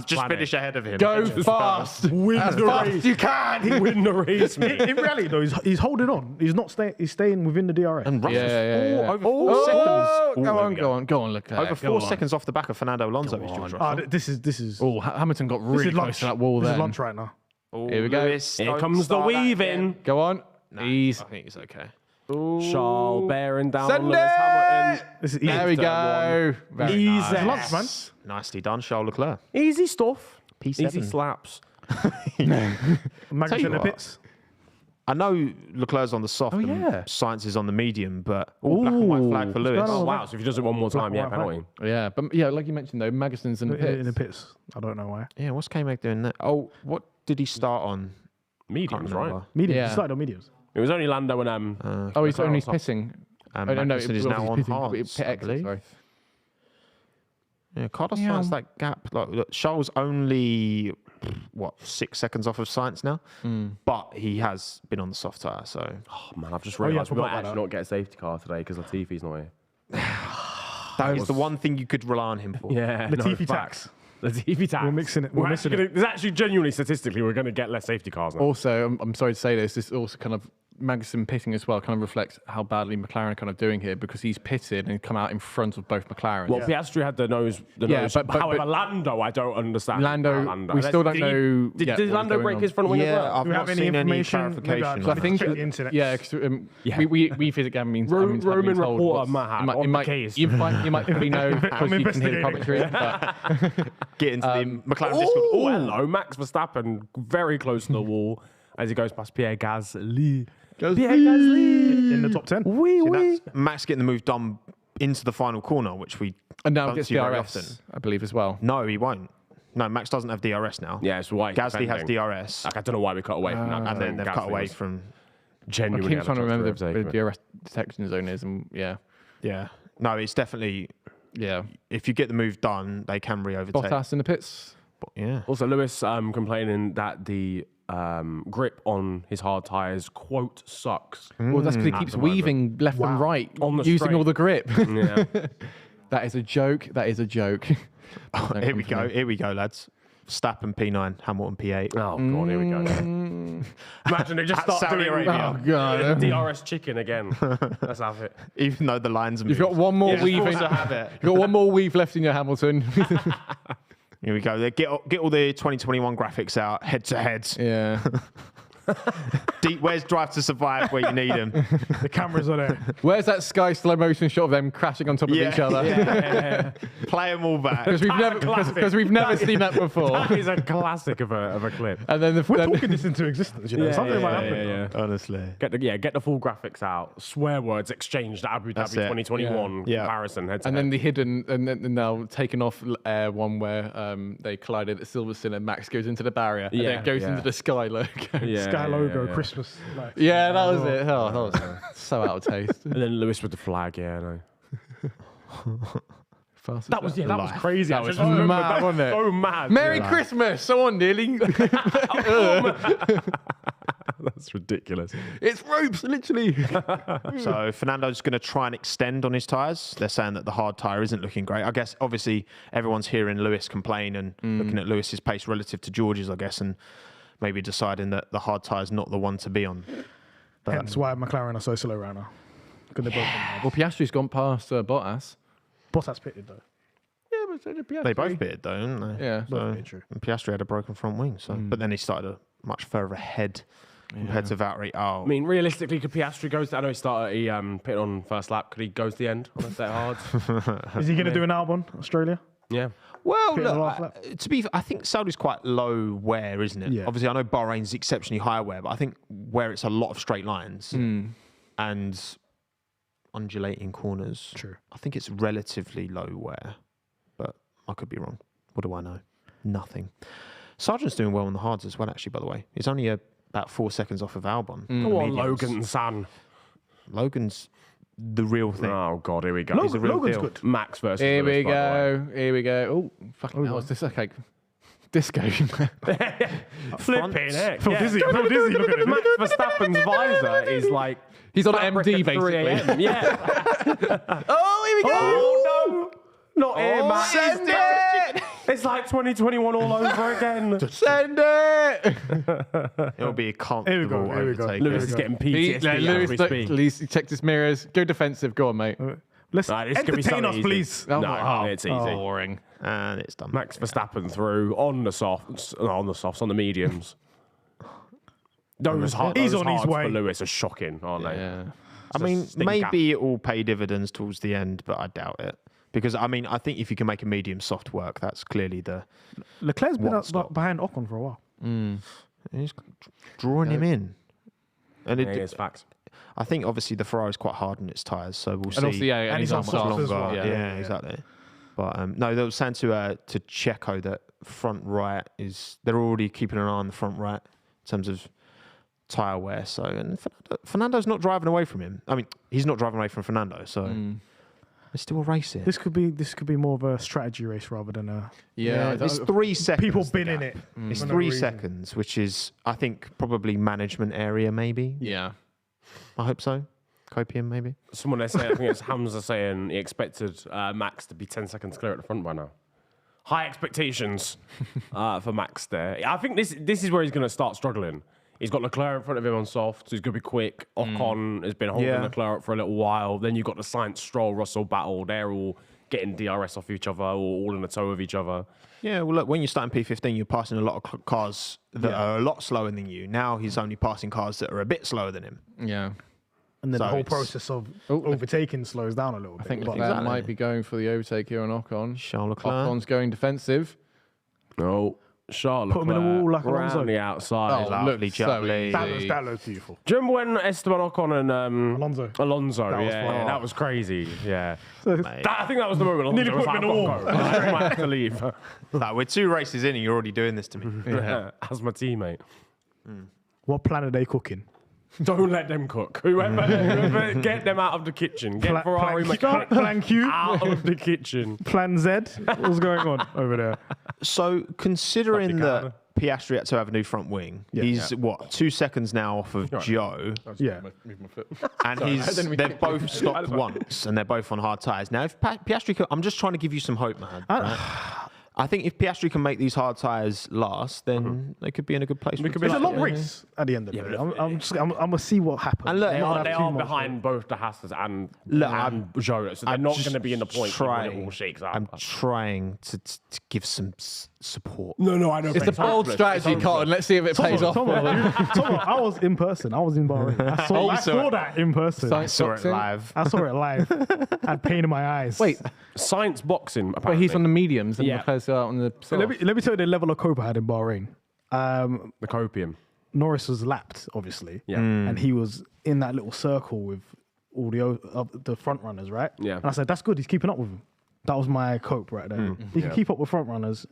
S1: Just finish ahead of him.
S3: Go fast.
S2: Win
S3: As
S2: the
S3: fast
S2: race.
S3: you can.
S2: Win the race, mate.
S4: In reality, though, he's holding on. He's not staying. He's staying within the DRS.
S1: And Russell's
S3: Yeah.
S1: over 4 seconds.
S3: Go on, look at
S1: Over 4 seconds off the back of Fernando Alonso. Is George Russell.
S4: This is.
S3: Oh, Hamilton got
S4: This
S3: really
S4: is
S3: close
S4: lunch.
S3: to that wall
S4: This
S3: then.
S4: is lunch right now.
S3: Here we go.
S2: Here comes the weaving.
S3: Go on. Ease.
S1: I think it's okay.
S2: Charles bearing down
S3: Send
S2: on Lewis Hamilton.
S4: This is easy.
S3: There we go. Very
S2: Easy.
S3: nice.
S4: Lunch, man.
S1: Nicely done, Charles Leclerc.
S2: Easy stuff.
S1: P7.
S2: Easy slaps.
S4: Magnus in the
S1: what.
S4: pits.
S1: I know Leclerc's on the soft
S3: yeah.
S1: and Science is on the medium, but black and white flag for Lewis.
S2: Oh, wow. So if he does it one more time,
S4: Black and white
S2: penalty.
S3: Yeah, but like you mentioned though, Magnussen's in the pits.
S4: In the pits. I don't know why.
S1: Yeah, what's K-Mag doing there? Oh, what did he start on?
S2: Mediums, right?
S1: remember.
S4: Mediums.
S3: Yeah.
S4: He started on mediums.
S2: It was only Lando and
S3: Oh, he's only
S2: top.
S3: pissing.
S1: And
S3: Oh, no,
S1: Magnussen is now on
S3: pitting.
S1: hards,
S3: Pit
S1: I
S3: exit,
S1: believe.
S3: sorry.
S1: Yeah, Carlos finds that gap. Like, look, Charles only 6 seconds off of Science now, but he has been on the soft tire. So
S2: Oh, man, I've just
S4: yeah,
S2: realised
S4: I
S2: we
S4: forgot
S2: might
S4: about
S2: actually
S4: that.
S2: not get a safety car today because Latifi's not here.
S1: that is the one thing you could rely on him for.
S2: Yeah,
S4: Latifi tax.
S2: Latifi tax.
S4: We're mixing it.
S2: We're
S4: We're
S2: actually
S4: missing it.
S2: there's actually genuinely statistically we're going to get less safety cars now.
S3: Also, I'm sorry to say this also kind of Magnussen pitting as well kind of reflects how badly McLaren are kind of doing here because he's pitted and come out in front of both McLaren.
S2: Well, Piastri had the nose.
S3: but
S2: however, Lando, I don't understand.
S3: Lando, we still don't know.
S2: Did
S3: yet what's
S2: Lando
S3: going
S2: break
S3: on.
S2: his front wing as well?
S1: I've
S4: Do we
S1: not
S4: have any
S1: seen any
S4: information? Maybe
S1: clarification.
S4: I
S1: on
S3: So I
S1: that.
S3: think
S4: check the internet.
S3: Yeah, because we physically haven't been
S2: Roman
S3: haven't been told
S2: reporter
S3: what's-
S2: Mahad
S3: you might-
S2: on
S3: you
S2: the
S3: might-
S2: case.
S3: You might probably know because you can hear the commentary. But
S1: Get into the McLaren Discord.
S2: Oh, hello, Max Verstappen, very close to the wall as he goes past Pierre Gasly. Pierre Gasly
S4: In the top 10.
S1: Max getting the move done into the final corner, which we
S3: and now
S1: don't
S3: gets
S1: see very
S3: DRS,
S1: often.
S3: I believe as well.
S1: No, he won't. No, Max doesn't have DRS now.
S2: Yeah, it's why
S1: Gasly has DRS,
S2: Like, I don't know why we cut away from that.
S1: and then they've cut away from.
S3: I
S2: genuinely.
S3: keep trying to remember the DRS detection zone is, and
S1: Yeah, no, it's definitely.
S3: yeah.
S1: If you get the move done, they can re-overtake.
S3: Bottas in the pits.
S1: Yeah.
S2: Also, Lewis complaining that the grip on his hard tyres, quote, sucks.
S3: Well, that's because he keeps
S2: the moment.
S3: weaving left and right,
S2: On the
S3: using
S2: straight.
S3: all the grip.
S2: Yeah.
S3: That is a joke. That is a joke.
S1: Here we go. Here we go, lads. Verstappen P9, Hamilton P8.
S2: Oh, God, here we go. Imagine they just start
S1: Saudi
S2: doing
S1: Arabia.
S3: Oh god.
S2: DRS chicken again. Let's have it.
S1: Even though the lines are
S3: You've got one more weave.
S1: also have it.
S3: You've got one more weave left in your Hamilton.
S1: Here we go. Get all the 2021 graphics out, head to head.
S3: Yeah.
S1: Where's Drive to Survive where you need him?
S4: The cameras are there.
S3: Where's that Sky slow motion shot of them crashing on top of each other?
S1: Yeah. Play them all back.
S3: Because we've never seen that before.
S2: That is a classic of a clip.
S3: And then
S4: We're talking this into existence, you know. Something might happen.
S2: Yeah.
S1: Honestly.
S2: Get the full graphics out. Swear words exchanged at Abu Dhabi 2021 comparison. Head to
S3: And
S2: head.
S3: then the hidden, and then now taken off one where they collided at Silverstone and Max goes into the barrier. And then it goes into the Sky logo.
S4: Sky logo, Christmas. Like,
S3: Yeah, that was it. Oh, that was so out of taste.
S2: And then Lewis with the flag. Yeah, no.
S3: That
S2: was crazy.
S3: That was mad, wasn't it?
S2: So mad.
S3: Merry Christmas! So on, nearly.
S2: That's ridiculous.
S3: It's ropes, literally.
S1: So Fernando's going to try and extend on his tyres. They're saying that the hard tyre isn't looking great. I guess, obviously, everyone's hearing Lewis complain and looking at Lewis's pace relative to George's, I guess, and maybe deciding that the hard tyre is not the one to be on.
S4: hence why McLaren are so slow right now. Because they're both
S3: Well, Piastri's gone past Bottas.
S4: Bottas pitted though.
S3: Yeah, but so did Piastri.
S1: They both pitted, though, didn't they?
S3: Yeah.
S1: So,
S4: pitted, true.
S1: and Piastri had a broken front wing, so but then he started much further ahead compared to Valtteri. Oh,
S2: I mean, realistically, could Piastri go to... I know he started, he pit on first lap. Could he go to the end on that hard?
S4: Is he going to do an Albon, Australia?
S2: Yeah.
S1: well,
S4: Pit on the
S1: look,
S4: last lap.
S1: to be, I think Saudi's quite low wear, isn't it?
S4: Yeah.
S1: Obviously, I know Bahrain's exceptionally high wear, but I think where it's a lot of straight lines and undulating corners,
S4: True.
S1: I think it's relatively low wear, but I could be wrong. What do I know? Nothing. Sargent's doing well on the hards as well, actually, by the way. He's only about 4 seconds off of Albon.
S2: Go on, Logan, son.
S1: Logan's the real thing.
S2: Oh, God, here we go.
S1: He's a real
S4: Logan's
S1: deal.
S4: good.
S2: Max versus
S3: Here
S2: Lewis,
S3: we
S2: by the way.
S3: go. Here we go. Oh, fucking hell. Is this like disco?
S2: Flipping heck.
S4: Feel dizzy. Feel dizzy. Look at it.
S2: Max Verstappen's visor is like...
S3: He's on
S2: fabric
S3: MD,
S2: at 3
S3: basically.
S2: a.m. Yeah.
S3: Oh, here we go.
S2: Oh, no. Not here, Max.
S3: Send it!
S2: It's like 2021 all over again.
S3: Send it!
S1: It'll be a comfortable
S4: Here we go.
S1: overtake.
S2: Lewis is getting PTSD as we speak.
S3: Lewis, he checked his mirrors. Go defensive. Go on, mate.
S4: Let's
S2: Nah, this could be
S4: entertain
S2: something
S4: us,
S2: easy.
S4: please.
S3: Oh,
S2: No,
S3: my-
S2: it's easy.
S3: Boring.
S1: And it's done.
S2: Max Verstappen through on the softs, on the mediums. Those
S4: He's
S2: those
S4: on his
S2: hards
S4: way.
S2: for Lewis are shocking, aren't they?
S3: Yeah.
S1: I mean,
S2: stink
S1: maybe it will pay dividends towards the end, but I doubt it. Because, I mean, I think if you can make a medium soft work, that's clearly the...
S4: Leclerc's been
S1: One
S4: up
S1: stop.
S4: behind Ocon for a while.
S1: He's drawing him in. And
S2: Yeah, it's facts.
S1: I think, obviously, the Ferrari's quite hard on its tyres, so we'll see.
S3: And also, yeah,
S4: And he's
S3: he's
S4: on
S3: on
S4: soft
S3: soft.
S4: as well.
S1: Yeah, exactly. But, no, they were saying to Checo that front right is... They're already keeping an eye on the front right in terms of tyre wear. So, and Fernando's not driving away from him. I mean, he's not driving away from Fernando, so... There's still a race here.
S4: This could be more of a strategy race rather than a
S3: Yeah,
S1: It's 3 seconds.
S4: people
S1: the
S4: bin in
S1: gap.
S4: it.
S1: It's
S4: for no
S1: 3
S4: reason.
S1: seconds, which is, I think, probably management area, maybe.
S3: Yeah.
S1: I hope so. Copium, maybe.
S2: Someone they say, I think it's Hamza saying he expected Max to be 10 seconds clear at the front by now. High expectations for Max there. I think this is where he's going to start struggling. He's got Leclerc in front of him on soft, so he's going to be quick. Ocon has been holding
S1: Yeah.
S2: Leclerc up for a little while. Then you've got the Sainz, Stroll, Russell battle. They're all getting DRS off each other, or all in the toe of each other.
S1: Yeah, well, look, when you're starting P15, you're passing a lot of cars that are a lot slower than you. Now he's only passing cars that are a bit slower than him.
S3: Yeah.
S4: And then
S1: So
S4: the whole
S1: it's-
S4: process of overtaking slows down a little bit.
S3: I think
S4: But
S3: Leclerc might be going for the overtake here on Ocon.
S1: Charles Leclerc.
S3: Ocon's going defensive.
S2: No. Charles
S4: Put him in a wall like
S2: Leclerc
S4: Alonso.
S2: round the outside.
S3: Oh,
S1: Lovely
S3: looked so
S1: jubbly.
S3: easy.
S4: that looked beautiful.
S2: Do you remember when Esteban Ocon and
S4: Alonso.
S2: Alonso,
S4: That was
S2: yeah,
S4: fun.
S2: that was crazy. Yeah,
S1: Mate.
S2: I think that was the moment. Alonso
S4: Nearly
S2: was
S4: put him
S2: like,
S4: in the
S2: "I've got to go. I might have to leave
S1: Like, we're 2 races in and you're already doing this to me.
S2: as my teammate.
S4: What plan are they cooking?
S2: Don't let them cook. Whoever get them out of the kitchen. Get Ferrari mechanic
S4: Plan Q,
S2: out of the kitchen.
S4: Plan Z. What's going on over there?
S1: So, considering
S2: Stuff you
S1: that Piastri had to have a new front wing, he's, 2 seconds now off of Joe,
S4: Yeah.
S1: and they've both stopped once, and they're both on hard tyres. Now, if Piastri can, I'm just trying to give you some hope, man. Right? I think if Piastri can make these hard tyres last, then they could be in a good place.
S4: It's a long race at the end of it. I'm gonna see what happens.
S1: And look,
S2: They
S4: Not
S2: are,
S4: have
S2: they
S4: too
S2: are
S4: much.
S2: behind both the Hassas and
S1: Look,
S2: Joe, so they're not going to be in the point when it all shakes out.
S1: I'm trying to give some support.
S2: No, I know.
S3: It's a bold strategy, Cotton. Let's see if it pays off.
S4: Tommo, I was in person. I was in Bahrain. I saw that in person.
S1: I saw it live.
S4: I saw it live. I had pain in my eyes.
S3: Wait,
S2: Science boxing,
S3: but
S2: apparently.
S3: he's on the mediums and
S2: Yeah.
S3: Leclerc's out on the
S4: So let me tell you the level of cope I had in Bahrain.
S2: the copium.
S4: Norris was lapped, obviously.
S2: Yeah.
S4: And he was in that little circle with all the front runners, right?
S2: Yeah.
S4: And I said, that's good. He's keeping up with them. That was my cope right there. He can keep up with front runners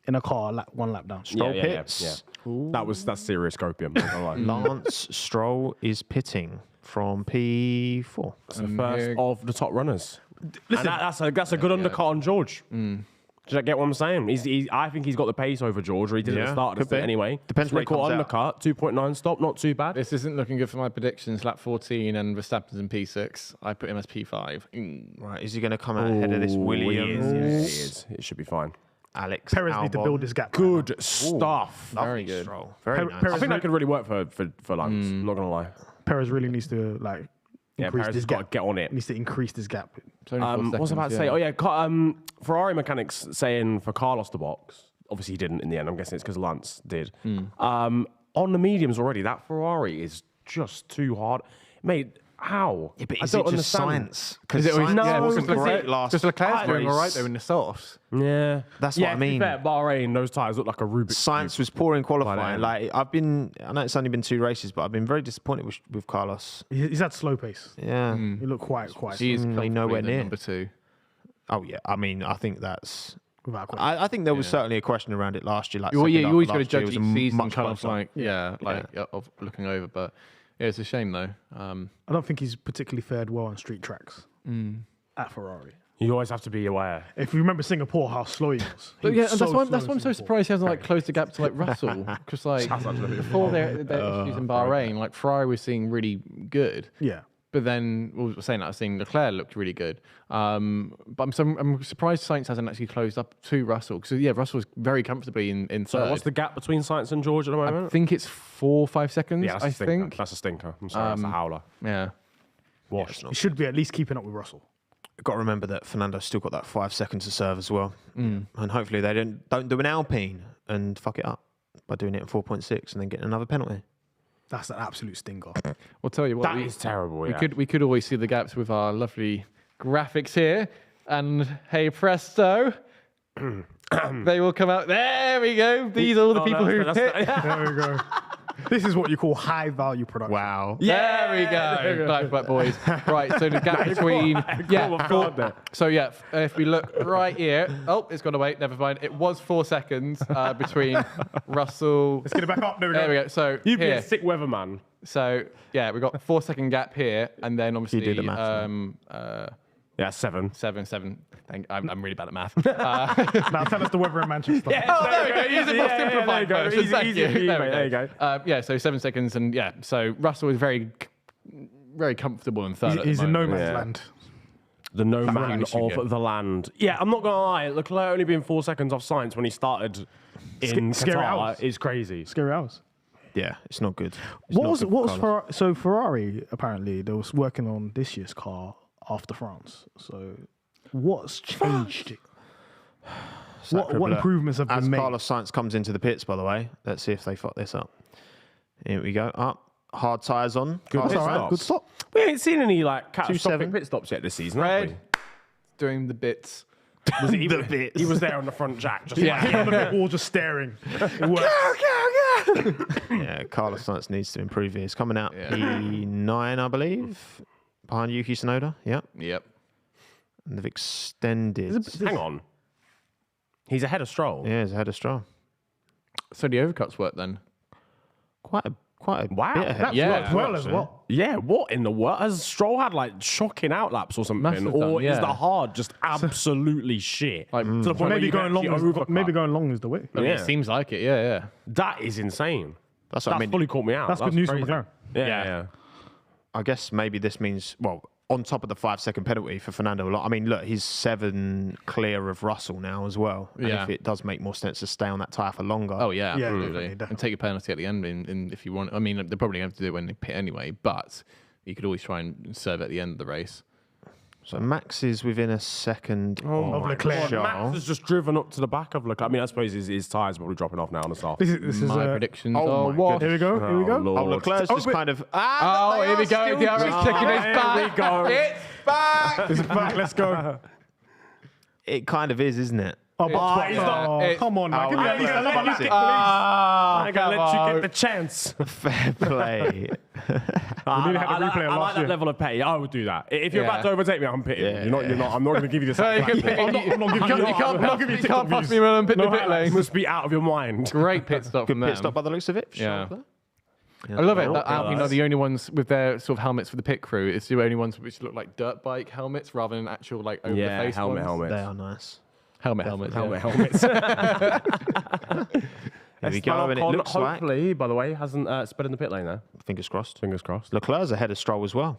S4: in a car one lap down.
S1: Stroll pits.
S2: Yeah. That's serious copium. not gonna lie.
S1: Lance Stroll is pitting from P4.
S2: It's the first of the top runners. Listen, and that's a good undercut on George. Do you get what I'm saying? I think he's got the pace over George, or he did at the start of
S1: could
S2: this
S1: be.
S2: anyway.
S1: Depends when he
S2: Straight
S1: comes
S2: undercut, 2.9 stop, not too bad.
S3: This isn't looking good for my predictions. Lap 14 and Verstappen's in P6. I put him as P5.
S1: Right, is he going to come out ahead of this Williams?
S2: He is. It should be fine.
S1: Alex
S4: Perez need to
S1: Albon?
S4: build this gap.
S2: Good stuff.
S1: Lovely
S3: good.
S1: Stroll. Very nice.
S2: I think that could really work for Lance. I'm not gonna lie.
S4: Perez really needs to increase
S2: Perez
S4: this
S2: has got to
S4: gap.
S2: get on it.
S4: Needs to increase this gap.
S3: It's only 4
S2: What was I about to
S3: seconds,
S2: say?
S3: yeah.
S2: Oh yeah, Ferrari mechanics saying for Carlos to box. Obviously he didn't in the end. I'm guessing it's because Lance did. On the mediums already, that Ferrari is just too hard, mate. How?
S1: Yeah, but
S2: I
S1: is
S2: don't
S1: it just
S2: understand.
S1: science?
S3: Is it
S1: Science
S2: no,
S1: wasn't
S2: because
S1: great
S2: it-
S1: last
S3: Because Leclerc's doing
S1: race.
S3: all right though in the softs.
S2: Yeah,
S1: That's what I mean.
S2: To be fair, Bahrain, those tyres look like a Rubik's
S1: Science was poor in qualifying.
S2: then.
S1: Like I know it's only been 2 races, but I've been very disappointed with Carlos.
S4: He's had slow pace.
S1: Yeah.
S4: He looked quite.
S3: He's
S1: Comfortably nowhere
S3: nowhere
S1: near.
S3: number 2.
S1: Oh yeah. I mean, I think that's.
S4: Without question.
S1: I think there was certaly a question around it last year. Like,
S3: Well, yeah,
S1: second
S3: you always
S1: half
S3: got to
S1: last year
S3: judge
S1: was
S3: each
S1: a
S3: season
S1: much
S3: kind of
S1: closer.
S3: of looking over. But yeah, it's a shame though.
S4: I don't think he's particularly fared well on street tracks at Ferrari.
S2: You always have to be aware.
S4: If you remember Singapore, how slow he was.
S3: But
S4: He
S3: yeah,
S4: was
S3: and
S4: so
S3: that's why
S4: slow
S3: I'm
S4: in
S3: so
S4: Singapore.
S3: surprised he hasn't closed the gap to Russell because before their issues in Bahrain, Ferrari was seeing really good.
S4: Yeah.
S3: But then, I was saying that, I was saying Leclerc looked really good. But I'm surprised Sainz hasn't actually closed up to Russell. Because, yeah, Russell was very comfortably in third.
S2: So what's the gap between Science and George at the moment?
S3: I think it's 4 or 5 seconds,
S2: Yeah, that's
S3: I
S2: a stinker.
S3: think.
S2: That's a stinker. I'm sorry, that's a howler.
S3: Yeah.
S2: Washed.
S4: He should be at least keeping up with Russell.
S1: Got to remember that Fernando's still got that 5 seconds to serve as well, and hopefully they don't do an Alpine and fuck it up by doing it at 4.6 and then getting another penalty.
S4: That's an absolute stinker.
S3: We'll tell you what.
S2: That is terrible.
S3: We
S2: Yeah.
S3: could always see the gaps with our lovely graphics here. And hey presto, they will come out. There we go. These are all the people who picked.
S4: There we go. This is what you call high value production.
S1: Wow.
S3: There we go. Right, boys. Right, so the gap between if we look right here. Oh, it's gone away. Never mind. It was 4 seconds between Russell.
S4: Let's get it back up. There we
S3: There
S4: go.
S3: we go. So
S2: You'd be
S3: here.
S2: a sick weatherman.
S3: So yeah, we got 4-second gap here, and then obviously
S1: do the maths,
S2: Yeah, 7.
S3: 7. I'm really bad at math.
S4: Now tell us the weather in Manchester.
S3: Oh, there we go. Use a more simplified
S2: there you go.
S3: version.
S2: Easy,
S3: Thank
S2: easy
S3: you.
S2: for you,
S3: There we
S2: mate.
S3: go.
S2: There you go.
S3: Yeah, so 7 seconds, and yeah, so Russell is very comfortable in third.
S4: He's
S3: at
S4: in
S3: the
S4: no
S3: moment.
S4: man's
S2: Yeah.
S4: land.
S2: The no man
S3: really should
S2: of the land. Yeah, I'm not going to lie. Leclerc only being 4 seconds off Science when he started in
S4: Scary
S2: Qatar
S4: hours.
S2: is crazy.
S4: Scary hours.
S1: Yeah, it's not good. It's not good for Carlos.
S4: So Ferrari apparently they was working on this year's car after France. So what's changed? What
S1: Sacre bleu.
S4: improvements have
S1: As
S4: been made?
S1: Carlos Sainz comes into the pits, by the way, let's see if they fuck this up. Here we go. Up. Hard tyres on.
S2: Good
S1: Carlos
S2: pit
S1: Sainz.
S2: stop.
S1: Good stop.
S2: We ain't seen any like catastrophic
S1: 2-7.
S2: pit stops yet this season, have
S3: Fred doing the bits.
S2: we? Was he,
S1: The bits.
S2: he was there on the front jack. Just
S4: Hit on the pit wall, just staring. It worked.
S1: Yeah, Carlos Sainz needs to improve here. He's coming out
S3: Yeah.
S1: P9, I believe, behind Yuki Tsunoda. Yeah.
S3: Yep.
S1: And they've extended.
S2: hang on. He's ahead of Stroll.
S1: Yeah, he's ahead of Stroll.
S3: So the overcuts work then.
S1: Quite a
S2: Wow,
S1: bit ahead.
S2: that's
S3: Yeah.
S4: Worked well as well.
S2: Yeah, what in the world? Has Stroll had like shocking outlaps or something?
S3: Must have
S2: Or
S3: done,
S2: is
S3: yeah.
S2: the hard just absolutely shit?
S3: Like,
S2: To the point where
S4: Maybe
S2: you can
S4: going long.
S2: actually overcut.
S4: Maybe going long is the way.
S3: I mean,
S2: Yeah.
S3: it seems like it. Yeah.
S2: That is insane.
S1: That's what I mean.
S2: fully caught me out.
S4: That's good news for
S2: crazy.
S4: McLaren.
S2: Yeah.
S1: I guess maybe this means, well, on top of the 5-second penalty for Fernando. I mean, look, he's 7 clear of Russell now as well. And
S3: Yeah.
S1: if it does make more sense to stay on that tyre for longer.
S3: Oh yeah,
S4: Yeah,
S3: absolutely.
S4: definitely.
S3: And take a penalty at the end in if you want. I mean, they're probably going to have to do it when they pit anyway, but you could always try and serve at the end of the race.
S1: So Max is within a second
S4: of Leclerc.
S2: Max has just driven up to the back of Leclerc. I mean, I suppose his tyres are probably dropping off now on the start.
S4: This is
S3: My predictions
S1: oh
S3: are
S1: my
S3: what?
S4: Here we go. Here we go.
S2: Lord.
S1: Oh, Leclerc's just kind of.
S3: Oh, here we go. The Irish kicking his back.
S2: Here we go.
S3: It's back.
S4: This is back. Let's go.
S1: It kind of is, isn't it?
S4: Oh, but
S3: he's not-
S4: come on, man. Give me at least another lap, please.
S2: I'm going to let you get the chance.
S1: Fair play.
S2: I
S4: nearly had the replay
S2: like
S4: last
S2: that
S4: year.
S2: level of petty. I would do that. If you're
S3: Yeah.
S2: about to overtake me, I'm pitting.
S1: Yeah.
S2: You're not. I'm not going to give you the
S3: You
S2: satisfaction.
S3: can't pass me in the pit lane.
S2: You must be out of your mind.
S3: Great pit stop from them.
S1: Pit stop by the looks of it.
S3: Yeah.
S1: Charles.
S3: I love it
S2: Oh,
S3: that Alpine are
S2: nice.
S3: the only ones with their sort of helmets for the pit crew. It's the only ones which look like dirt bike helmets rather than actual like over the face
S2: helmet.
S1: They are nice.
S3: helmets.
S2: Helmets.
S1: There we go. And it looks like.
S2: Hopefully, by the way, hasn't sped in the pit lane there.
S1: Fingers crossed.
S2: Fingers crossed.
S1: Leclerc's ahead of Stroll as well.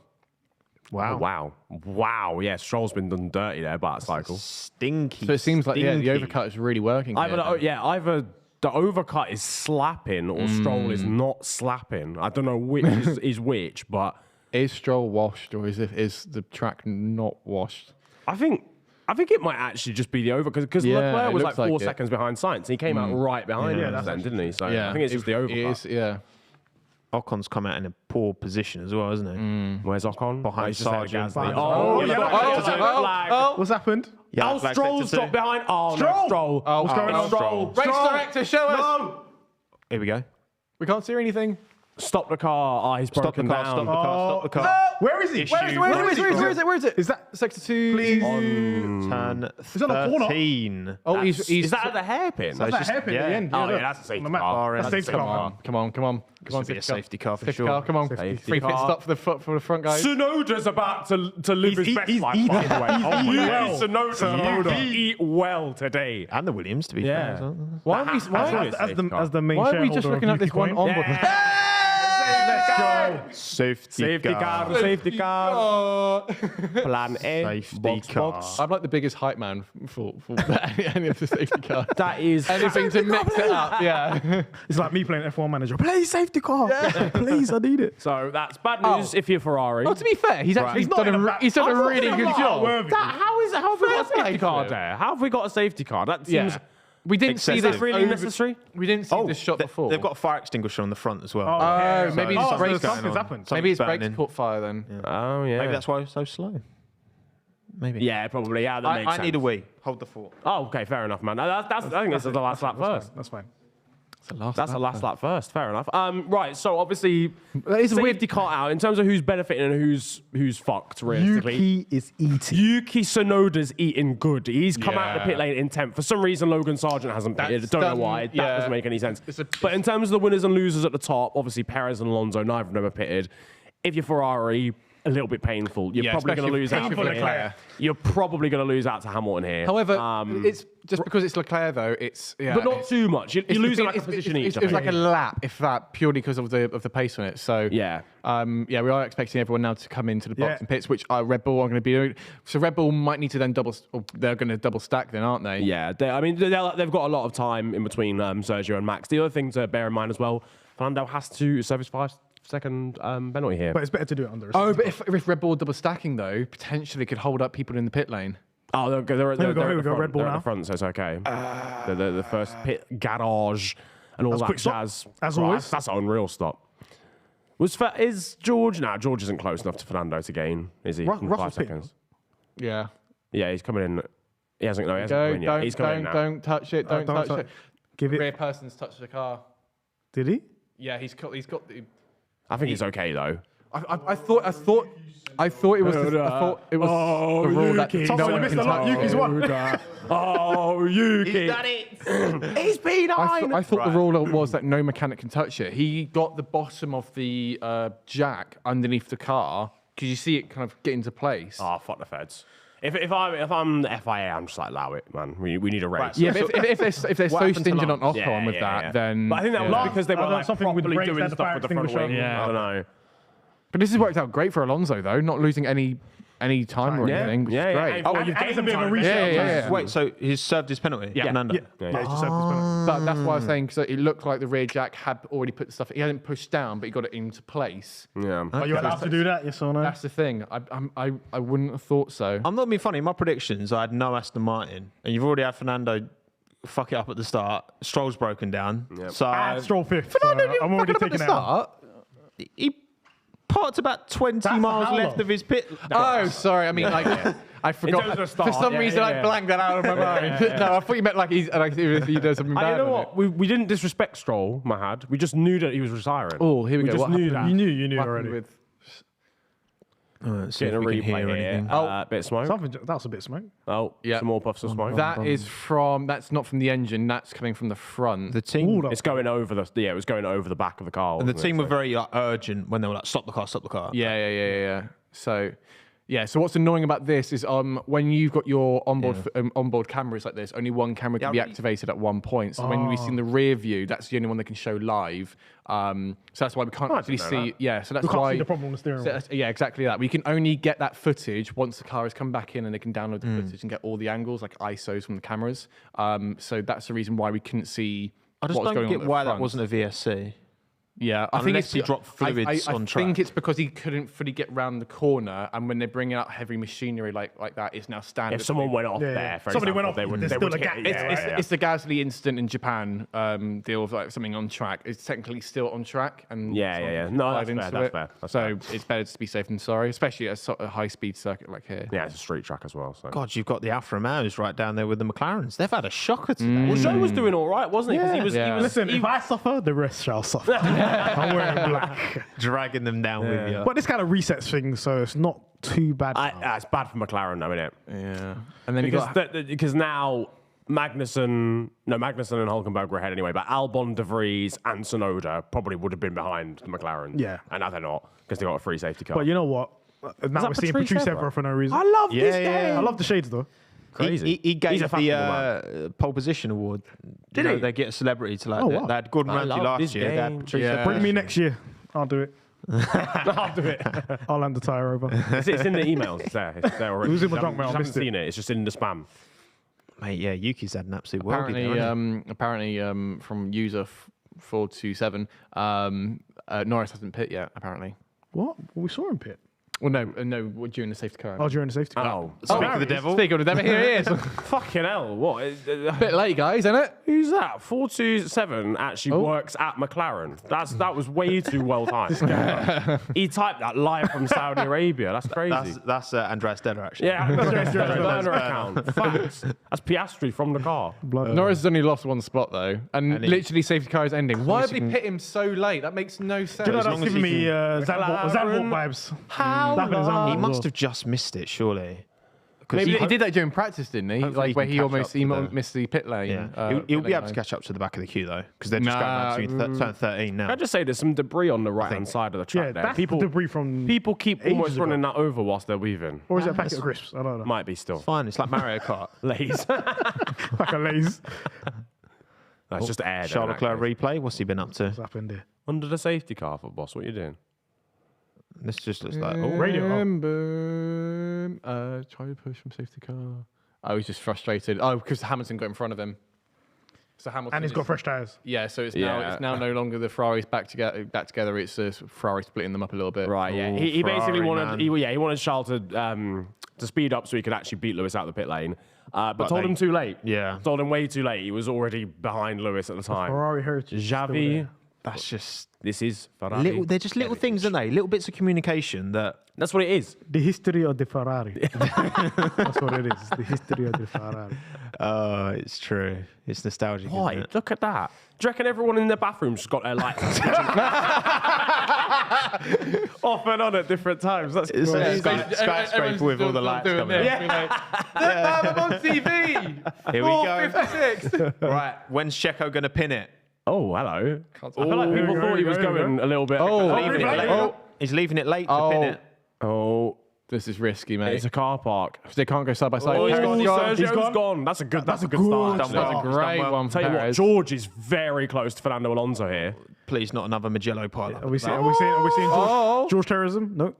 S2: Oh, wow. Yeah, Stroll's been done dirty there by that cycle.
S1: Stinky.
S3: So it seems like the
S1: stinky.
S3: overcut is really working.
S2: Either
S3: here,
S2: either the overcut is slapping or Stroll is not slapping. I don't know which is which, but
S3: is Stroll washed or is the track not washed?
S2: I think it might actually just be the over because
S3: Yeah,
S2: Leclerc
S3: it
S2: was like
S3: looks
S2: 4
S3: like it.
S2: seconds behind Sainz. And he came out right behind him
S4: that's
S2: then, didn't he? So
S3: Yeah,
S2: I think it's just the overcut.
S3: Yeah.
S1: Ocon's come out in a poor position as well, isn't he?
S2: Where's Ocon?
S1: Behind
S2: he's just ahead of
S1: Sargent.
S2: Gasly.
S1: Oh,
S2: you
S1: yeah,
S2: got
S1: yeah,
S2: yellow
S1: yeah,
S2: flag.
S4: What's happened?
S1: Yeah,
S2: Oh,
S1: flag
S2: Stroll's
S1: sector
S2: dropped behind. Oh, no, Stroll.
S3: Oh,
S4: What's going on?
S1: Stroll.
S3: Race director, show us.
S1: Here we go.
S3: We can't see anything.
S2: Stop the car. Oh, he's
S1: Stop the
S2: broken
S1: car.
S2: down.
S1: Stop the car. Stop the car.
S4: Where is he?
S1: Issue.
S3: Where is it? Is that sector 2?
S4: Please.
S1: Turn
S4: He's on the corner.
S1: 13.
S3: Oh, he's
S2: Is that at the hairpin?
S1: So
S4: That's
S1: it's
S4: that
S1: just-
S4: hairpin at
S1: yeah.
S4: the end.
S2: Oh,
S4: look.
S2: yeah, that's a safety
S4: On the map.
S2: car.
S4: That's a
S1: That's
S4: safety
S1: a
S4: car.
S3: Come on.
S1: This would be a safety car for
S3: Safety
S1: sure.
S3: car, come on.
S2: Safety
S3: Free pit
S2: car.
S3: stop for the front guys.
S2: Tsunoda's about to live his best
S4: he's
S2: life,
S4: eating.
S2: by the way.
S4: He's
S2: Oh,
S4: eating
S2: you
S4: well.
S2: Tsunoda. You eat well today.
S1: And the Williams, to be fair. as well.
S3: Why are we
S4: As the main
S3: why are we
S4: shareholder
S3: just
S4: of
S3: looking at this
S4: Yuki
S3: one
S4: Coin.
S3: onboard?
S4: Let's go.
S1: Safety car.
S2: Safety car. Plan A.
S1: Safety
S2: box,
S1: car.
S2: box.
S3: I'm like the biggest hype man for any of the safety cars.
S2: That is
S3: Anything to mix it up, yeah.
S4: It's like me playing F1 manager. Play safety car. Please, I need it.
S2: So that's bad news if you're Ferrari.
S3: Well, to be fair, he's actually
S4: He's not
S3: done
S4: in
S3: a,
S4: a
S3: he's done a
S4: bad-
S3: really
S4: I'm
S3: good
S4: not
S3: job.
S4: worthy.
S2: How have we got a
S3: Fair play
S2: safety
S3: to
S2: car
S3: him.
S2: there? How have we got a safety car? That seems
S3: Yeah. We didn't see
S1: Excessive.
S3: this
S2: really necessary.
S3: We didn't see this shot before.
S1: They've got a fire extinguisher on the front as well.
S3: Oh, maybe
S1: So-
S3: his
S4: so
S3: brakes.
S4: something's happened.
S3: Maybe his brakes
S1: burning.
S3: caught fire then.
S2: Oh yeah.
S1: Maybe that's why it's so slow. Maybe.
S2: Yeah, probably. Yeah, that makes
S1: I
S2: sense.
S1: need a wee. Hold the fort.
S2: Oh, okay, fair enough, man. I think this is the last lap first.
S4: That's fine.
S2: That's the last lap first. Fair enough. Right. So obviously,
S3: It's a weird.
S2: safety car out in terms of who's benefiting and who's fucked. Realistically,
S4: Yuki is eating.
S2: Yuki Tsunoda's eating good. He's come out of the pit lane in 10th. For some reason, Logan Sargent hasn't pitted.
S3: That's
S2: Don't know
S3: done-
S2: why. That
S3: yeah.
S2: doesn't make any sense.
S3: It's a-
S2: But in terms of the winners and losers at the top, obviously Perez and Alonso, neither of them have pitted. If you're Ferrari, a little bit painful. You're
S3: Yeah,
S2: probably going to
S3: especially
S2: lose out.
S3: for
S2: to
S3: Leclerc.
S2: You're probably going to lose out to Hamilton here.
S3: However, it's just because it's Leclerc though. It's
S2: but not too much. You're losing like a position each.
S3: It was like a lap, if that, purely because of the pace on it. So
S2: Yeah.
S3: we are expecting everyone now to come into the box
S4: Yeah.
S3: and pits, which Red Bull are going to be doing. So Red Bull might need to then they're going to double stack then, aren't they?
S2: Yeah, they've got a lot of time in between Sergio and Max. The other thing to bear in mind as well, Fernando has to service 5-second penalty here.
S4: But it's better to do it under a
S3: Oh,
S4: safety
S3: but if Red Bull double stacking though, potentially could hold up people in the pit lane.
S2: Oh, they're
S4: Here we go,
S2: at the front.
S4: Red Bull
S2: They're at
S4: now.
S2: the front, so it's okay. The first pit garage and all that
S4: quick stop,
S2: jazz.
S4: as
S2: Right,
S4: always.
S2: That's an unreal stop. Is George? Nah, George isn't close enough to Fernando to gain, is he? In
S4: Russell's
S2: 5
S4: pitting.
S2: seconds.
S3: Yeah.
S2: Yeah, he's coming in. He hasn't. No, he hasn't
S3: Go,
S2: come in yet. He's coming in now.
S3: don't touch it. Don't touch it.
S4: Give
S3: Rear
S4: it.
S3: person's touched the car.
S4: Did he?
S3: Yeah, he's got the.
S2: I think he's okay though.
S3: I thought it was. I thought it was the rule that
S2: Yuki.
S3: no one
S4: missed
S3: can
S4: a lot.
S3: touch.
S4: Yuki's won.
S2: Oh, Yuki. He's been
S3: I thought the rule was that no mechanic can touch it. He got the bottom of the jack underneath the car because you see it kind of get into place.
S2: Oh, fuck the feds. If I'm the FIA, I'm just like, allow it, man. We need a race.
S3: Yeah, but if they're so
S1: happened to
S3: stingent on
S1: Lance?
S3: Ocon with that, then
S2: But I think that was because they were
S4: I don't know,
S2: like
S4: something with the
S2: properly
S4: brakes
S2: doing
S4: and the
S2: stuff
S4: fire
S2: with the front
S4: extinguisher.
S2: wing.
S3: Yeah.
S2: I don't know.
S3: But this has worked out great for Alonso, though, not losing any time or anything, which is great.
S2: Oh,
S4: And it's a bit of a reset.
S3: Yeah.
S1: Wait, so he's served his penalty?
S3: Yeah.
S1: Fernando?
S4: Yeah, he just served his penalty.
S3: But that's why I was saying, so it looked like the rear jack had already put the stuff, he hadn't pushed down, but he got it into place.
S2: Yeah.
S4: Are you allowed to do that? Yes or no?
S3: That's the thing. I wouldn't have thought so.
S1: I'm not being funny. In my predictions, I had no Aston Martin, and you've already had Fernando fuck it up at the start. Stroll's broken down.
S2: Yep.
S1: So
S4: And Stroll fifth. So I'm already taking it out.
S1: he parked about 20
S4: That's
S1: miles
S4: how
S1: left
S4: long?
S1: of his pit.
S3: Oh, sorry. I mean, like, I forgot.
S2: terms of
S3: For
S2: start,
S3: some
S2: yeah,
S3: reason,
S2: yeah,
S3: I
S2: yeah.
S3: blanked that out of my mind. No, I thought you meant like he does something bad.
S2: You know
S3: on
S2: what? We didn't disrespect Stroll, Mahad. We just knew that he was retiring.
S3: Oh, here we go.
S2: just
S3: What
S2: knew
S3: happened?
S2: that.
S4: You knew
S3: What
S4: already.
S3: happened with-
S1: See if
S2: Getting a
S1: we can
S2: replay
S1: hear
S2: here.
S1: anything.
S2: Bit of smoke.
S4: Something that was a bit smoke.
S2: Oh,
S3: Yeah.
S2: some more puffs of smoke.
S3: That's not from the engine. That's coming from the front.
S1: The team,
S4: Ooh,
S2: It's going over it was going over the back of the car.
S1: and the
S2: wasn't
S1: team
S2: it?
S1: were very urgent when they were like, "Stop the car! Stop the car!"
S3: Yeah. So what's annoying about this is when you've got your onboard cameras like this, only one camera can be activated at one point. So when we've seen the rear view, that's the only one that can show live. So that's why we can't actually
S2: didn't know
S3: see. Yeah, so that's
S4: You can't
S3: why
S4: see the problem on the steering wheel.
S3: Yeah, exactly that. We can only get that footage once the car has come back in, and they can download the footage and get all the angles, like ISOs from the cameras. So that's the reason why we couldn't see.
S1: I just
S3: what was
S1: don't
S3: going
S1: get
S3: on at the
S1: why that
S3: front.
S1: wasn't a VSC.
S3: Yeah, I think
S1: Unless
S3: it's
S1: he dropped fluids on
S3: I
S1: track.
S3: think it's because he couldn't fully get round the corner, and when they bring out heavy machinery like that, it's now standard.
S2: If someone went off
S4: Yeah,
S2: there,
S4: yeah.
S2: for
S4: Somebody went
S2: example,
S4: off,
S2: they would.
S4: there's
S2: They
S4: still
S2: would
S4: a gap.
S2: hit it.
S3: It's the Gasly incident in Japan deal of like something on track. It's technically still on track, and
S2: Yeah. No,
S3: tied
S2: that's
S3: into
S2: fair. That's
S3: it.
S2: fair. That's
S3: So it's better to be safe than sorry, especially at a high-speed circuit like here.
S2: Yeah, it's a street track as well. So.
S1: God, you've got the Alfa Romeos right down there with the McLarens. They've had a shocker today.
S2: Well, Joe was doing all right, wasn't he? 'Cause he was.
S3: Yeah.
S4: Listen, if I suffer, the rest shall suffer. I'm wearing black.
S1: Dragging them down with you.
S4: But this kind of resets things, so it's not too bad.
S2: It's bad for McLaren, though, isn't it?
S3: Yeah, and then
S2: Because now Magnussen and Hulkenberg were ahead anyway, but Albon, De Vries, and Tsunoda probably would have been behind the McLaren.
S4: Yeah.
S2: And now they're not because they got a free safety car.
S4: But you know what? Now we're seeing
S2: Patrice
S4: Patrice
S2: Evra?
S4: Evra for no reason.
S2: I love this
S1: yeah.
S2: game.
S4: I love the shades though.
S2: Crazy.
S1: He gave
S2: He's a
S1: the
S2: fashionable
S1: pole position award.
S2: Did
S1: You know,
S2: he?
S1: They get a celebrity to like.
S4: Oh,
S1: they,
S4: wow.
S1: they had Gordon
S2: I
S1: Ramsay
S2: love
S1: last
S2: this
S1: year. They had
S2: game.
S1: Patrice
S3: Yeah.
S1: Evra.
S4: Bring me next year. I'll do it.
S2: I'll do it.
S4: I'll hand the tire over.
S2: It's in the emails. It's there. It's there already.
S4: It was in my
S2: You
S4: junk mail, I
S2: haven't
S4: missed it.
S2: seen it. It's just in the spam.
S1: Mate, yeah, Yuki's had an absolute worldie
S3: apparently,
S1: there, hasn't
S3: from user 427, Norris hasn't pit yet. Apparently.
S4: What? Well, we saw him pit.
S3: Well, no, during the safety car.
S4: Oh, during the safety car.
S2: Oh,
S1: Speak of the devil.
S3: Speak of the devil, here he is.
S2: fucking hell! What?
S3: Bit late, guys, isn't it?
S2: Who's that? 427 actually works at McLaren. That was way too well timed. He typed that live from Saudi Arabia. That's crazy.
S1: That's Andreas Della, actually.
S2: Yeah, burner account. Facts. That's Piastri from the car.
S3: Norris has only lost one spot though, and
S1: he-
S3: literally safety car is ending. Why
S1: as
S3: have they
S1: he
S3: pit him so late? That makes no sense.
S4: Do you know
S1: as
S4: that's
S1: long as
S4: giving
S1: he
S4: me
S1: can-
S4: Zandvoort vibes.
S2: How
S4: That happened in Zandvoort
S1: He
S4: as
S1: must
S4: well.
S1: have just missed it, surely.
S3: Maybe he did that during practice, didn't he?
S1: Hopefully he
S3: Like where
S1: can
S3: he
S1: catch
S3: almost
S1: up with the-
S3: missed the pit lane.
S1: Yeah. He'll be able to catch up to the back of the queue, though, because they're just going around to turn 13 now.
S2: Can I just say there's some debris on the right hand side of the track
S4: Yeah,
S2: there.
S4: that's
S2: People,
S4: debris from
S2: people keep
S4: ages
S2: almost
S4: ago.
S2: running that over whilst they're weaving.
S4: Or is it a packet of crisps? I don't know.
S2: Might be still.
S1: Fine, it's like Mario Kart.
S2: Lays.
S4: Like a laze.
S2: That's just air. though,
S1: Charles
S2: in that
S1: Leclerc
S2: case.
S1: replay. What's he been up to?
S4: What's happened there?
S2: Under the safety car for boss. What are you doing?
S1: This just looks like.
S4: Radio.
S3: Try to push from safety car. I was just frustrated. Oh, because Hamilton got in front of him. So Hamilton
S4: And he's got fresh tires.
S3: Yeah, so it's
S2: Yeah.
S3: now no longer the Ferraris back together. It's Ferrari splitting them up a little bit.
S2: Right. Yeah.
S1: Ooh,
S2: He basically
S1: Ferrari,
S2: wanted.
S1: man.
S2: He wanted Charles to speed up so he could actually beat Lewis out of the pit lane. But told
S1: they-
S2: him too late.
S1: Yeah.
S2: Told him way too late. He was already behind Lewis at the time.
S4: Ferrari heritage. is still
S2: Xavi.
S4: there.
S1: That's just.
S2: This is Ferrari.
S1: They're just little things, aren't they? Little bits of communication that.
S2: That's what it is.
S4: The history of the Ferrari. That's what it is. The history of the Ferrari.
S1: Oh, it's true. It's nostalgic.
S2: Why?
S1: Isn't it?
S2: Look at that. Do you reckon everyone in their bathrooms got their lights off and on at different times? That's
S1: It's
S2: cool.
S1: a skyscraper with all the lights coming.
S3: I'm on TV.
S1: Here we go.
S3: 56.
S1: Right, when's Checo going to pin it?
S2: Oh, hello. I feel like people thought he was going a little bit.
S1: Leaving it late. He's leaving it late to pin it.
S2: Oh.
S3: This is risky, mate.
S2: It's a car park.
S3: They can't go side by side.
S2: Oh,
S3: Perez
S2: he's
S3: gone.
S2: gone. That's a good start.
S3: That's a great one.
S2: Tell you what, George is very close to Fernando Alonso here.
S1: Please, not another Magello pilot.
S4: Are we seeing George terrorism? No.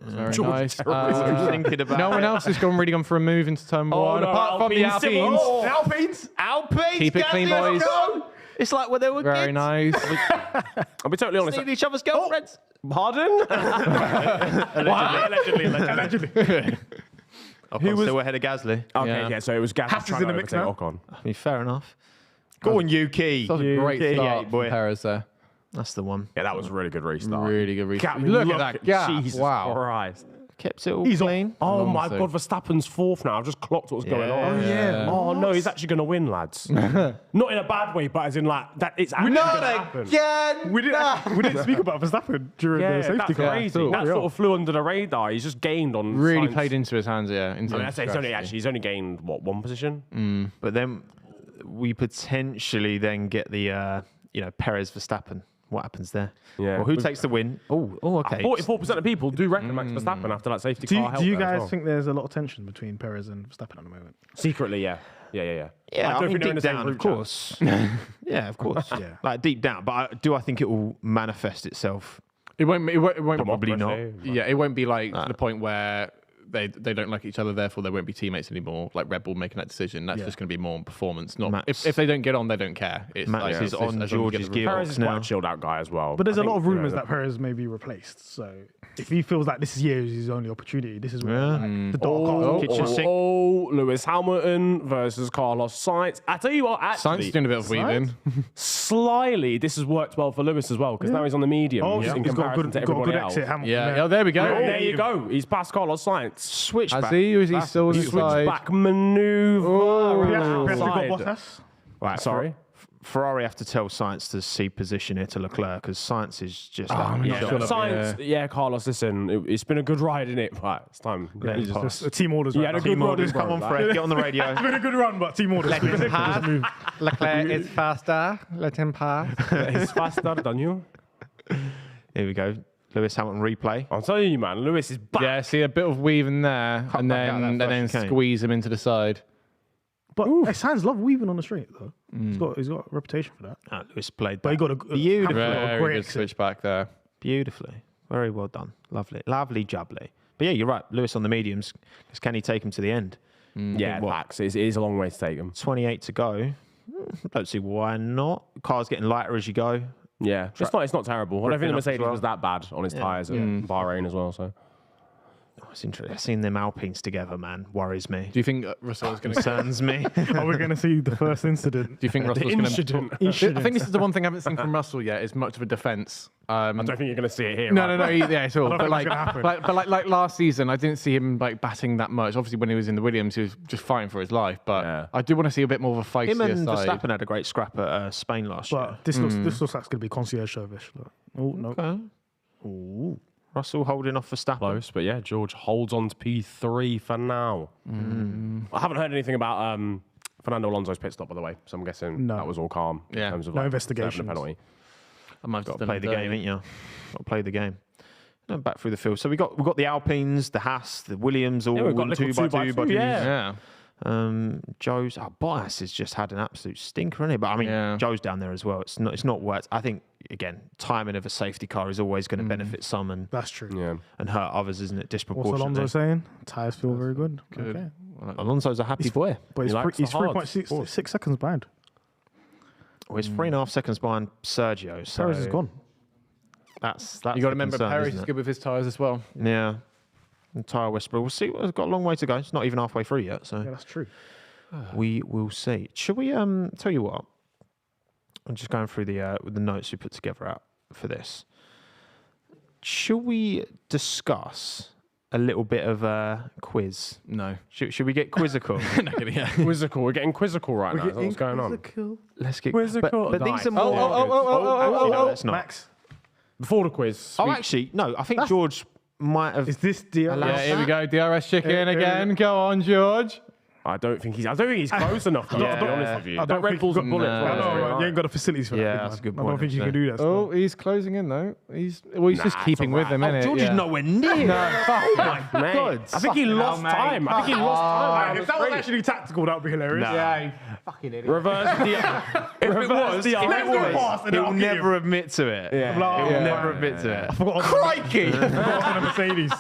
S3: Very
S2: George
S3: nice.
S1: Thinking about
S3: No one else has really gone for a move into turn one,
S2: no,
S3: apart from the
S2: Alpines.
S3: Alpines.
S1: Alpines!
S3: Keep it clean,
S1: Gasly,
S3: boys.
S1: let's go. It's like when they were
S3: Very
S1: kids.
S3: nice.
S2: I'll be totally honest.
S1: Stealing each other's girlfriends.
S2: Pardon?
S4: Allegedly.
S1: Ocon's still ahead of Gasly.
S2: Okay, yeah. So it was Gasly
S4: Haas is
S2: trying
S4: in
S2: to
S4: the mix
S2: overtake
S4: now.
S2: Ocon.
S1: I mean, fair enough. Go on, Yuki.
S3: That was a great start
S1: boy.
S3: from Perez there.
S1: That's the one.
S2: Yeah, that was a really good restart.
S3: Really good restart.
S2: Gavin,
S3: Look at that gap.
S2: Jesus
S3: Wow.
S2: Christ.
S1: Kept it all
S4: He's
S1: clean.
S2: Oh my
S3: Alonso.
S2: God, Verstappen's fourth now. I've just clocked what's going on.
S4: yeah.
S2: Oh no, he's actually going to win, lads. Not in a bad way, but as in like that, it's actually going to happen.
S1: again.
S4: We didn't speak about Verstappen during
S2: Yeah,
S4: the safety
S2: that's
S4: car.
S2: crazy.
S4: So,
S2: That
S4: yeah.
S2: sort of flew under the radar. He's just gained on.
S3: Really
S2: Sainz.
S3: played into his hands, yeah.
S2: I mean, I'd say he's only gained what, one position.
S1: But then we potentially then get the Perez Verstappen. What happens there?
S2: Yeah.
S1: Well, who takes the win? Oh, okay.
S2: 44% of people do reckon Max Verstappen after that safety
S4: Do
S2: car.
S4: you,
S2: helped
S4: do you
S2: there as
S4: guys
S2: well.
S4: think there's a lot of tension between Perez and Verstappen at the moment?
S2: Secretly, yeah.
S1: Yeah,
S2: I
S1: I
S2: don't
S1: mean,
S2: think they're in
S1: deep
S2: the same
S1: down,
S2: group
S1: of
S2: chat.
S1: course. Yeah, of course.
S4: Yeah.
S1: Like deep down, but I think it will manifest itself.
S3: It won't
S1: Probably not.
S3: Yeah, it won't be like to the point where they don't like each other, therefore they won't be teammates anymore. Like Red Bull making that decision, that's just going to be more on performance. Not
S1: Max-
S3: if they don't get on, they don't care. It's
S1: Max
S3: like,
S1: is
S3: it's
S1: on
S3: as long as you
S1: George's
S3: get the
S1: gear.
S2: Perez is
S1: now.
S2: quite a chilled out guy as well.
S4: But there's
S2: I
S4: a lot
S2: think,
S4: of
S2: you know,
S4: rumours that Perez may be replaced. So if he feels like this year is his only opportunity, this is where like, the dark
S2: Oh,
S1: Kitchen sink.
S2: Lewis Hamilton versus Carlos Sainz. I tell you what,
S3: Sainz
S2: actually,
S3: is doing a bit of weaving.
S2: slyly, this has worked well for Lewis as well because now he's on the medium
S4: Oh,
S2: in
S4: he's got a
S2: comparison to
S4: good
S2: everybody else.
S4: exit. Hamilton.
S3: Yeah, oh, there we go.
S2: There you go. He's past Carlos Sainz.
S1: Switchback.
S3: Has he, or is he still on his side?
S2: Switchback maneuver.
S4: Piastri
S2: outside.
S4: got Bottas.
S1: Right,
S2: Sorry?
S1: Ferrari have to tell Sainz to cede position here to Leclerc because Sainz is just.
S2: Yeah,
S3: sure.
S2: Sainz, Carlos, listen, it's been a good ride, isn't it? Right, it's time.
S1: Let him pass.
S4: Just a team orders.
S2: Yeah,
S4: right
S2: a
S4: now.
S2: good
S1: Team
S2: run,
S1: orders,
S2: bro.
S1: come on, Fred, get on the radio.
S4: It's been a good run, but team orders.
S3: Leclerc is faster. Let him pass.
S2: He's faster than you.
S1: Here we go. Lewis Hamilton replay.
S2: I'll tell you, man, Lewis is back.
S3: Yeah, see a bit of weaving there, and
S1: back out
S3: then
S1: that
S3: and then
S1: first chicane.
S3: squeeze him into the side.
S4: But Sainz love weaving on the straight though. He's got a reputation for that.
S1: Lewis played
S4: But he
S1: that
S4: got a
S1: beautifully.
S4: Hamilton got a
S3: Very
S4: great
S3: good
S4: exit.
S3: switch back there.
S1: Beautifully. Very well done. Lovely jubbly. But yeah, you're right. Lewis on the mediums. 'Cause can he take him to the end?
S2: Yeah, Max, it is a long way to take him.
S1: 28 to go. Don't see why not. Car's getting lighter as you go.
S2: Yeah, it's not terrible. I don't think the
S1: up as
S2: Mercedes
S1: well.
S2: was that bad on his tyres at Bahrain as well. So
S1: Oh, it's interesting. Seeing them Alpines together, man, worries me.
S3: Do you think Russell's going to?
S1: Concerns me.
S4: Are we going to see the first incident?
S3: Do you think Russell's going to?
S2: incident.
S3: I think this is the one thing I haven't seen from Russell yet. Is much of a defence.
S2: I don't think you're going to see it here.
S3: No,
S2: right?
S3: no, yeah, it's all.
S4: don't
S3: But
S4: think
S3: like,
S4: it's gonna happen.
S3: like last season, I didn't see him like batting that much. Obviously, when he was in the Williams, he was just fighting for his life. But
S2: Yeah.
S3: I do want to see a bit more of a feisty
S1: Him and
S3: side.
S1: Verstappen had a great scrap at Spain last year.
S4: But this looks like it's going to be concierge service. Look. Oh no.
S1: Okay. Ooh. Russell holding off Verstappen.
S2: Close, but yeah, George holds on to P3 for now. I haven't heard anything about Fernando Alonso's pit stop, by the way, so I'm guessing
S4: No.
S2: that was all calm
S3: Yeah.
S2: in terms of
S4: No
S2: like,
S4: investigations.
S2: serving a penalty.
S3: I might
S1: Got to play the game, ain't you? Got to play the game. No, back through the field. So we've got the Alpines, the Haas, the Williams, all
S2: we've got
S1: two
S2: little
S1: by two.
S2: yeah.
S1: Joe's Bottas has just had an absolute stinker, hasn't he? But I mean,
S3: Yeah.
S1: Joe's down there as well. It's not worth. I think again, timing of a safety car is always going to benefit some and
S4: That's true.
S2: Yeah.
S1: hurt others, isn't it?
S4: What's
S1: Disproportionately.
S4: Alonso saying? Tires feel very good.
S3: Good.
S4: Okay.
S1: Alonso's a happy boy.
S4: But
S2: He likes
S4: he's
S2: the hards,
S4: 3.6 seconds behind.
S1: Well, he's 3.5 seconds behind Sergio. So
S4: Perez is gone.
S1: That's
S3: You got
S1: the
S3: to remember
S1: concern,
S3: Perez
S1: isn't
S3: is
S1: it?
S3: good with his tyres as well.
S1: Yeah. And tyre whisperer. We'll see. It's got a long way to go. It's not even halfway through yet. So
S4: Yeah, that's true.
S1: we will see. Should we tell you what? I'm just going through the notes we put together out for this. Should we discuss a little bit of a quiz?
S3: No.
S1: Should we get quizzical?
S2: Quizzical. We're getting quizzical right now. Is that what's going on?
S1: Let's get
S2: Quizzical.
S1: But these are
S2: Nice.
S1: more. Actually, no, that's not.
S4: Max,
S2: Before the quiz.
S1: Oh, actually, no. I think George might have.
S4: is this the
S1: Allowed-
S3: Yeah, here we go. DRS chicken
S4: Here we
S3: again. Go on, George.
S2: I don't think he's close enough. To be honest with you, that Red Bull's a bullet.
S4: You ain't got the facilities for that.
S1: Yeah, that's a good
S4: I don't
S1: point,
S4: think you can
S1: actually.
S4: do that.
S3: Oh, he's closing in though. He's just keeping with him, innit?
S1: George is nowhere near.
S3: No,
S2: Mate, I think he lost time. I think he lost time.
S4: If that was actually tactical, that would be hilarious.
S3: Yeah, fucking idiot.
S2: Reverse the.
S1: If it was, he'll never admit to it.
S2: Yeah.
S1: He'll never admit to it.
S4: Crikey! I forgot I was in a Mercedes.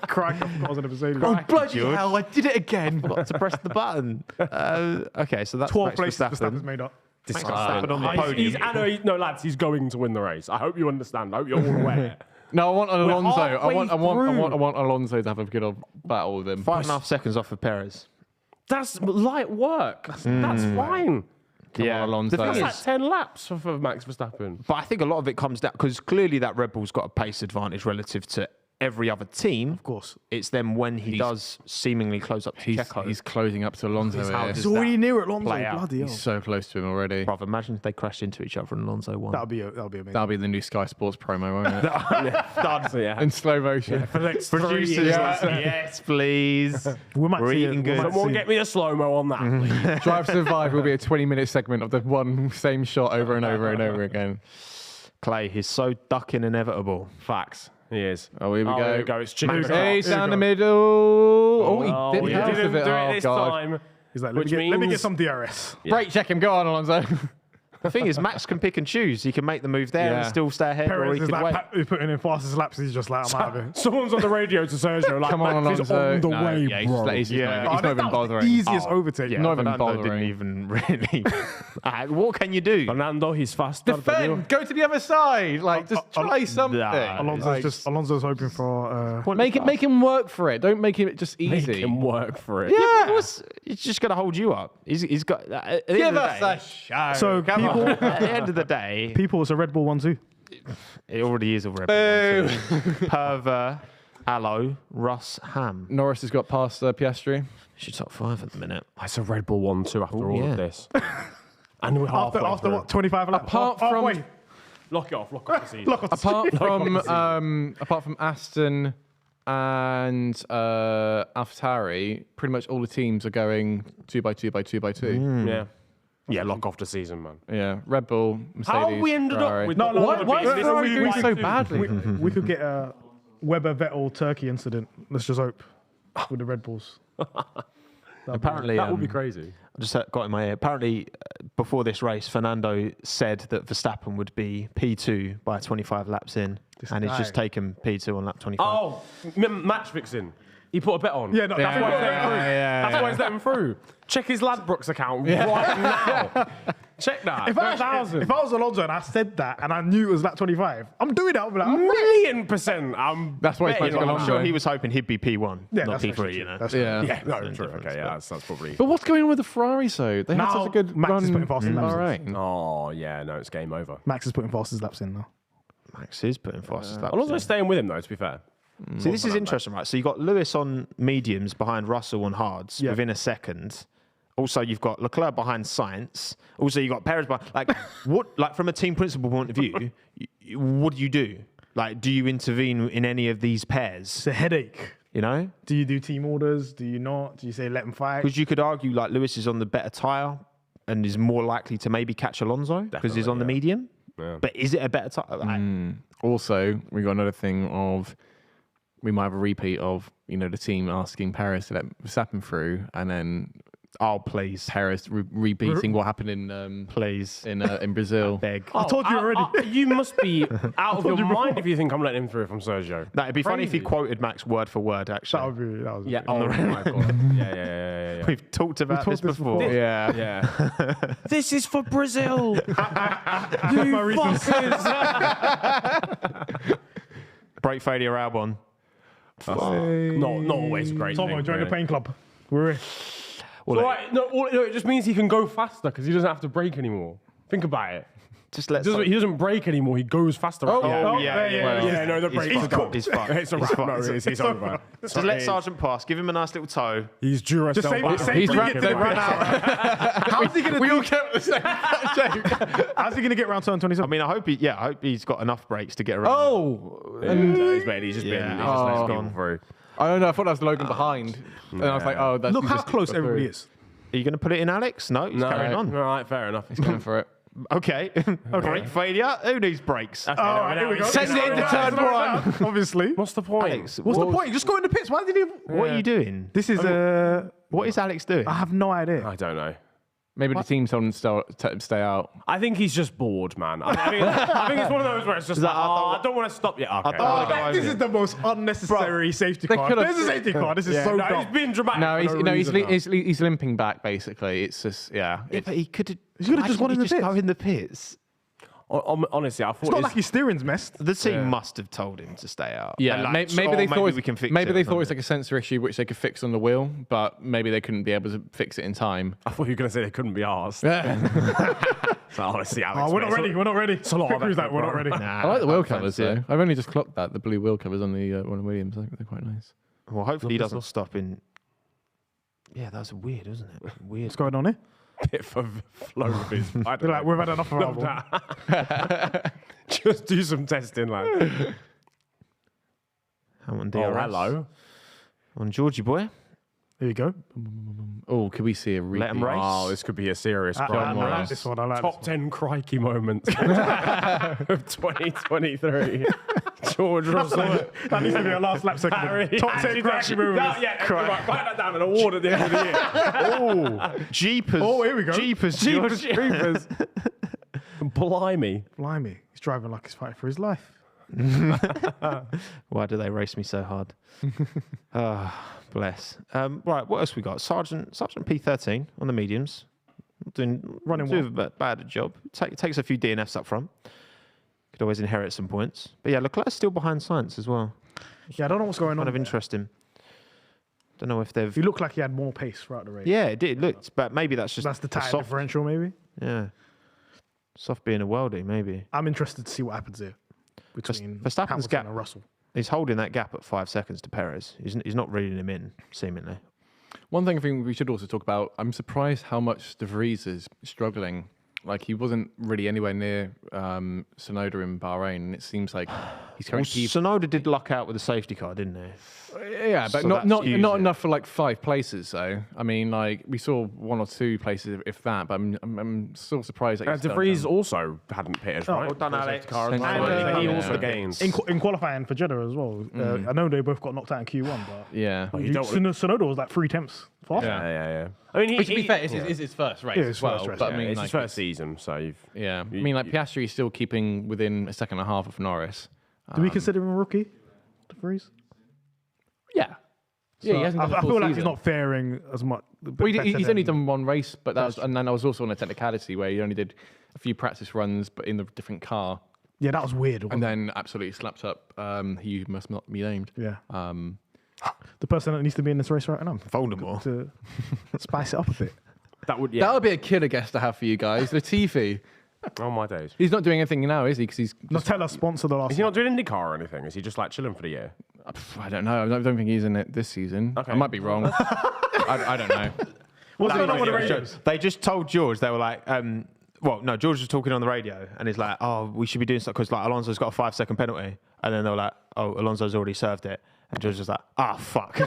S4: Crikey, I forgot I was in a Mercedes.
S3: Oh, bloody hell, I did it again.
S1: Forgot to press the button. Okay, so that's
S4: 12
S1: Max
S4: places
S1: Verstappen.
S4: Verstappen's made up.
S1: Verstappen on the podium.
S2: No, lads, he's going to win the race. I hope you understand. I hope you're all aware.
S3: No, I want Alonso. I
S2: halfway
S3: want Alonso to have a good old battle with him.
S1: 5.5 seconds off of Perez.
S2: That's light work. That's fine.
S3: Come on, Alonso.
S2: That's like 10 laps for Max Verstappen.
S1: But I think a lot of it comes down because clearly that Red Bull's got a pace advantage relative to every other team.
S4: Of course.
S1: It's then when he does seemingly close up to Checo.
S3: He's closing up to Alonso here.
S4: It's already near Alonso.
S1: play out?
S4: Bloody hell.
S3: He's so close to him already.
S1: Bruv, imagine if they crashed into each other and Alonso won.
S4: That'll be amazing.
S3: That'll be the new Sky Sports promo, won't it?
S2: Done, yeah.
S3: In slow motion.
S1: Producers, yes, please.
S4: We might
S1: We're
S4: see
S1: eating good.
S2: Someone get me a slow-mo on that, please.
S3: Drive to Survive will be a 20-minute segment of the one same shot over and over and over again.
S1: Clay, he's so ducking inevitable.
S2: Facts. He is.
S3: Oh, here we go.
S2: Here we go. It's chicken.
S3: He's down the middle. Oh, he
S2: He
S3: did
S2: didn't do it
S3: Oh,
S2: this
S3: God.
S2: time.
S4: He's like,
S2: Which
S4: let me get
S2: means-
S4: some DRS.
S3: Brake check him. Go on, Alonso.
S1: The thing is, Max can pick and choose. He can make the move there and
S3: Yeah.
S1: still stay ahead, or
S4: Perez
S1: he
S4: is
S1: could wait.
S4: like he's putting in fastest laps. He's just like, I'm out of here.
S2: Someone's on the radio to Sergio, like,
S3: Come on,
S2: Max is
S3: Alonso.
S2: on the
S3: No,
S2: way,
S3: yeah, he's
S2: bro.
S3: he's
S1: Yeah.
S3: not even
S4: That was the
S3: bothering.
S4: easiest overtake.
S1: Yeah,
S3: Not even
S1: Fernando
S3: bothering.
S1: didn't even really. What can you do?
S2: Fernando, he's faster than you.
S3: Defend. Go to the other side. Like, just try something.
S1: Nah.
S4: Alonso's hoping for.
S3: Make him work for it. Don't make it just
S2: Make
S3: easy.
S2: him work for it.
S3: Yeah.
S1: He's just going to hold you up. He's got. At the
S3: Give
S1: end of
S3: us
S1: the
S3: a
S1: day,
S3: show.
S4: So
S3: Come on.
S4: people,
S1: at the end of the day,
S4: it's a Red Bull 1-2.
S1: it already is a Red Bull. Perver, Allo, Russ, Ham.
S3: Norris has got past Piastri.
S1: She's top 5 at the minute.
S2: It's a Red Bull 1-2 after all
S1: yeah.
S2: of this. And we're halfway
S4: After
S2: through.
S4: what, 25 laps?
S3: Apart from-
S4: Halfway.
S2: Lock it off the season.
S4: Look,
S3: Apart from Aston and AlphaTauri, pretty much all the teams are going 2x2x2x2.
S2: Yeah. Yeah, lock off the season, man.
S3: Yeah, Red Bull, Mercedes.
S2: How we ended
S3: Ferrari.
S2: up with
S4: No,
S3: Why is
S2: this
S3: Ferrari
S2: is
S3: doing
S2: why-
S3: so badly?
S4: we could get a Weber Vettel Turkey incident. Let's just hope with the Red Bulls.
S1: Apparently,
S2: That would be crazy.
S1: I just got in my ear. Apparently, before this race, Fernando said that Verstappen would be P2 by 25 laps in, and he's
S4: guy.
S1: just taken P2 on lap 25.
S2: Oh, match fixing. He put a bet on.
S4: Yeah, no, that's why he's letting through.
S2: That's why he's letting through. Check his Ladbrokes account right now. Check that.
S4: If I was Alonso and I said that and I knew it was lap 25, I'm doing that. I'll be like,
S2: $1,000,000.
S3: That's why he's
S2: betting
S3: playing
S2: on
S1: I'm
S3: Alonso.
S1: sure he was hoping he'd be P1,
S4: yeah,
S1: not
S4: that's
S1: P3,
S4: actually
S1: you
S4: true.
S1: know.
S4: That's
S3: Yeah.
S2: Yeah, no,
S1: That's
S2: true.
S1: different,
S2: Okay, yeah, that's probably.
S3: But what's going on with the Ferraris though? They had
S4: Now,
S3: such a good
S4: Max
S3: run.
S4: is putting fast in laps.
S3: All right.
S2: Oh, yeah, no, it's game over.
S4: Max is putting fastest laps in now.
S1: Max is putting fastest laps.
S2: Alonso's staying with him, though, to be fair.
S1: See, this is interesting, right? So you've got Lewis on mediums behind Russell on hards
S4: Yeah.
S1: within a second. Also, you've got Leclerc behind Sainz. Also, you've got Perez behind. Like, what? Like, from a team principal point of view, what do you do? Like, do you intervene in any of these pairs?
S4: It's a headache.
S1: You know,
S4: Do you do team orders? Do you not? Do you say let them fight?
S1: because you could argue like Lewis is on the better tyre and is more likely to maybe catch Alonso because he's on the medium.
S2: Yeah.
S1: But is it a better tyre? Like,
S3: Also, we got another thing of we might have a repeat of the team asking Perez to let Verstappen through, and then
S1: oh, please,
S3: Perez repeating what happened in
S1: please,
S3: in Brazil.
S1: beg.
S4: I told you already.
S2: You must be out of your mind if you think I'm letting him through from Sergio.
S1: No, it'd be funny if he quoted Max word for word. Actually,
S4: that was
S2: Yeah. Oh my god. Yeah.
S1: we've talked about this
S4: talked this
S1: before.
S4: before.
S3: Yeah.
S2: Yeah. This is for Brazil. You fuckers.
S1: Brake failure, Albon.
S2: Not always a great
S4: Tommo,
S2: thing.
S4: join the
S2: really.
S4: pain club. We're in.
S2: It just means he can go faster because he doesn't have to brake anymore. Think about it.
S1: Just let.
S2: He doesn't brake anymore. He goes faster.
S1: yeah,
S2: No, the brakes.
S1: He's fucked. He's fucked.
S2: It's a
S1: He's
S2: wrap.
S1: fucked.
S2: No, it's over.
S1: Just let Sergeant pass. Give him a nice little toe.
S2: He's Duracell.
S4: Just say-
S2: back.
S4: say-
S3: He's
S4: Bring
S3: ran,
S4: it to
S3: they've
S4: the
S3: run out.
S4: How's he going to
S3: We all kept the same joke.
S4: How's he going to get around turn
S1: I
S4: 27?
S1: mean, I hope he's got enough brakes to get around.
S3: Oh,
S2: And he's just been
S1: Yeah.
S2: letting
S1: Oh.
S2: people through.
S3: I don't know. I thought that was Logan behind. And I was like, oh, that's
S4: Look how close everybody is.
S1: Are you going to put it in Alex? No, he's carrying on.
S2: All right, fair enough.
S3: He's going for it.
S1: Okay. Brake failure. Who needs brakes?
S2: Okay,
S4: Here we go.
S1: Send it into turn one.
S4: Obviously.
S2: What's the point?
S1: Alex,
S4: What's the point? Just go in the pits. Why did he?
S1: what are you doing?
S4: This is
S1: What is Alex doing?
S4: I have no idea.
S2: I don't know.
S3: Maybe the team told him to stay out.
S2: I think he's just bored, man. I think it's one of those where it's just like, I don't want to stop yet. Okay.
S4: This is the most unnecessary safety car. There's a safety car. This is so
S2: No,
S4: dumb.
S2: he's being dramatic.
S3: No,
S2: for no reason,
S3: he's limping back basically. It's just
S1: Yeah, but he could have.
S4: just gone in the pits.
S1: Go in the pits.
S2: Honestly, I thought
S4: It's not like his steering's messed.
S1: The team must have told him to stay out.
S3: Yeah,
S1: And
S3: maybe
S1: like,
S3: they thought
S1: we can fix
S3: maybe
S1: it.
S3: they thought it was like a sensor issue which they could fix on the wheel, but maybe they couldn't be able to fix it in time.
S2: I thought you were going to say they couldn't be asked. So honestly, Alex,
S4: Oh, we're not
S2: mate,
S4: ready. We're not ready.
S2: It's a lot of
S4: Who's that?
S2: effort,
S4: We're not
S2: bro.
S4: ready.
S3: I like the wheel covers
S1: fancy
S3: though. I've only just clocked that the blue wheel covers on the one of Williams. I think they're quite nice.
S1: Well, hopefully he doesn't stop in. Yeah, that was weird, wasn't it? Weird.
S4: What's going on here?
S2: Bit for flow of his. I
S4: They're
S2: don't
S4: like,
S2: know.
S4: we've had enough of our album.
S2: Just do some testing, lad.
S1: Hamilton
S2: Oh,
S1: DRS.
S2: hello.
S1: On Georgie boy.
S4: Here you go.
S3: Oh, could we see a repeat?
S1: Let 'em race.
S2: Oh, this could be a serious
S4: I
S2: problem.
S4: like this one. I like
S2: Top
S4: this one.
S2: 10 crikey moments of 2023. George Russell.
S4: That needs to be our last lap segment. Top 10 crashy movements.
S2: Yeah, right, write that down, an award at the end of the year.
S1: Oh, Jeepers.
S4: Oh, here we go.
S1: Jeepers.
S2: Jeepers
S1: George.
S2: Creepers. Blimey.
S4: Blimey. He's driving like he's fighting for his life.
S1: Why do they race me so hard? Bless. Right, what else we got? Sergeant P13 on the mediums.
S4: Running
S1: doing a bad a job. Takes a few DNFs up front. Could always inherit some points. But yeah, Leclerc's still behind Sainz as well.
S4: Yeah, I don't know what's going on.
S1: Kind of
S4: there.
S1: interesting. Don't know if they've.
S4: He looked like he had more pace throughout the race.
S1: Yeah, it did. It looked, but maybe that's just
S4: That's the tire
S1: soft.
S4: differential, maybe.
S1: Yeah, soft being a worldie, maybe.
S4: I'm interested to see what happens here between
S1: Verstappen's
S4: Hamilton
S1: gap.
S4: and Russell.
S1: He's holding that gap at 5 seconds to Perez. He's not reeling him in, seemingly.
S3: One thing I think we should also talk about, I'm surprised how much De Vries is struggling. Like, he wasn't really anywhere near Tsunoda in Bahrain, and it seems like he's
S1: Well,
S3: currently...
S1: Sonoda did luck out with the safety car, didn't he?
S3: Yeah, but
S1: So
S3: not
S1: that's
S3: not
S1: used
S3: not
S1: it.
S3: enough for like 5 places though. I mean, like we saw 1 or 2 places if that, but I'm still surprised that he's
S2: De
S3: still
S2: Vries
S3: done.
S2: also hadn't pitted, right?
S1: well done,
S2: For the
S1: Alex.
S2: safety car as
S3: And,
S2: well. He
S3: yeah.
S2: also gains.
S4: In qualifying for Jeddah as well. I know they both got knocked out in Q1, but
S3: Yeah.
S2: You don't-
S4: Tsunoda was like 3/10 faster.
S2: Yeah. I mean,
S3: Which to be fair, it's his first race
S4: Yeah,
S3: as
S4: his
S3: well.
S4: first race,
S3: but I
S4: yeah.
S3: mean,
S2: it's
S3: like,
S2: his first season, so you've...
S3: yeah. I mean, like Piastri is still keeping within a second and a half of Norris.
S4: Do we consider him a rookie? De Vries?
S3: Yeah. Yeah, he hasn't done
S4: I
S3: a full
S4: feel like he's
S3: season.
S4: not faring as much.
S3: Well, he's
S4: better
S3: only
S4: than-
S3: done 1 race, but that was, and then I was also on a technicality where he only did a few practice runs, but in the different car,
S4: Yeah, that was weird.
S3: and then absolutely slapped up. He must not be named.
S4: Yeah. The person that needs to be in this race right now.
S1: Voldemort.
S4: To spice it up a bit.
S2: That would,
S3: That would be a killer guest to have for you guys, Latifi.
S2: Oh, my days.
S3: He's not doing anything now, is he? Because he's.
S4: Nutella sponsor the last
S2: Is he not doing IndyCar or anything? Is he just like chilling for the year?
S3: I don't know. I don't think he's in it this season.
S2: Okay.
S3: I might be wrong. I don't know.
S4: What's going on with the radio?
S1: They just told George, they were like, well, no, George was talking on the radio and he's like, oh, we should be doing something because like Alonso's got a 5-second penalty. And then they were like, oh, Alonso's already served it. And George was like, fuck.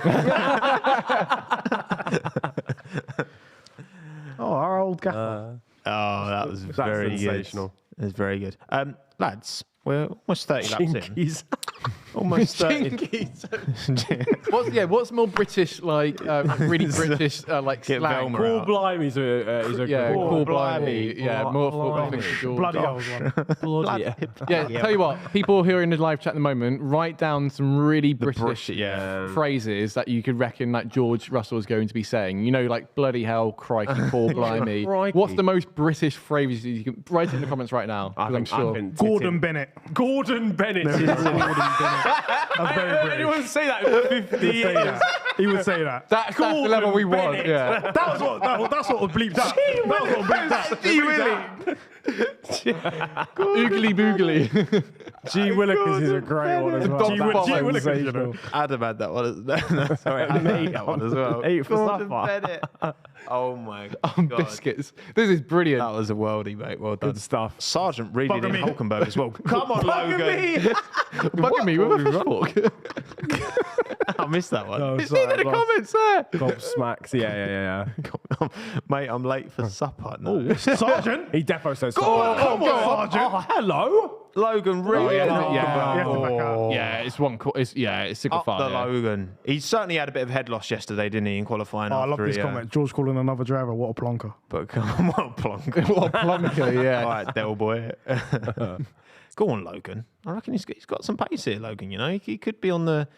S4: Oh, our old gaffer.
S1: That was very
S2: sensational.
S1: good. It was very good. Lads, we're almost 30 laps in.
S2: Chinkies.
S1: Almost 30.
S3: What's more British, like really British, like
S1: Get
S3: slang?
S1: Velma
S2: Paul
S1: out.
S2: Blimey is a
S3: Yeah,
S2: good
S3: cool,
S1: blimey.
S3: blimey. Yeah, more for George.
S4: Bloody hell was one.
S2: Bloody
S3: Yeah, tell you what, people who are in the live chat at the moment, write down some really British
S1: yeah.
S3: phrases that you could reckon that George Russell is going to be saying. You know, like bloody hell, crikey, Paul blimey.
S2: Crikey.
S3: What's the most British phrase you can write it in the comments right now? 'cause I'm sure.
S4: Gordon Bennett.
S2: Gordon Bennett.
S4: That's very British.
S2: Anyone say that in 50
S4: Say
S2: years?
S4: that. He would say that.
S3: That's the level we want.
S2: Bennett.
S3: Yeah.
S4: That's what was bleeped out. That was what bleeped out.
S3: Gee Willy. Oogly boogly.
S2: G. Willikers is a great one as well.
S3: Dom Bob
S4: Willikers,
S3: sensational.
S4: you know.
S1: Adam had that one. Sorry, Adam had that one as well.
S2: Eight for
S1: Gordon
S2: supper.
S1: Bennett. Oh my
S3: On
S1: God.
S3: biscuits. This is brilliant.
S1: That was a worldie, mate. Well done.
S2: Good stuff.
S1: Sergeant reading
S4: Bugger
S1: in
S4: me.
S1: Hulkenberg as well. Come on, Logan.
S3: Bugger me with a fish fork.
S1: I missed that one.
S4: No,
S3: It's in the comments there.
S2: Gobsmacks. Yeah.
S1: Mate, I'm late for supper. No.
S4: Sergeant.
S2: He defo says.
S3: Come on,
S4: Sergeant.
S2: Oh, hello.
S1: Logan, really?
S3: Yeah, it's one. It's single
S1: Up the
S3: file.
S1: Logan. He certainly had a bit of head loss yesterday, didn't he, in qualifying?
S4: Oh, I love
S1: after
S4: this
S1: he,
S4: comment. George calling another driver, what a plonker.
S1: But come on, what a plonk.
S3: What a plonker, yeah.
S1: All right, Del boy. Go on, Logan. I reckon he's got some pace here, Logan. You know, he could be on the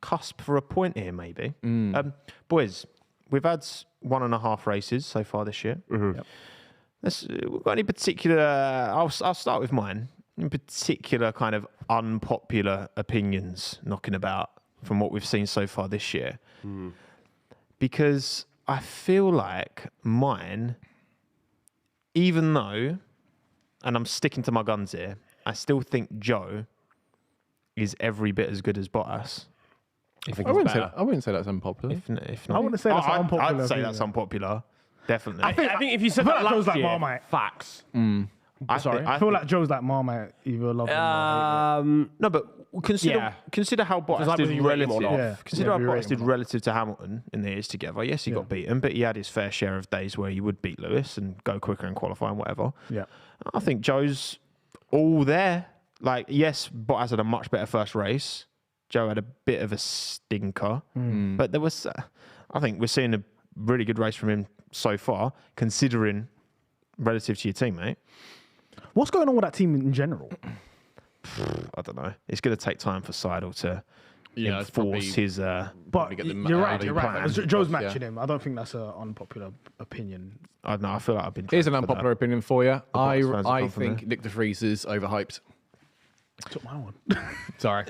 S1: cusp for a point here, maybe. Boys, we've had 1.5 races so far this year.
S2: Mm-hmm.
S1: We've got any particular? I'll start with mine. In particular, kind of unpopular opinions knocking about from what we've seen so far this year, because I feel like mine, even though, and I'm sticking to my guns here, I still think Joe is every bit as good as Bottas.
S3: I wouldn't say that's unpopular.
S1: If not,
S4: I wouldn't say that's unpopular
S1: I'd say
S4: opinion.
S1: that's unpopular. Definitely.
S2: I think if you said
S4: I feel
S2: that
S4: like Joe's
S2: last
S4: like
S2: year,
S4: Marmite.
S2: facts.
S1: I
S4: I feel like Joe's like Marmite, either love him or hate him.
S1: no, but consider how Bottas
S2: like,
S1: did
S2: was he rating or
S1: relative.
S2: not?
S4: Yeah.
S1: Consider
S4: Yeah,
S1: how
S4: if you
S1: Bottas
S4: rate him
S1: did
S4: or not.
S1: relative to Hamilton in the years together. Yes, he got beaten, but he had his fair share of days where he would beat Lewis and go quicker in qualifying, whatever.
S4: Yeah.
S1: I think Joe's all there. Like, yes, Bottas had a much better first race. Joe had a bit of a stinker, but there was. I think we're seeing a really good race from him so far, considering relative to your teammate.
S4: What's going on with that team in general?
S1: I don't know. It's going to take time for Seidel to
S3: Yeah, it's
S1: enforce
S3: probably-
S1: his.
S4: But
S3: get the
S4: you're right.
S3: plan.
S4: Joe's
S3: Yeah.
S4: matching him. I don't think that's an unpopular opinion.
S1: I don't know. I feel like I've been.
S3: Here's an
S1: dragged for
S3: unpopular
S1: that.
S3: opinion for you.
S1: Bottas fans have
S3: I
S1: come from
S3: think
S1: there.
S3: Nick de Vries is overhyped.
S4: Took my one.
S3: Sorry.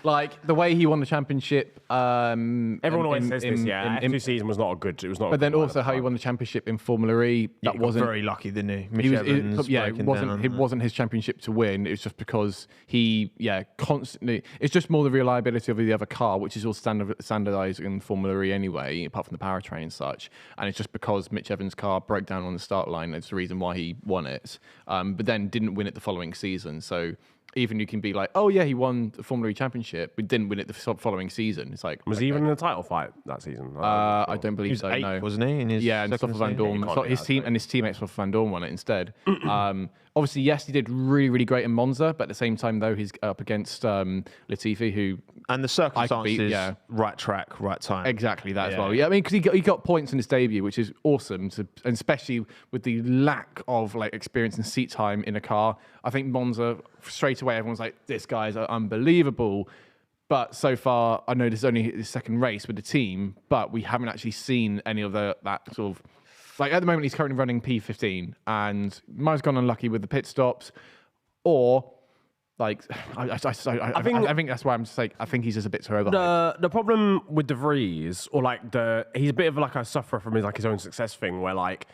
S3: Like the way he won the championship.
S2: Everyone always says this. Yeah, F2 season was not a good. It was not.
S3: But then also how he won the championship in Formula E.
S1: Yeah,
S3: That
S1: he got
S3: wasn't
S1: very lucky, didn't he? Mitch
S3: He was,
S1: Evans
S3: it
S1: breaking
S3: wasn't.
S1: down.
S3: It wasn't his championship to win. It was just because he, constantly. It's just more the reliability of the other car, which is all standardized in Formula E anyway, apart from the powertrain and such. And it's just because Mitch Evans' car broke down on the start line. That's the reason why he won it. But then didn't win it the following season. So even you can be like, oh yeah, he won the Formula E championship, but didn't win it the following season. It's like,
S2: Was he even in a title fight that season?
S3: I don't
S1: He
S3: believe
S1: was
S3: so.
S1: 8th,
S3: No.
S1: wasn't he? In his
S3: Yeah, and
S1: second
S3: Stoffel Van
S1: season?
S3: Dorn.
S2: can't
S3: So
S2: do
S3: his
S2: that,
S3: team and his teammate Stoffel Van Dorn won it instead. Obviously, yes, he did really, really great in Monza, but at the same time, though, he's up against Latifi, who
S1: And the circumstances,
S3: yeah.
S1: right track, right time.
S3: exactly that as
S1: Yeah.
S3: well. Yeah, I mean, because he got points in his debut, which is awesome, and especially with the lack of like experience and seat time in a car. I think Monza straight away, everyone's like, "This guy's unbelievable." But so far, I know this is only his second race with the team, but we haven't actually seen any of that sort of. Like at the moment, he's currently running P15, and might have gone unlucky with the pit stops, or like I think that's why I'm just like I think he's just a bit too overhyped.
S2: The problem with De Vries, or like he's a bit of like a sufferer from his own success thing, where like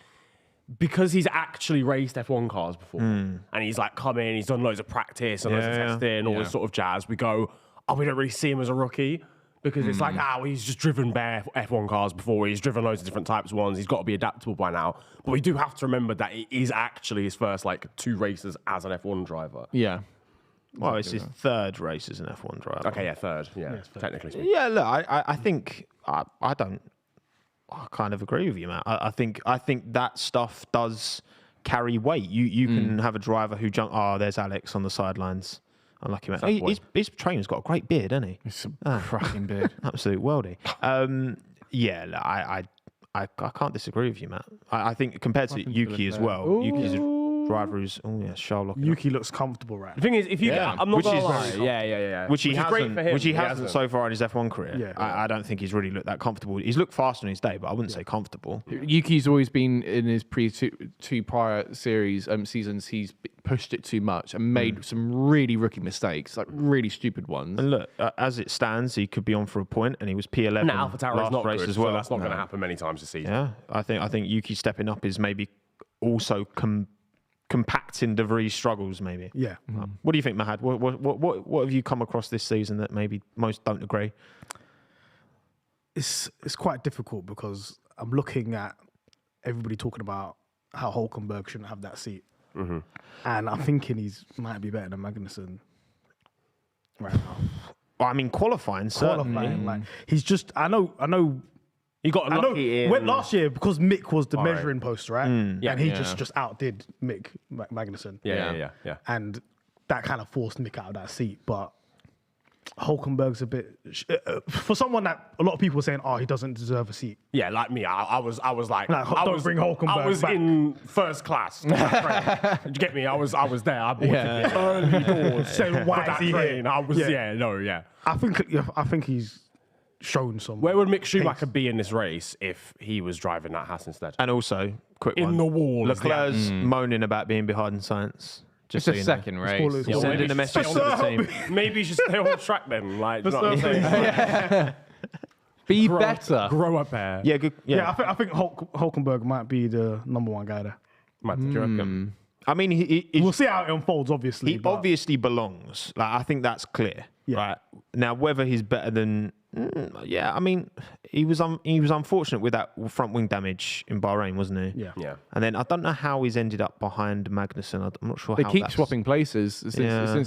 S2: because he's actually raced F1 cars before, and he's like come in, he's done loads of practice and loads of testing, all this sort of jazz. We go, oh, we don't really see him as a rookie. Because it's like, he's just driven bare F1 cars before. He's driven loads of different types of ones. He's got to be adaptable by now. But we do have to remember that it is actually his first 2 races as an F1 driver.
S3: Yeah.
S1: Well, it's his third race as an F1 driver.
S2: Okay, yeah, third. Yeah, technically speaking.
S1: Yeah, look, I think I kind of agree with you, Matt. I think that stuff does carry weight. You can have a driver who there's Alex on the sidelines. Unlucky man. His trainer's got a great beard, hasn't he?
S3: It's a cracking beard.
S1: Absolute worldie. I can't disagree with you, Matt. I think compared to Yuki as well, Yuki's a driver who's Charlotte.
S4: Yuki looks comfortable right
S2: The thing is, if you,
S1: Yeah.
S2: I'm not
S1: Which
S2: gonna
S1: is
S2: lie.
S1: very-
S2: Yeah.
S1: Which he
S2: is great
S1: hasn't.
S2: for him.
S1: Which he hasn't so far in his F1 career.
S4: Yeah.
S1: I don't think he's really looked that comfortable. He's looked fast on his day, but I wouldn't say comfortable.
S3: Yuki's always been in his two prior series seasons. He's pushed it too much and made some really rookie mistakes, like really stupid ones.
S1: And look, as it stands, he could be on for a point, and he was P11
S2: Now, AlphaTauri is
S1: last
S2: not
S1: race
S2: good,
S1: as well.
S2: so that's not going to happen many times this season.
S1: Yeah, I think Yuki stepping up is maybe also compacting De Vries' struggles. Maybe.
S4: Yeah.
S1: What do you think, Mahad? What have you come across this season that maybe most don't agree?
S4: It's quite difficult because I'm looking at everybody talking about how Hulkenberg shouldn't have that seat. And I'm thinking might be better than Magnussen right now.
S1: I mean, qualifying certainly.
S4: Like, he's just. I know.
S2: He got lucky
S4: went last year because Mick was the measuring post, right?
S2: Yeah.
S4: And he just outdid Mick Magnussen.
S2: Yeah.
S4: And that kind of forced Mick out of that seat. But Hulkenberg's a bit for someone that a lot of people were saying, he doesn't deserve a seat.
S2: Yeah, like me, I was like,
S4: don't bring Hulkenberg
S2: I was
S4: back.
S2: in first class. Did you get me? I was there. I bought tickets early doors.
S4: So why is he
S2: train.
S4: here?
S2: I was yeah.
S4: I think he's shown some.
S2: Where would Mick Schumacher be in this race if he was driving that Haas instead?
S1: And also, quick one.
S2: In the wall.
S1: Leclerc's moaning about being behind science.
S3: Just a second race.
S1: Sending a message to the team.
S2: Maybe you should stay on the track then. Like, you know what I'm saying?
S3: Be better.
S2: Grow up there.
S1: Yeah, good.
S4: Yeah, I think Hulkenberg might be the number one guy there.
S1: I mean,
S4: We'll see how it unfolds, obviously.
S1: he obviously belongs. Like, I think that's clear.
S4: Yeah.
S1: Right now, whether he's better than, I mean, he was unfortunate with that front wing damage in Bahrain, wasn't he?
S2: Yeah.
S1: And then I don't know how he's ended up behind Magnussen. I'm not sure.
S3: They
S1: how
S3: keep
S1: that's...
S3: swapping places since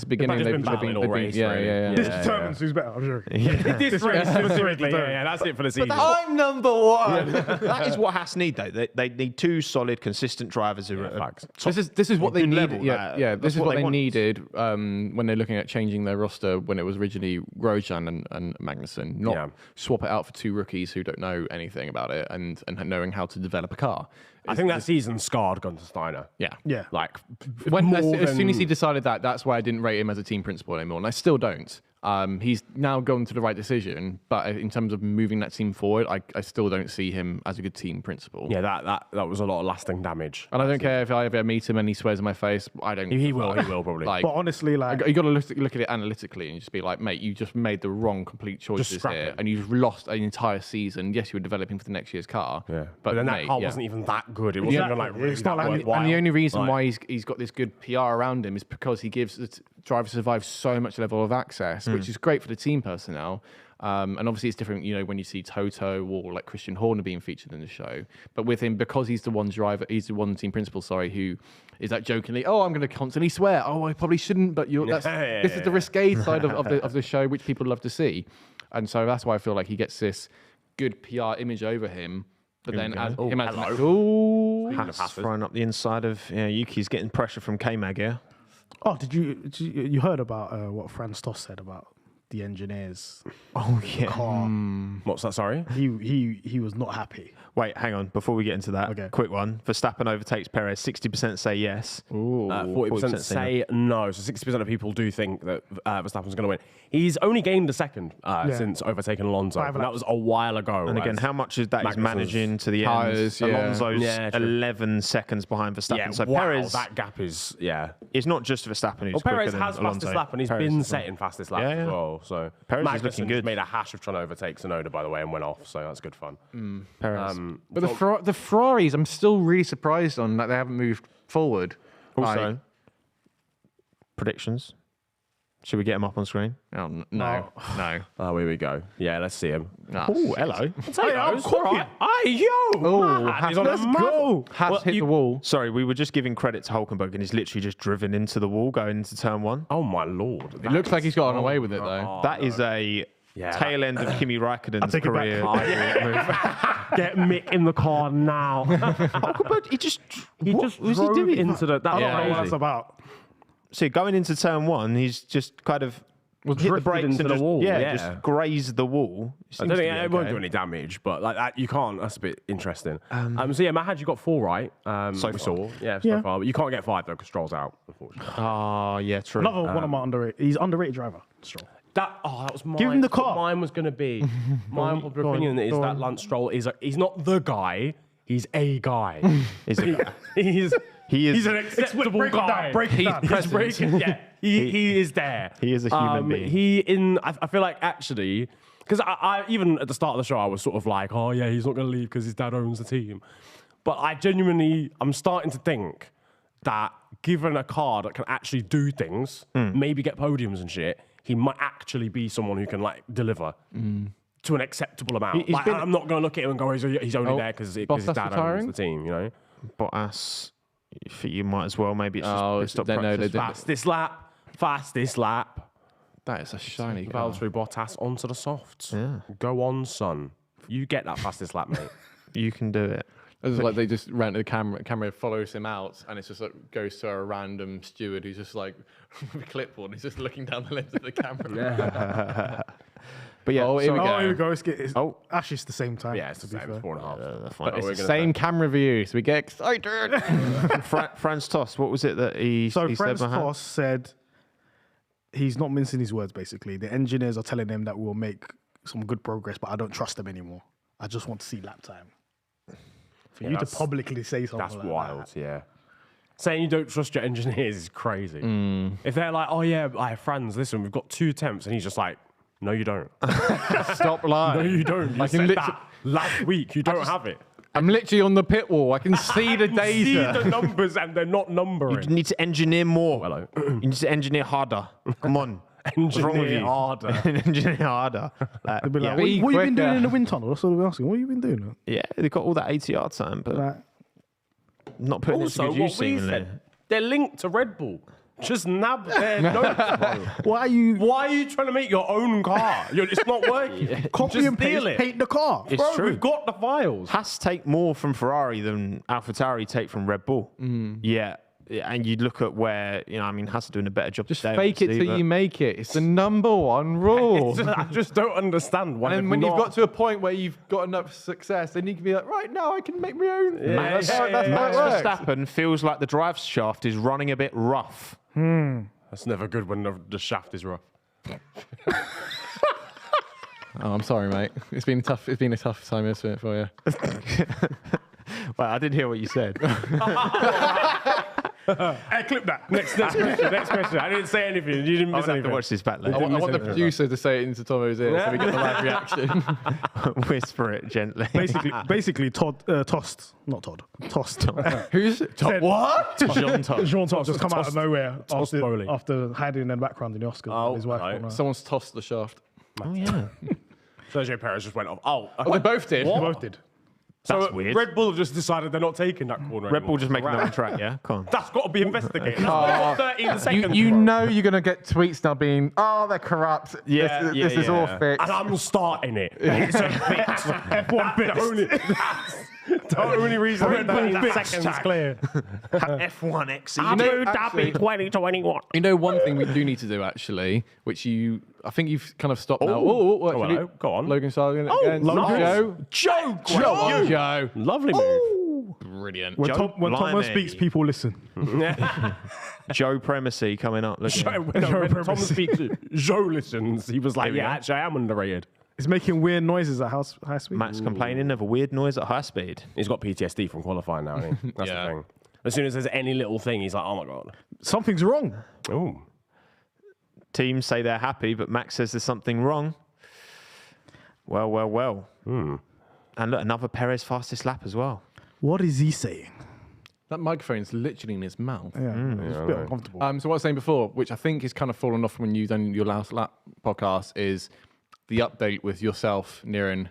S3: the beginning.
S2: They've been battling all race, really.
S4: This determines who's better, I'm sure.
S2: This race specifically. Yeah, that's it for the season.
S3: I'm number one.
S1: That is what Haas need, though. They need two solid, consistent drivers who are
S2: facts.
S3: This is what they
S1: good
S3: needed.
S1: level,
S3: Yeah. This
S1: that's
S3: is
S1: what
S3: what
S1: they
S3: they
S1: want.
S3: needed when they're looking at changing their roster when it was originally Grosjean and Magnussen. Not swap it out for two rookies who don't know anything about it and knowing how to develop a car.
S2: I think that season scarred Gunter Steiner.
S4: Yeah.
S2: Like,
S3: As soon as he decided that, that's why I didn't rate him as a team principal anymore, and I still don't. He's now gone to the right decision, but in terms of moving that team forward, I still don't see him as a good team principal.
S2: Yeah, that was a lot of lasting damage.
S3: And I don't care if I ever meet him and he swears in my face. I don't.
S2: He will probably.
S3: Like,
S4: But honestly, like,
S3: you got to look at it analytically and just be like, mate, you just made the wrong complete choices
S2: scrap
S3: here,
S2: it.
S3: and you've lost an entire season. Yes, you were developing for the next year's car.
S2: Yeah, but then that car wasn't even that good. It wasn't even like really
S4: It's not
S2: that
S4: like-
S2: worthwhile.
S3: And the only reason why he's got this good PR around him is because he gives the Drive to Survive so much level of access, which is great for the team personnel. And obviously it's different, when you see Toto or like Christian Horner being featured in the show. But with him, because he's the one team principal, who is like jokingly, I'm going to constantly swear. I probably shouldn't, but this is the risque side of the show, which people love to see. And so that's why I feel like he gets this good PR image over him. But then Haas
S1: throwing up the inside of Yuki's getting pressure from K-Mag here.
S4: did you heard about what Franz Tost said about the engineers?
S1: Oh yeah.
S4: Car.
S2: What's that? Sorry.
S4: He was not happy.
S1: Wait, hang on. Before we get into that,
S4: Okay.
S1: quick one. Verstappen overtakes Perez. 60% say yes.
S2: 40% say no. So 60% of people do think that Verstappen's going to win. He's only gained a second since overtaking Alonso. And that was a while ago.
S1: And again, how much of that is managing to the
S3: tires,
S1: end?
S3: yeah.
S1: Alonso's
S2: Yeah, true.
S1: 11 seconds behind Verstappen.
S2: Yeah,
S1: So
S2: wow,
S1: Perez,
S2: that gap is
S1: it's not just Verstappen who's
S2: Well,
S1: quicker
S2: Perez
S1: than
S2: has
S1: Alonso.
S2: fastest lap, and he's
S1: Perez
S2: been
S1: as well.
S2: setting fastest lap
S1: Yeah,
S2: as
S1: yeah.
S2: well. So
S1: Perez is
S2: Magnussen
S1: looking
S2: just
S1: good.
S2: made a hash of trying to overtake Tsunoda, by the way, and went off. So that's good fun.
S1: Perez.
S3: But the Ferraris, I'm still really surprised on that they haven't moved forward.
S1: Also, predictions. Should we get him up on screen?
S3: No.
S2: Oh, here we go. Yeah, let's see him.
S1: Oh, hello.
S2: I'm cooking.
S3: Let's go. Has hit the wall.
S1: Sorry, we were just giving credit to Hulkenberg, and he's literally just driven into the wall going into turn one.
S2: Oh my lord!
S3: It looks like he's gotten away with it though.
S1: That is a tail end of Kimi Raikkonen's
S4: take it back.
S1: career.
S2: Get Mick in the car now.
S1: Hulkenberg, he just
S2: was he
S1: drove
S2: doing into the.
S4: I don't know what
S2: That's
S4: that's about.
S1: So going into turn one, he's just kind of hit the
S2: drifted
S1: brakes
S2: into
S1: and
S2: the
S1: just,
S2: wall,
S1: just grazed the wall.
S2: I don't think it won't do any damage, but like that, you can't. That's a bit interesting. So yeah, Mahad, you got 4 right.
S1: So
S2: we
S1: far.
S2: saw, so far, but you can't get 5 though because Stroll's out, unfortunately.
S1: Oh, yeah, true.
S4: Another one of my underrated. He's underrated driver. Stroll.
S2: That was mine.
S4: Give him the
S2: that's what
S4: car.
S2: Mine was going to be. My unpopular opinion is that Lance Stroll he's not the guy. He's a guy.
S1: Is it?
S2: He's
S1: He is
S2: an acceptable guy.
S4: Break it down.
S2: He's breaking. Yeah, he is there.
S1: He is a human being.
S2: I feel like actually, because I even at the start of the show I was sort of like, oh yeah, he's not going to leave because his dad owns the team. But I'm starting to think that given a car that can actually do things, maybe get podiums and shit, he might actually be someone who can like deliver. To an acceptable amount. I'm not going to look at him and go, he's only there because his dad owns the team,
S1: Bottas, you might as well. Maybe it's just pissed off
S3: no,
S1: practice.
S3: they did.
S2: Fastest lap.
S3: That is a shiny car.
S2: Valtteri Bottas onto the softs.
S1: Yeah.
S2: Go on, son. You get that fastest lap, mate.
S1: You can do it.
S3: It's like they just ran to the camera follows him out, and it's just like goes to a random steward who's just like with a clipboard. He's just looking down the lens of the camera.
S1: But yeah,
S3: Oh, here we go.
S4: Here we go. It's actually, it's the same time.
S2: Yeah, it's the same. It's 4.5.
S3: But it's the same camera view, so we get excited.
S1: Franz Tost, what was it that he
S4: So
S1: said?
S4: Franz
S1: Mahad?
S4: Tost said he's not mincing his words, basically. The engineers are telling him that we'll make some good progress, but I don't trust them anymore. I just want to see lap time. For you to publicly say something
S2: That's
S4: like
S2: wild,
S4: that.
S2: yeah. Saying you don't trust your engineers is crazy. If they're like, oh yeah, Franz, listen, we've got 2 temps, and he's just like, no, you don't.
S3: Stop lying.
S2: No, you don't. You said that last week. You don't have it.
S3: I'm literally on the pit wall. I can see the
S2: See
S3: data.
S2: the numbers, and they're not numbering.
S1: You need to engineer more.
S2: Hello.
S1: You need to engineer harder. Come on. What's wrong with
S2: Engineer
S1: you?
S2: harder.
S1: Engineer harder. Like,
S4: They'll be like,
S1: yeah.
S4: what
S3: Be
S4: you been doing
S3: quicker.
S4: in the wind tunnel? That's what we're asking. What have you been doing?
S1: Yeah, they've got all that ATR time, but
S4: Like,
S1: not putting it to
S2: Also,
S1: good
S2: what
S1: use,
S2: we
S1: seemingly.
S2: said, they're linked to Red Bull. Just nab their notes, bro.
S4: why are you
S2: Why are you trying to make your own car? It's not working.
S4: copy
S2: Just
S4: and
S2: steal
S4: paste,
S2: it.
S4: paint the car?
S1: It's
S2: Bro,
S1: true.
S2: we've got the files.
S1: Haas take more from Ferrari than AlphaTauri take from Red Bull. Yeah. And you look at where, Haas are doing a better job
S3: Just
S1: today,
S3: fake it
S1: obviously,
S3: till
S1: but-
S3: you make it. It's the number one rule.
S2: I just don't understand why.
S3: And then
S2: they've
S3: when you've
S2: not-
S3: got to a point where you've got enough success, then you can be like, right now I can make my own.
S2: Yeah,
S3: That's how it
S1: Max
S3: works.
S1: Verstappen feels like the drive shaft is running a bit rough.
S2: That's never good when the shaft is rough.
S3: Oh, I'm sorry, mate. It's been a tough time for you.
S1: Well, I didn't hear what you said.
S2: Hey, clip that. Next question. I didn't say anything. You didn't
S1: I'm
S2: miss
S1: going to have to
S2: anything.
S1: watch this back
S3: I
S1: later.
S3: want the producer to say it into Tommo's ear so we get the live reaction.
S1: Whisper it gently.
S4: Basically, Tost, not Todd, Tost.
S3: Who's what?
S1: Jean Todt.
S4: Jean Todt just come out of nowhere
S2: Bowley.
S4: after hiding in the background in the Oscars.
S2: Oh,
S4: with his wife.
S2: right.
S3: Someone's tossed the shaft.
S1: Oh, yeah.
S2: Sergio Perez just went off. Oh,
S3: Oh, they both did.
S4: They both did.
S2: so
S1: That's weird.
S2: Red Bull have just decided they're not taking that corner.
S1: Red Bull
S2: anymore.
S1: just making their own track, yeah? Come on.
S2: That's got to be investigated. That's 13 seconds.
S3: You
S2: bro.
S3: know you're gonna get tweets now being, oh, they're corrupt.
S1: Yeah,
S3: this is all fixed.
S2: And I'm starting it. It's a fix. F1 fix. The only reason
S4: Red Bull
S2: 13
S4: fix,
S2: seconds
S4: Jack.
S2: clear.
S1: F1
S2: Abu
S3: know,
S2: Dhabi
S3: actually-
S2: 2021.
S3: You know, one thing we do need to do actually, which I think you've kind of stopped now.
S2: Oh,
S3: actually,
S2: hello. Go on.
S3: Logan Sargent
S2: Oh,
S3: against
S2: Logan.
S3: Joe.
S2: Joe.
S3: Joe.
S2: Lovely move.
S3: Brilliant.
S4: When
S1: Joe
S4: Tommo
S1: Blimey.
S4: speaks, people listen.
S1: Joe Primacy coming up. Look at him.
S2: When Tom speaks, Joe listens. He was like,
S1: There we
S2: yeah,
S1: go.
S2: actually, I am underrated.
S4: It's making weird noises at high speed.
S1: Matt's complaining of a weird noise at high speed.
S2: He's got PTSD from qualifying now. Hasn't he? That's
S3: Yeah.
S2: the thing. As soon as there's any little thing, he's like, oh my God.
S4: Something's wrong.
S2: Oh.
S1: Teams say they're happy, but Max says there's something wrong. Well. And look, another Perez fastest lap as well.
S4: What is he saying?
S3: That microphone's literally in his mouth.
S4: Yeah, it's a bit uncomfortable.
S3: So what I was saying before, which I think is kind of fallen off when you've done your last lap podcast, is the update with yourself, Niran,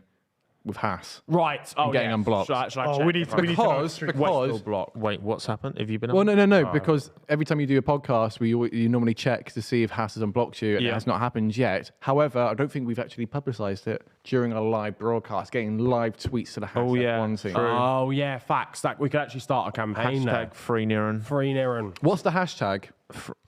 S3: with Haas.
S2: Right. Oh,
S3: getting
S2: yeah.
S3: unblocked.
S2: Should I
S4: Oh,
S2: check
S4: we need
S2: if
S4: to-
S2: I-
S4: we need to know.
S3: Because
S2: block.
S1: Wait, what's happened? Have you been?
S3: well, no, because every time you do a podcast, you normally check to see if Haas has unblocked you, and it
S1: Yeah.
S3: has not happened yet. However, I don't think we've actually publicised it during a live broadcast, getting live tweets to the Haas
S1: Oh, yeah,
S3: F1 team.
S1: true.
S2: Oh, yeah, facts. That we could actually start a campaign there.
S1: Hashtag free Niran.
S2: Free Niran.
S3: What's the hashtag?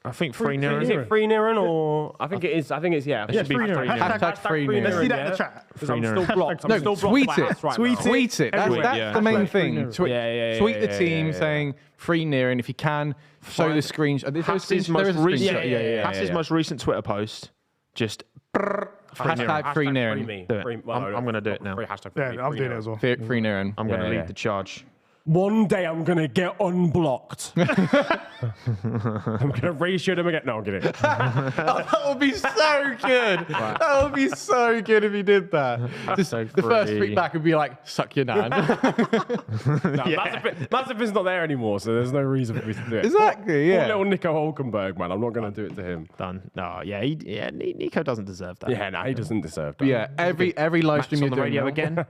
S1: I think free Niran.
S2: Is it free Niran or I think it is. I think it's yeah.
S1: It should be
S4: free
S1: free
S4: Niran.
S1: Niran.
S3: Hashtag free Niran.
S4: Let's see that in
S2: yeah.
S4: the chat.
S2: Because I'm
S1: Free
S2: still
S1: Niran.
S2: blocked. I'm
S3: No,
S2: still blocked
S3: tweet
S2: by
S3: it.
S2: Haas right
S4: Tweet
S2: now.
S4: it.
S3: Tweet it. That's,
S4: Everywhere.
S3: that's
S1: Yeah.
S3: the main
S4: Hashtag free
S3: thing.
S4: Niran.
S3: Tweet,
S2: Yeah,
S3: tweet the
S2: yeah,
S3: team
S2: yeah.
S3: saying free Niran if you can. Show the screenshot.
S1: Haas's most recent,
S2: yeah.
S1: Haas's most recent Twitter post. Just
S3: Hashtag free Niran.
S2: me.
S1: Do it.
S2: Free-
S1: I'm gonna do it now.
S2: Free hashtag free
S4: Yeah,
S2: me,
S4: I'm
S2: free
S4: doing
S2: Niran.
S4: it as well.
S3: Free Niran.
S1: I'm going to
S2: Yeah,
S1: lead
S2: yeah.
S1: the charge.
S2: One day I'm gonna get unblocked. I'm gonna ratio them again. No, I'm kidding.
S3: That would be so good. That would be so good if you did that. Just,
S1: So
S3: the first
S1: free.
S3: tweet back would be like, suck your nan.
S2: No, Mazepin's not there anymore, so there's no reason for me to do it.
S3: Exactly,
S2: Poor
S3: yeah.
S2: little Nico Hulkenberg, man. I'm not gonna do it to him.
S1: Done. No, yeah, Nico doesn't deserve that.
S2: Yeah, no, he doesn't deserve that.
S3: Yeah, every live
S1: Max
S3: stream
S1: on
S3: you're
S1: the radio
S3: doing now-
S1: again.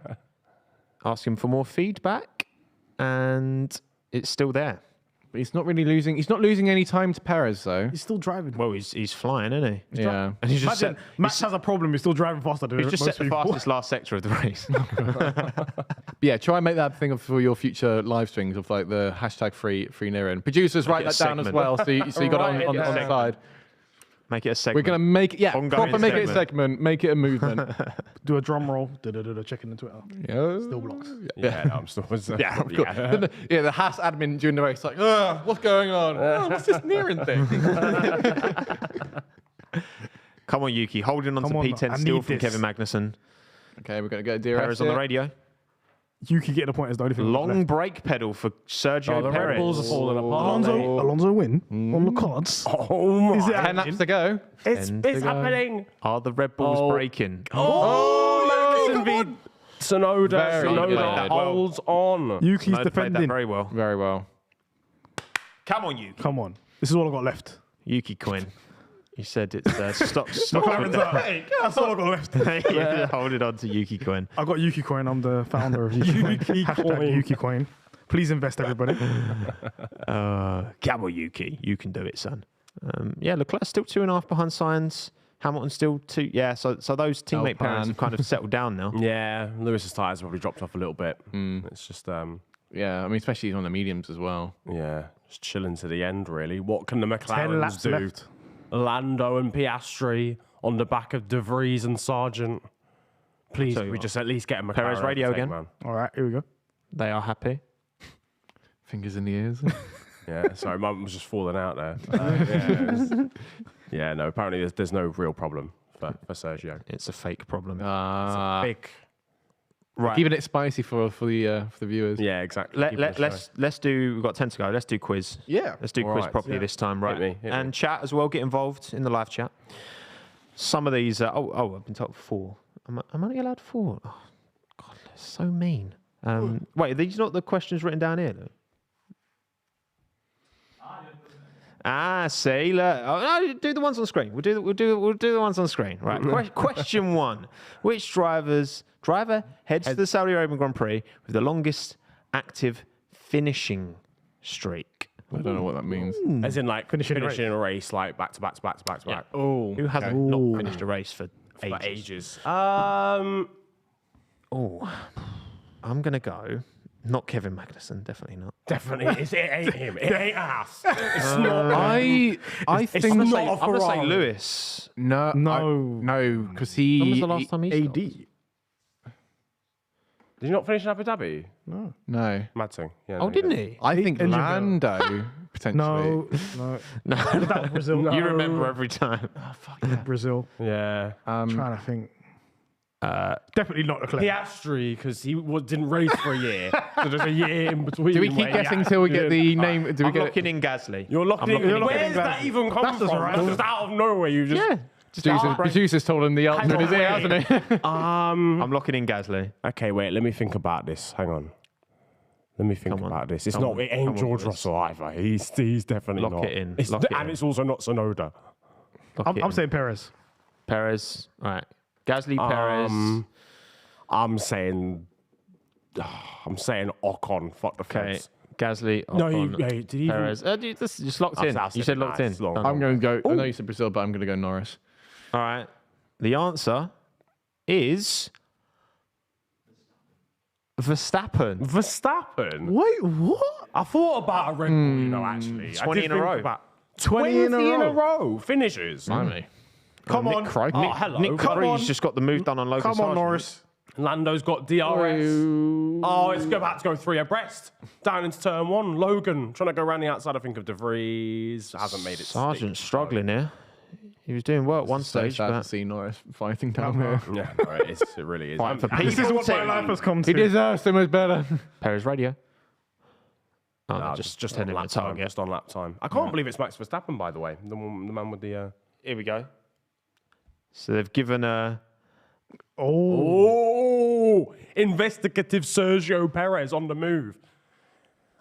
S1: Ask him for more feedback, and it's still there.
S3: But he's not really losing. He's not losing any time to Perez, though.
S4: He's still driving.
S1: Well, he's flying, isn't he?
S3: Yeah.
S1: And he's just
S4: Imagine Max has a problem. He's still driving faster than
S1: he's just
S4: most
S1: set the
S4: people.
S1: fastest last sector of the race.
S3: Yeah, try and make that thing for your future live streams of like the hashtag free Niran. Producers, write
S1: it a
S3: that down as
S1: segment.
S3: well. So you got it on the side.
S1: Make it a segment.
S3: We're gonna make it,
S1: Ongoing
S3: proper make it a
S1: segment.
S3: segment, make it a movement.
S4: Do a drum roll. Checking the Twitter.
S3: Yeah.
S4: Still blocks.
S2: Yeah, no, I'm still.
S3: Yeah, of course. The Haas admin during the race, like, what's going on? What's this Niran thing?
S1: Come on, Yuki, holding on
S4: Come
S1: to
S4: on,
S1: P10
S4: I
S1: still
S4: need
S1: from
S4: this.
S1: Kevin Magnussen.
S3: Okay, we're gonna go DRS.
S1: Perez on the radio.
S4: You can get the point as the only thing.
S1: Long
S4: left.
S1: brake pedal for Sergio
S2: The
S1: Perez.
S2: Red Bulls are falling apart.
S4: Alonso win on the cards.
S2: Oh my!
S4: Is it
S3: 10 laps
S4: happening?
S3: to go.
S2: It's
S1: Ten to go.
S2: happening.
S1: Are the Red Bulls breaking?
S2: Magnussen v Sonoda.
S3: Very
S2: Sonoda
S3: good.
S2: holds on.
S4: Yuki's
S1: No, they played that
S4: defending.
S1: very well.
S3: Very well.
S1: Come on, Yuki.
S4: Come on. This is all I got left.
S1: Yuki Quinn. You said it's stop with
S4: McLaren's out.
S1: that.
S4: That's all I got left.
S1: Yeah, hold it on to Yuki Quinn.
S4: I got Yuki Coin. I'm the founder of Yuki Coin. Hashtag Yuki Coin. Please invest, everybody.
S1: Come on, Yuki. You can do it, son. Yeah, Leclerc still 2.5 behind Sainz. Hamilton still 2. Yeah, so those teammate pairings have kind of settled down now.
S2: Yeah, Lewis's tyres probably dropped off a little bit. It's just
S3: Yeah, I mean, especially on the mediums as well.
S2: yeah, just chilling to the end really. What can the
S4: 10
S2: McLarens
S4: laps
S2: do?
S4: left.
S2: Lando and Piastri on the back of De Vries and Sargent. Please,
S1: tell you
S2: we
S1: what.
S2: just at least get a McLaren.
S1: Perez radio
S2: overtake,
S1: again.
S2: man.
S4: All right, here we go.
S1: They are happy.
S3: Fingers in the ears.
S2: Yeah, sorry, mum was just falling out there. Yeah, no, apparently there's no real problem for Sergio.
S1: It's a fake problem.
S2: Big.
S1: Right.
S3: Keeping it spicy for the viewers.
S2: Yeah, exactly. Keep it
S1: Let's do. We've got 10 to go. Let's do quiz.
S3: Yeah.
S1: Let's do
S2: All
S1: quiz
S2: right.
S1: properly this time, right?
S2: Hit me.
S1: And chat as well. Get involved in the live chat. Some of these. I've been told 4. Am I only allowed 4? Oh, God, that's so mean. Wait, are these not the questions written down here? Though? See, look. Oh, no, do the ones on screen. We'll do the ones on screen. Right. Question 1: which driver heads to the Saudi Arabian Grand Prix with the longest active finishing streak?
S3: I don't know what that means.
S2: As in, like,
S4: Finishing
S2: finishing
S4: a
S2: a race, like, back to back to back to back to back.
S3: Oh.
S1: Who hasn't not finished a race for ages?
S2: For ages.
S1: Oh, I'm gonna go. Not Kevin Magnussen, definitely not.
S2: Definitely. It ain't him. It ain't us. It's not.
S3: I think
S1: I'm gonna say Lewis.
S3: no, because he.
S1: When was the last time he
S4: AD.
S1: stopped?
S2: Did he not finish in Abu Dhabi?
S3: No,
S2: Mad thing. Yeah,
S1: Oh, didn't he?
S3: I think
S4: Engine
S3: Lando potentially.
S4: No.
S1: No,
S4: Brazil.
S1: you remember every time.
S4: Brazil.
S2: Yeah.
S4: Trying to think. Definitely not Leclerc.
S2: Piastri, because he didn't race for a year. So there's a year in between.
S3: Do we keep guessing till we get the name? Do we
S1: I'm
S3: get
S1: locking in Gasly.
S2: You're locking
S1: I'm
S2: in.
S1: locking
S2: Where's that even come
S4: That's just
S2: from?
S4: alright.
S2: That's just out of nowhere. You just.
S1: Yeah.
S3: Producer's told him the answer in his ear, hasn't he?
S1: I'm locking in Gasly.
S2: Okay, wait. Let me think about this. Hang on. Let me think
S1: Come on.
S2: about this. It's
S1: Come
S2: not.
S1: on.
S2: It ain't
S1: Come on,
S2: George
S1: boys.
S2: Russell either. He's definitely
S1: Lock
S2: not.
S1: it in.
S2: It's
S1: Lock it
S2: and
S1: in.
S2: it's also not Sonoda.
S1: Lock it
S4: I'm
S1: in.
S4: saying Perez.
S1: Perez. Right. Gasly, Perez.
S2: I'm saying Ocon. Fuck the
S1: Okay.
S2: fence.
S1: Gasly.
S2: No,
S1: Ocon,
S2: did he even?
S1: Perez. This is just locked in.
S2: That's
S1: You said locked in.
S2: nice, long.
S1: Done.
S3: I'm going to go. I know you said Brazil, but I'm going to go Norris.
S1: All right. The answer is Verstappen.
S2: Verstappen.
S4: Wait, what?
S2: I thought about a Red Bull, actually.
S1: 20 in a row.
S4: 20 in a
S2: row. Finishes.
S3: Finally.
S4: Come on.
S3: Nick Crichton.
S2: Oh, hello.
S1: Nick
S4: Come
S1: Cree's
S4: on.
S1: just got the move done on Logan
S4: Come on,
S1: Sargent.
S4: Norris.
S2: Lando's got DRS. Oh, it's about to go 3 abreast. Down into turn 1. Logan trying to go around the outside, I think, of De Vries. Hasn't made it.
S1: Sargent struggling here. He was doing well at one
S3: So
S1: stage,
S3: sad to
S1: but
S3: see Norris fighting down there.
S2: Yeah, no, it is. It really is.
S1: Fighting for
S4: This is what my life has come to.
S3: He deserves so much better.
S1: Perez radio. Oh,
S2: No,
S1: no, just
S2: on
S1: heading
S2: lap
S1: at
S2: time.
S1: target.
S2: Just on lap time. I can't believe it's Max Verstappen, by the way. The man with the.
S1: Here we go. So they've given a.
S2: Oh, investigative Sergio Perez on the move.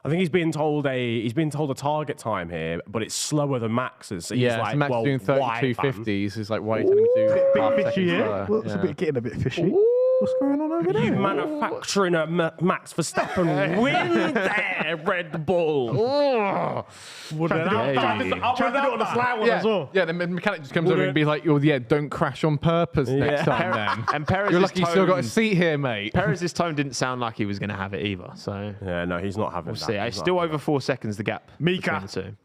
S2: I think he's being told a target time here, but it's slower than Max's. So he's
S3: Yeah,
S2: like,
S3: so Max
S2: well,
S3: doing
S2: why, fam?
S3: 32.50s. He's like, why are you telling me to do half
S4: Bit
S3: a
S4: fishy,
S3: second
S4: yeah?
S3: slower?
S4: Well, it's a bit getting a bit fishy. What's going on over
S2: You
S4: there?
S2: manufacturing a Max Verstappen win there, Red Bull.
S4: Trying to do it on the sly one as well.
S3: Yeah, the mechanic just comes over and be like, "Oh, yeah, don't crash on purpose next time then."
S1: And Perez's
S3: You're lucky you still got a
S1: tone-
S3: seat here, mate.
S1: Perez's tone didn't sound like he was going to have it either. So
S2: Yeah, no, he's not having
S1: we'll
S2: that.
S1: see.
S2: He's
S1: It's
S2: not
S1: still
S2: having
S1: over 4 seconds, the gap.
S4: Mika.
S1: between the two.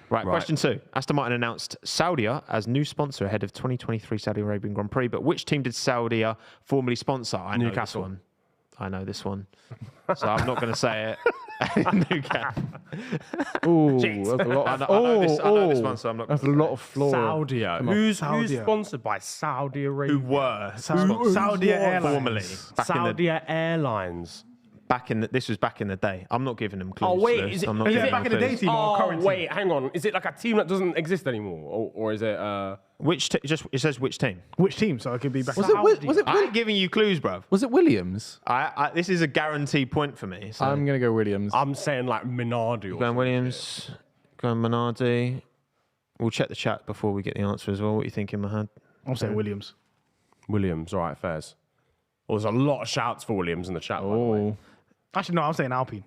S1: Right, question 2. Aston Martin announced Saudia as new sponsor ahead of 2023 Saudi Arabian Grand Prix. But which team did Saudia formerly sponsor? I know
S2: Newcastle.
S1: this one. I know this one. So I'm not going to say it. Newcastle.
S3: Ooh, that's a lot.
S1: I know this one, so I'm not.
S3: That's a lot of floor.
S2: Saudia. Who's
S4: Saudia.
S2: sponsored by Saudi Arabia?
S1: Who were
S4: Saudi Airlines.
S1: formerly
S2: Saudi Airlines.
S1: this was back in the day. I'm not giving them clues.
S2: Oh, wait,
S1: Lewis.
S2: is it-
S1: I'm not
S2: is
S1: giving
S2: it
S1: them
S4: back in the day
S1: clues.
S4: team or
S2: Oh,
S4: current team?
S2: wait, hang on. Is it like a team that doesn't exist anymore? Or is it...
S1: Which it says which team.
S4: Which team? So it could be back.
S3: Was it
S1: I ain't giving you clues, bruv.
S3: Was it Williams?
S1: This is a guaranteed point for me. So.
S3: I'm gonna go Williams.
S2: I'm saying like Minardi or
S1: Going Williams, going Minardi. We'll check the chat before we get the answer as well. What are you thinking, Mahad?
S4: I'm saying Williams.
S2: Williams. All right, fairs. Well, there's a lot of shouts for Williams in the chat, by the way.
S3: Oh,
S4: Actually, no, I'm saying Alpine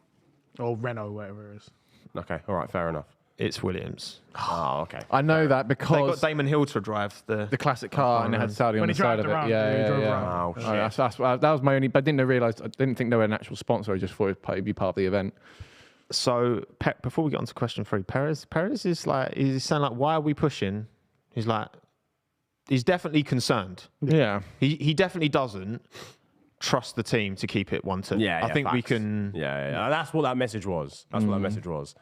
S4: or Renault, whatever it is.
S2: Okay, all right, fair enough.
S1: It's Williams.
S2: Oh, okay.
S3: I know that
S1: They got
S3: because
S1: Damon Hill to drive the.
S3: the classic car and it had Saudi on
S4: When
S3: the
S4: he
S3: side
S4: drove
S3: of it.
S4: around,
S3: Yeah,
S4: he
S3: yeah,
S4: drove
S3: yeah.
S4: around.
S2: Oh, shit.
S3: That was my only. But I didn't realize. I didn't think they were an actual sponsor. I just thought it'd be part of the event.
S1: So before we get on to question 3, Perez is like, he's saying like, why are we pushing? He's like, he's definitely concerned.
S3: Yeah.
S1: He definitely doesn't trust the team to keep it 1-2.
S2: Yeah,
S1: I think we
S2: facts.
S1: can.
S2: Yeah. That's what that message was. That's what that message was.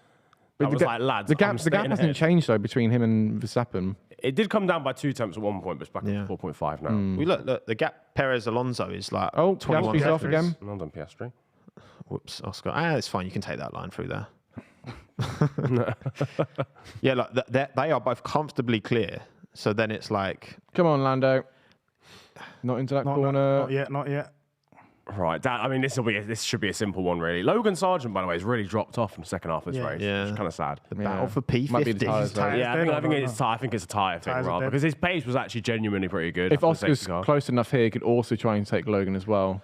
S2: That
S3: But
S2: was like, lads,
S3: the gap
S2: I'm staying
S3: hasn't
S2: ahead.
S3: changed though between him and Verstappen.
S2: It did come down by 2 tenths at one point, but it's back
S1: Yeah.
S2: at 4.5 now.
S1: We look the gap. Perez Alonso is like
S3: Oh,
S1: 21
S3: Piastri's off
S1: seconds.
S3: again.
S2: Well done, Piastri.
S1: Whoops, Oscar. It's fine. You can take that line through there. Yeah, like they are both comfortably clear. So then it's like,
S3: Come on, Lando. Not into that corner.
S4: Not yet.
S2: Right, this should be a simple one, really. Logan Sargent, by the way, has really dropped off in the second half of this race.
S1: Yeah.
S2: Which is kind of sad.
S1: the battle for P50.
S3: Might be the tyres, though.
S2: Yeah,
S4: dead
S2: I think
S4: or
S2: it's
S4: not?
S2: I think it's a tyre thing
S4: Tyres are
S2: rather
S4: dead.
S2: because his pace was actually genuinely pretty good.
S3: If
S2: after the
S3: Oscar's
S2: safety car.
S3: close enough here, he could also try and take Logan as well.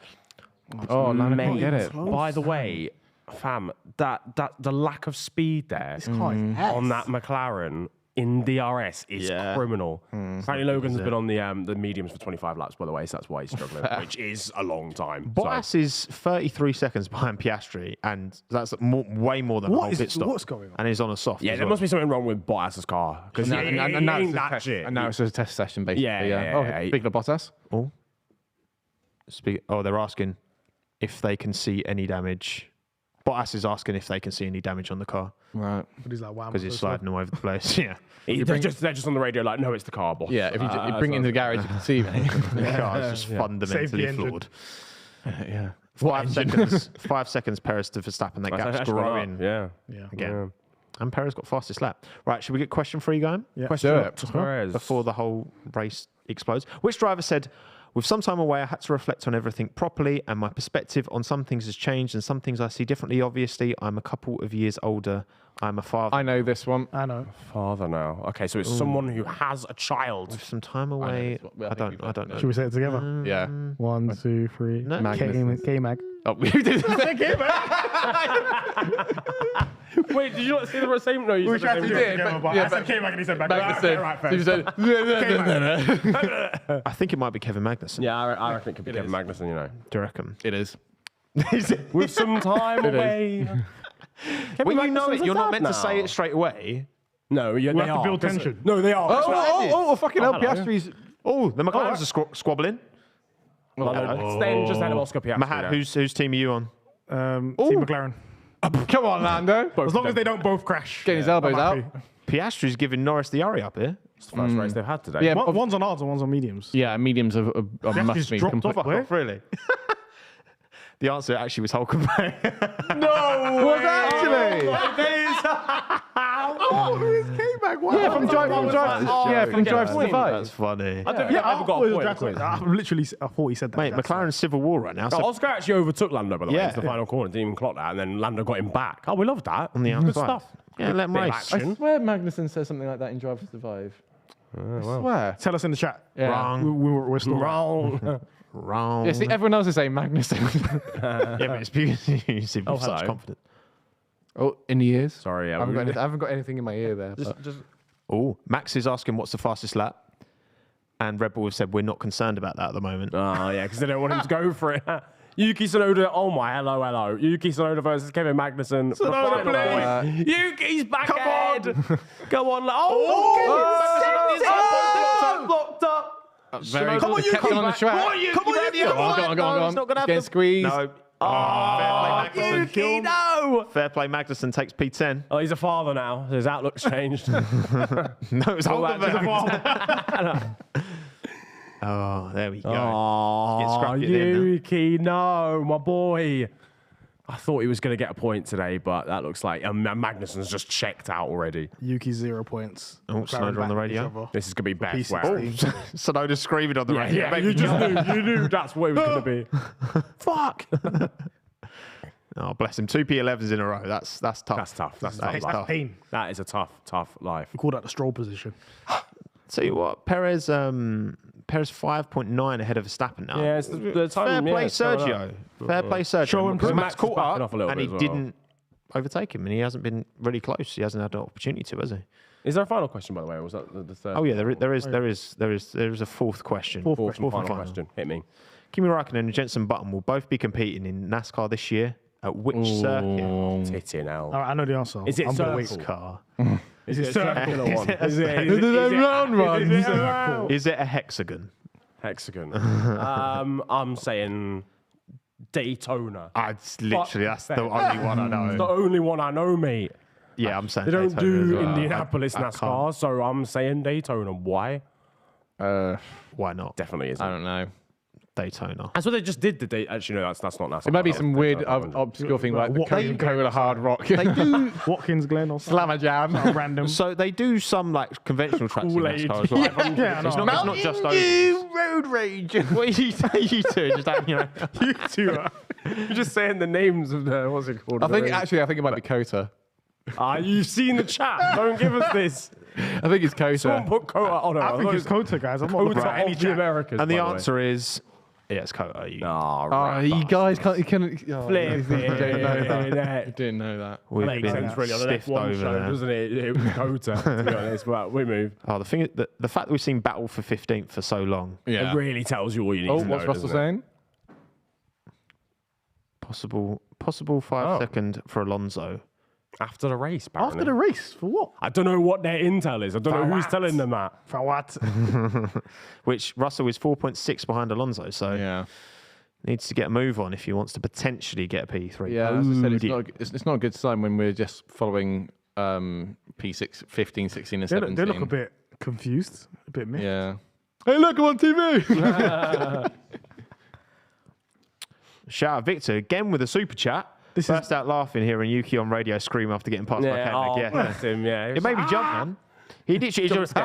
S3: Oh, Lando can't get it.
S2: By the way, fam, that the lack of speed there
S4: Can't
S2: on that McLaren in DRS is
S1: Yeah.
S2: criminal. Apparently, Logan's been on the mediums for 25 laps, by the way, so that's why he's struggling, which is a long time.
S1: Bottas is 33 seconds behind Piastri, and that's way more than a whole pit stop.
S4: What's going on?
S1: And he's on a soft.
S2: Yeah,
S1: as
S2: there
S1: well.
S2: must be something wrong with Bottas's car because
S3: And now it's a
S2: that
S3: test-
S2: shit.
S3: and now it's a test session, basically.
S2: Yeah.
S3: Speaking of Bottas.
S1: They're asking if they can see any damage. Bottas is asking if they can see any damage on the car
S3: Right.
S4: But he's like, wow.
S1: because he's sliding all over the place. Yeah,
S2: They're just on the radio like, no, it's the car, boss.
S3: Yeah, if you bring it into the garage, you can see me.
S1: the car is just
S4: Save
S1: fundamentally
S4: the engine.
S1: flawed.
S3: Yeah.
S1: 5 seconds. 5 seconds. Perez to Verstappen. That gap's
S2: That's
S1: growing
S2: Yeah.
S1: again. And Perez got fastest lap. Right, should we get question 3 going?
S4: Yeah.
S2: Question
S3: Do it.
S2: Perez.
S1: Before the whole race explodes. Which driver said, with some time away, I had to reflect on everything properly, and my perspective on some things has changed, and some things I see differently. Obviously, I'm a couple of years older. I'm a father.
S3: I know this one.
S4: I know.
S2: Father now. Okay, so it's someone who has a child.
S1: With some time away,
S3: this one.
S1: I don't know.
S4: Should we say it together?
S3: Yeah.
S4: 1, 2, 3.
S1: No.
S4: K-Mag.
S3: Oh, we did.
S2: Wait, did you not see the same? No, you said the same.
S3: did, but- yeah,
S4: I said K-Mag and he said back.
S3: Magnussen. You said,
S1: I think it might be Kevin Magnussen.
S2: Yeah, I reckon it could be Kevin Magnussen, you know.
S1: Do you reckon?
S3: It is.
S2: With some time away.
S1: When you know it, you're not meant to say it straight away.
S2: No, they
S4: have to
S2: are.
S4: build tension.
S2: No, they are.
S3: Oh, fucking hell. Piastri's.
S1: Oh, the McLarens are squabbling.
S2: Staying just ahead of Oscar Piastri.
S1: Mahad, whose team are you on?
S4: Team McLaren.
S3: Come on, Lando.
S4: As long as they don't both crash.
S3: Getting his elbows
S4: I'm
S3: out.
S4: happy.
S1: Piastri's giving Norris the hurry up here.
S2: It's the first race they've had today.
S3: Yeah,
S4: One's on hards and one's on mediums.
S3: yeah, mediums are must be
S4: dropped
S3: complete.
S4: off. Where?
S1: Really? The answer actually was Hulkenberg.
S3: Was actually? Yeah, from drive to survive.
S1: That's funny.
S2: I don't think I've ever got a point. in the quiz.
S4: I thought he said that.
S1: Mate, McLaren's civil war right now.
S2: No,
S1: So
S2: Oscar actually overtook Lando, by the way,
S1: Yeah.
S2: into the final corner. Didn't even clock that, and then Lando got him back. Oh, we love that.
S1: on the
S2: Good
S1: outside.
S2: stuff.
S1: Yeah, let him
S2: Bit of
S1: race.
S3: I
S2: action.
S3: swear Magnussen says something like that in Drive to Survive. I swear.
S4: Tell us in the chat.
S3: Yeah.
S1: Wrong.
S4: We're still
S2: Wrong.
S1: Wrong.
S3: Yeah, see, everyone else is saying Magnussen.
S1: Yeah, but it's because you seem such
S2: hello.
S1: confidence.
S3: Oh, in the ears.
S2: Sorry,
S3: I haven't got anything in my ear there. but-
S1: Oh, Max is asking what's the fastest lap, and Red Bull have said we're not concerned about that at the moment.
S2: Oh, yeah, because they don't want him to go for it. Yuki Tsunoda, oh my, hello. Yuki Tsunoda versus Kevin Magnussen.
S1: Tsunoda,
S2: please. Yuki's back
S1: Come
S2: ahead.
S1: on.
S2: Go on. Blocked up.
S3: Very
S1: Come on,
S3: good.
S1: you
S3: Kept him on the track.
S1: Come on, you.
S3: Go on.
S1: He's not gonna have
S3: Getting
S1: to-
S3: squeezed.
S1: No. Fair play, Magnussen.
S2: Yuki, no.
S1: Fair play, Magnussen takes P10.
S2: Oh, he's a father now. His outlook's changed.
S1: No, it's
S2: Hulkenberg.
S1: Oh, there we go.
S2: Oh,
S1: scrapped it in,
S2: Yuki, no, my boy. I thought he was going to get a point today, but that looks like Magnussen's just checked out already.
S4: Yuki 0 points.
S1: Oh,
S4: McLaren
S1: Tsunoda on
S4: back
S1: the
S4: each
S1: radio.
S4: other.
S2: This is going to be best.
S4: P16.
S1: Sonoda's screaming on the radio.
S2: Yeah,
S1: Maybe
S2: you just knew. You knew that's what it was going to be. Fuck.
S1: Oh, bless him. 2 P11s in a row. That's tough.
S2: That's tough. That's
S1: That
S2: tough.
S1: is
S2: life.
S1: tough.
S4: Pain.
S2: That is a tough life.
S4: We call that the stroll position.
S1: Tell you what, Perez 5.9 ahead of Verstappen now.
S2: Yeah, it's the time.
S1: Fair play,
S2: it's coming
S1: Sergio.
S2: up.
S1: Fair play, Sergio.
S4: Show him
S1: Because
S4: proof.
S1: Max
S2: Max is
S1: caught
S2: backing
S1: up
S2: off a little
S1: and
S2: bit
S1: he
S2: as well.
S1: didn't overtake him, and he hasn't been really close. He hasn't had an opportunity to, has he?
S2: Is there a final question, by the way? Or was that the third?
S1: Oh yeah, there is a fourth question.
S2: Fourth and
S1: and
S2: final question. Hit me.
S1: Kimi Raikkonen and Jenson Button will both be competing in NASCAR this year. At which circuit?
S2: Titty now.
S4: All right, I know the answer.
S2: Is it
S4: I'm gonna
S2: circle?
S4: wait.
S1: Car.
S2: Is it
S4: circle?
S2: circular one? Is
S3: round runs.
S2: Is it a round?
S1: Is it a hexagon?
S2: Hexagon. I'm saying Daytona.
S1: It's literally that's the only one I
S2: It's the
S1: know.
S2: only one I know, mate.
S1: Yeah, I'm saying
S2: They don't
S1: Daytona as
S2: do
S1: well.
S2: Indianapolis
S1: I
S2: NASCAR, so I'm saying Daytona. Why?
S1: Why not?
S2: Definitely isn't.
S3: I don't know.
S1: Daytona.
S2: That's what they just did today. Actually, no, that's not NASCAR.
S3: It might be
S2: That
S3: some
S2: was
S3: weird
S2: Daytona 500.
S3: obscure thing like the
S4: What- they-
S3: Coca-Cola Hard Rock.
S1: They do.
S4: Watkins Glen or something.
S3: Slammer Jam.
S4: Random.
S1: So they do some like conventional tracks in
S2: Kool-Aid.
S1: NASCAR as well.
S4: Yeah, I know.
S1: It's not just those.
S3: Road Rage.
S1: What are you two? Just don't, you know.
S2: You two are. You're just saying the names of the what's it called?
S3: I think it might be Kota.
S2: You've seen the chat. Don't give us this.
S3: I think it's Kota.
S2: Someone put Kota on it.
S4: I think it's Kota, guys. I'm not looking
S2: Kota
S4: at any
S2: of the
S4: chat.
S2: Americas.
S1: And the
S2: by way.
S1: answer is, yeah, it's Kota.
S3: You guys can't. You can. Oh,
S2: Flip
S3: you don't know that. You
S2: it.
S3: didn't know that.
S1: We've
S2: Makes
S1: been
S2: sense, really. On the
S1: stiffed
S2: F1
S1: over
S2: show,
S1: there.
S2: doesn't it? It was Kota, to be honest. But we move.
S1: Oh, the thing is, the fact that we've seen battle for 15th for so long,
S3: Yeah.
S2: It really tells you all you need
S3: Oh,
S2: to know.
S3: what's Russell
S2: doesn't it?
S3: saying?
S1: possible 5-second for Alonso.
S2: After the race, apparently.
S4: After the race, for what?
S2: I don't know what their intel is. I don't know who's
S4: what?
S2: telling them that.
S4: For what?
S1: Which Russell is 4.6 behind Alonso, so
S3: Yeah.
S1: needs to get a move on if he wants to potentially get a P3.
S3: Yeah, as I said,
S1: Podium.
S3: it's not a good sign when we're just following P6, 15, 16, and
S4: They
S3: 17.
S4: look a bit confused, a bit mixed.
S3: Yeah. Hey, look, I'm on TV.
S1: Shout out Victor again with a super chat.
S4: This
S1: Burst out laughing hearing Yuki on radio scream after getting past my
S2: Yeah,
S1: Koenig. Yeah,
S2: bless him, yeah.
S1: it made me jump, man. He did. He just,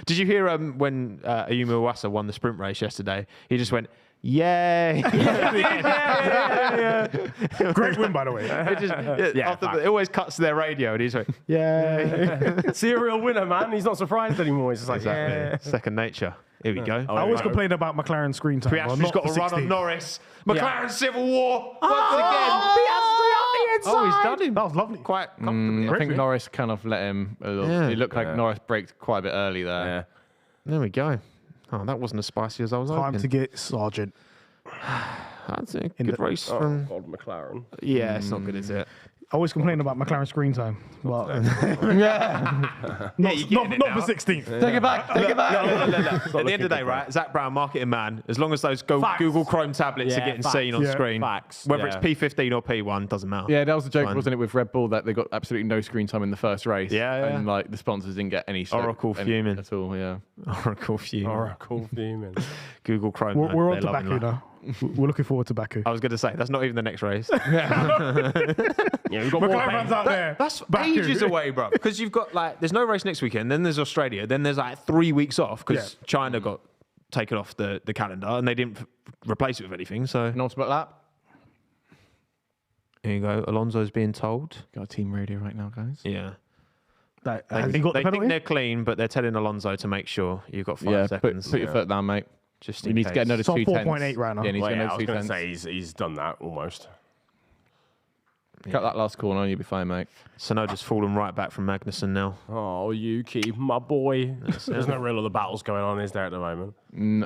S1: Did you hear when Ayumu Iwasa won the sprint race yesterday? He just went, "Yay!"
S4: Great win, by the way.
S1: It always cuts to their radio, and he's like, "Yay!"
S2: Serial winner, man. He's not surprised anymore. He's just like,
S1: Exactly. Second nature. Here we go.
S4: I always complain about McLaren screen time.
S1: Piastri's got a run on Norris. McLaren Civil War once again. Oh, he's done him.
S4: That was lovely.
S1: Quite comfortably.
S3: I think Norris kind of let him a little.
S1: Yeah.
S3: It looked like Norris braked quite a bit early there.
S2: yeah.
S1: There we go. Oh, that wasn't as spicy as I was
S4: Time
S1: hoping.
S4: to get Sargent.
S1: That's a
S4: In
S1: good
S4: the-
S1: race
S2: Oh,
S1: from...
S2: God, McLaren.
S1: Yeah, it's not good, is it?
S4: I always complain about McLaren screen time. Well,
S3: Yeah.
S1: Yeah, you getting
S4: not for 16th.
S3: Take it back. Take it back.
S1: At the end of the day, right, Zach Brown, marketing man, as long as those
S2: Facts.
S1: Google Chrome tablets are
S2: Yeah,
S1: getting
S2: facts.
S1: seen on
S4: Yeah.
S1: screen,
S2: Facts.
S1: whether
S2: Yeah.
S1: it's P15 or P1, doesn't matter.
S3: Yeah, that was the joke,
S1: Fine.
S3: wasn't it, with Red Bull that they got absolutely no screen time in the first race.
S1: Yeah, yeah.
S3: And like the sponsors didn't get any.
S1: Oracle fuming.
S3: at all. Yeah.
S1: Oracle Fume.
S2: Oracle fuming.
S1: Google Chrome.
S4: We're,
S1: man,
S4: we're on
S1: they're
S4: to
S1: loving
S4: Baku
S1: life.
S4: now. We're looking forward to Baku.
S1: I was going to say, that's not even the next race.
S2: Yeah, we've got more
S4: McLaren fans out there.
S1: That's
S4: Baku.
S1: ages away, bro. Because you've got like, there's no race next weekend, then there's Australia, then there's like 3 weeks off because
S4: Yeah.
S1: China got taken off the calendar and they didn't replace it with anything. So
S3: Penultimate lap.
S1: here you go. Alonso's being told.
S3: Got a team radio right now, guys.
S1: Yeah.
S4: Has
S1: They
S4: he
S1: think,
S4: got the
S1: they think
S4: penalty?
S1: they're clean, but they're telling Alonso to make sure you've got 5 seconds.
S3: Put your foot down, mate.
S1: Just
S3: You
S1: in
S3: need to get
S1: case.
S3: another
S4: It's on
S3: 2 tenths.
S4: 4.8 right now.
S3: Yeah, he needs
S2: Well,
S3: to get
S2: yeah, I was
S3: another
S2: going
S3: 2
S2: to
S3: tenths.
S2: say he's done that almost.
S3: Cut that last corner and you'll be fine, mate.
S1: Sonoda's fallen right back from Magnussen now.
S2: Oh, Yuki, my boy. There's no real other battles going on, is there, at the moment?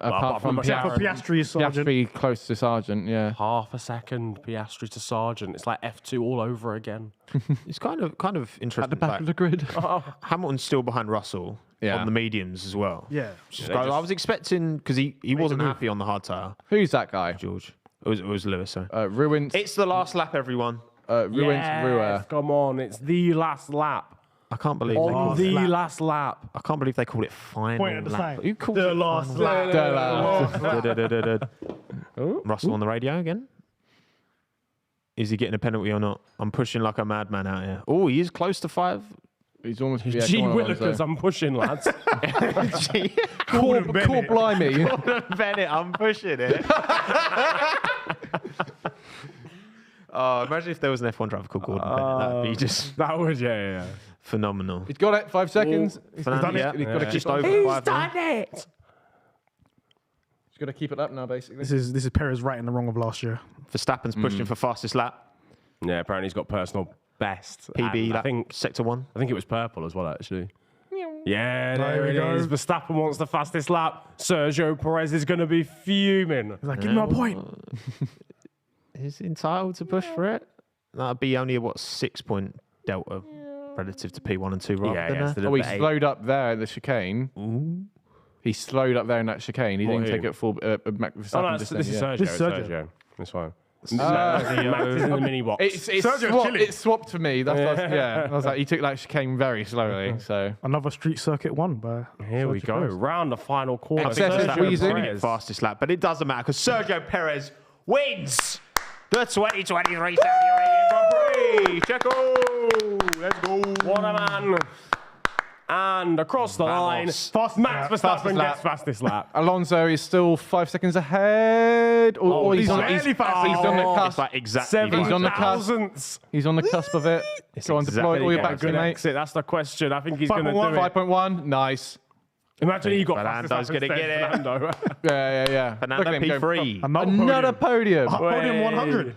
S3: Apart from
S4: Except for Piastri, Sargent.
S3: Piastri close to Sargent, yeah.
S2: Half a second, Piastri to Sargent. It's like F2 all over again.
S1: It's kind of interesting.
S3: At the back of the grid.
S1: Hamilton's still behind Russell
S3: Yeah.
S1: on the mediums as well.
S4: Yeah.
S1: I was expecting, because he wasn't happy on the hard tyre,
S3: Who's that guy?
S1: George. It was Lewis, sorry.
S3: Ruins.
S1: It's the last lap, everyone.
S3: Ruins Ruer.
S2: Come on, it's the last lap.
S1: I can't believe
S2: On
S1: they,
S2: the last lap.
S1: I can't believe they call it final
S4: Point at the
S1: lap.
S4: sign.
S1: Who calls
S4: The
S1: it
S4: last
S1: final
S4: lap.
S1: Russell on the radio again. Is he getting a penalty or not? I'm pushing like a madman out here. Oh, he is close to 5.
S3: He's almost.
S2: Gee
S3: come on,
S2: Willikers,
S3: Alonso.
S2: I'm pushing, lads.
S3: Call
S4: Bennett.
S3: blimey.
S1: Bennett, I'm pushing it. Oh, imagine if there was an F1 driver called Gordon Bennett. That'd be just
S2: That would, yeah.
S1: phenomenal.
S3: He's got it. 5 seconds. He's
S1: Fernando,
S3: done it. He's got to
S1: just
S3: keep
S1: over
S3: it.
S1: 5 now.
S2: it!
S3: He's got to keep it up now, basically.
S4: This is Perez right in the wrong of last year.
S1: Verstappen's pushing for fastest lap.
S2: Yeah, apparently he's got personal best.
S1: PB
S2: And
S1: lap,
S2: I think
S1: sector 1.
S2: it was purple as well, actually. Yeah,
S4: There
S2: there
S4: we
S2: it
S4: go.
S2: is. Verstappen wants the fastest lap. Sergio Perez is going to be fuming.
S4: He's like, give me a point.
S1: Is entitled to push for it? That'd be only a 6-point delta relative to P1 and 2 rather
S2: Yeah,
S1: than
S2: yeah,
S1: a-
S2: it's the
S3: Oh, he
S2: debate.
S3: slowed up there in the chicane. He slowed up there in that chicane. He
S2: What,
S3: didn't take
S2: who?
S3: it full. Verstappen
S2: Oh, no,
S3: just
S2: this
S3: then,
S2: is
S3: yeah.
S2: Sergio.
S4: This is
S2: It's
S4: Sergio.
S2: Sergio. That's fine.
S3: Ah.
S2: Max is in the mini box.
S3: It's
S4: Sergio
S3: swapped,
S4: chilling.
S3: it swapped for me. Yeah. I was like, he took that chicane very slowly. So
S4: Another street circuit won by
S2: Here we
S4: Sergio
S2: go.
S4: Perez.
S2: Round the final corner.
S3: Excessive
S2: Sergio
S3: wheezing.
S2: Perez.
S1: fastest lap, but it doesn't matter because Sergio Perez wins the 2023 Saudi Arabian Grand Prix. Checo, let's go.
S2: What a man. And across the line,
S4: Fastest
S2: Max
S4: lap.
S2: Verstappen
S3: lap.
S2: gets fastest lap.
S3: Alonso is still 5 seconds ahead. Or
S2: he's
S3: he's on
S2: barely
S3: he's
S2: fast.
S3: on the
S1: It's
S3: cusp.
S1: like exactly.
S3: He's on the cusp.
S2: 7,000ths.
S3: He's on the cusp of it. Go on, deploy
S1: exactly
S3: all your
S1: the
S3: back
S1: game.
S3: to mate.
S2: Exit. That's the question. I think he's going to do
S4: 5.1.
S2: it.
S3: 5.1. Nice.
S2: Imagine he got
S1: Fernando's
S2: fastest lap
S1: gonna
S2: instead
S1: get
S2: of
S1: it.
S2: Fernando.
S3: Yeah.
S1: Fernando
S3: Look at him go.
S1: P3.
S3: Another podium.
S4: Podium 100.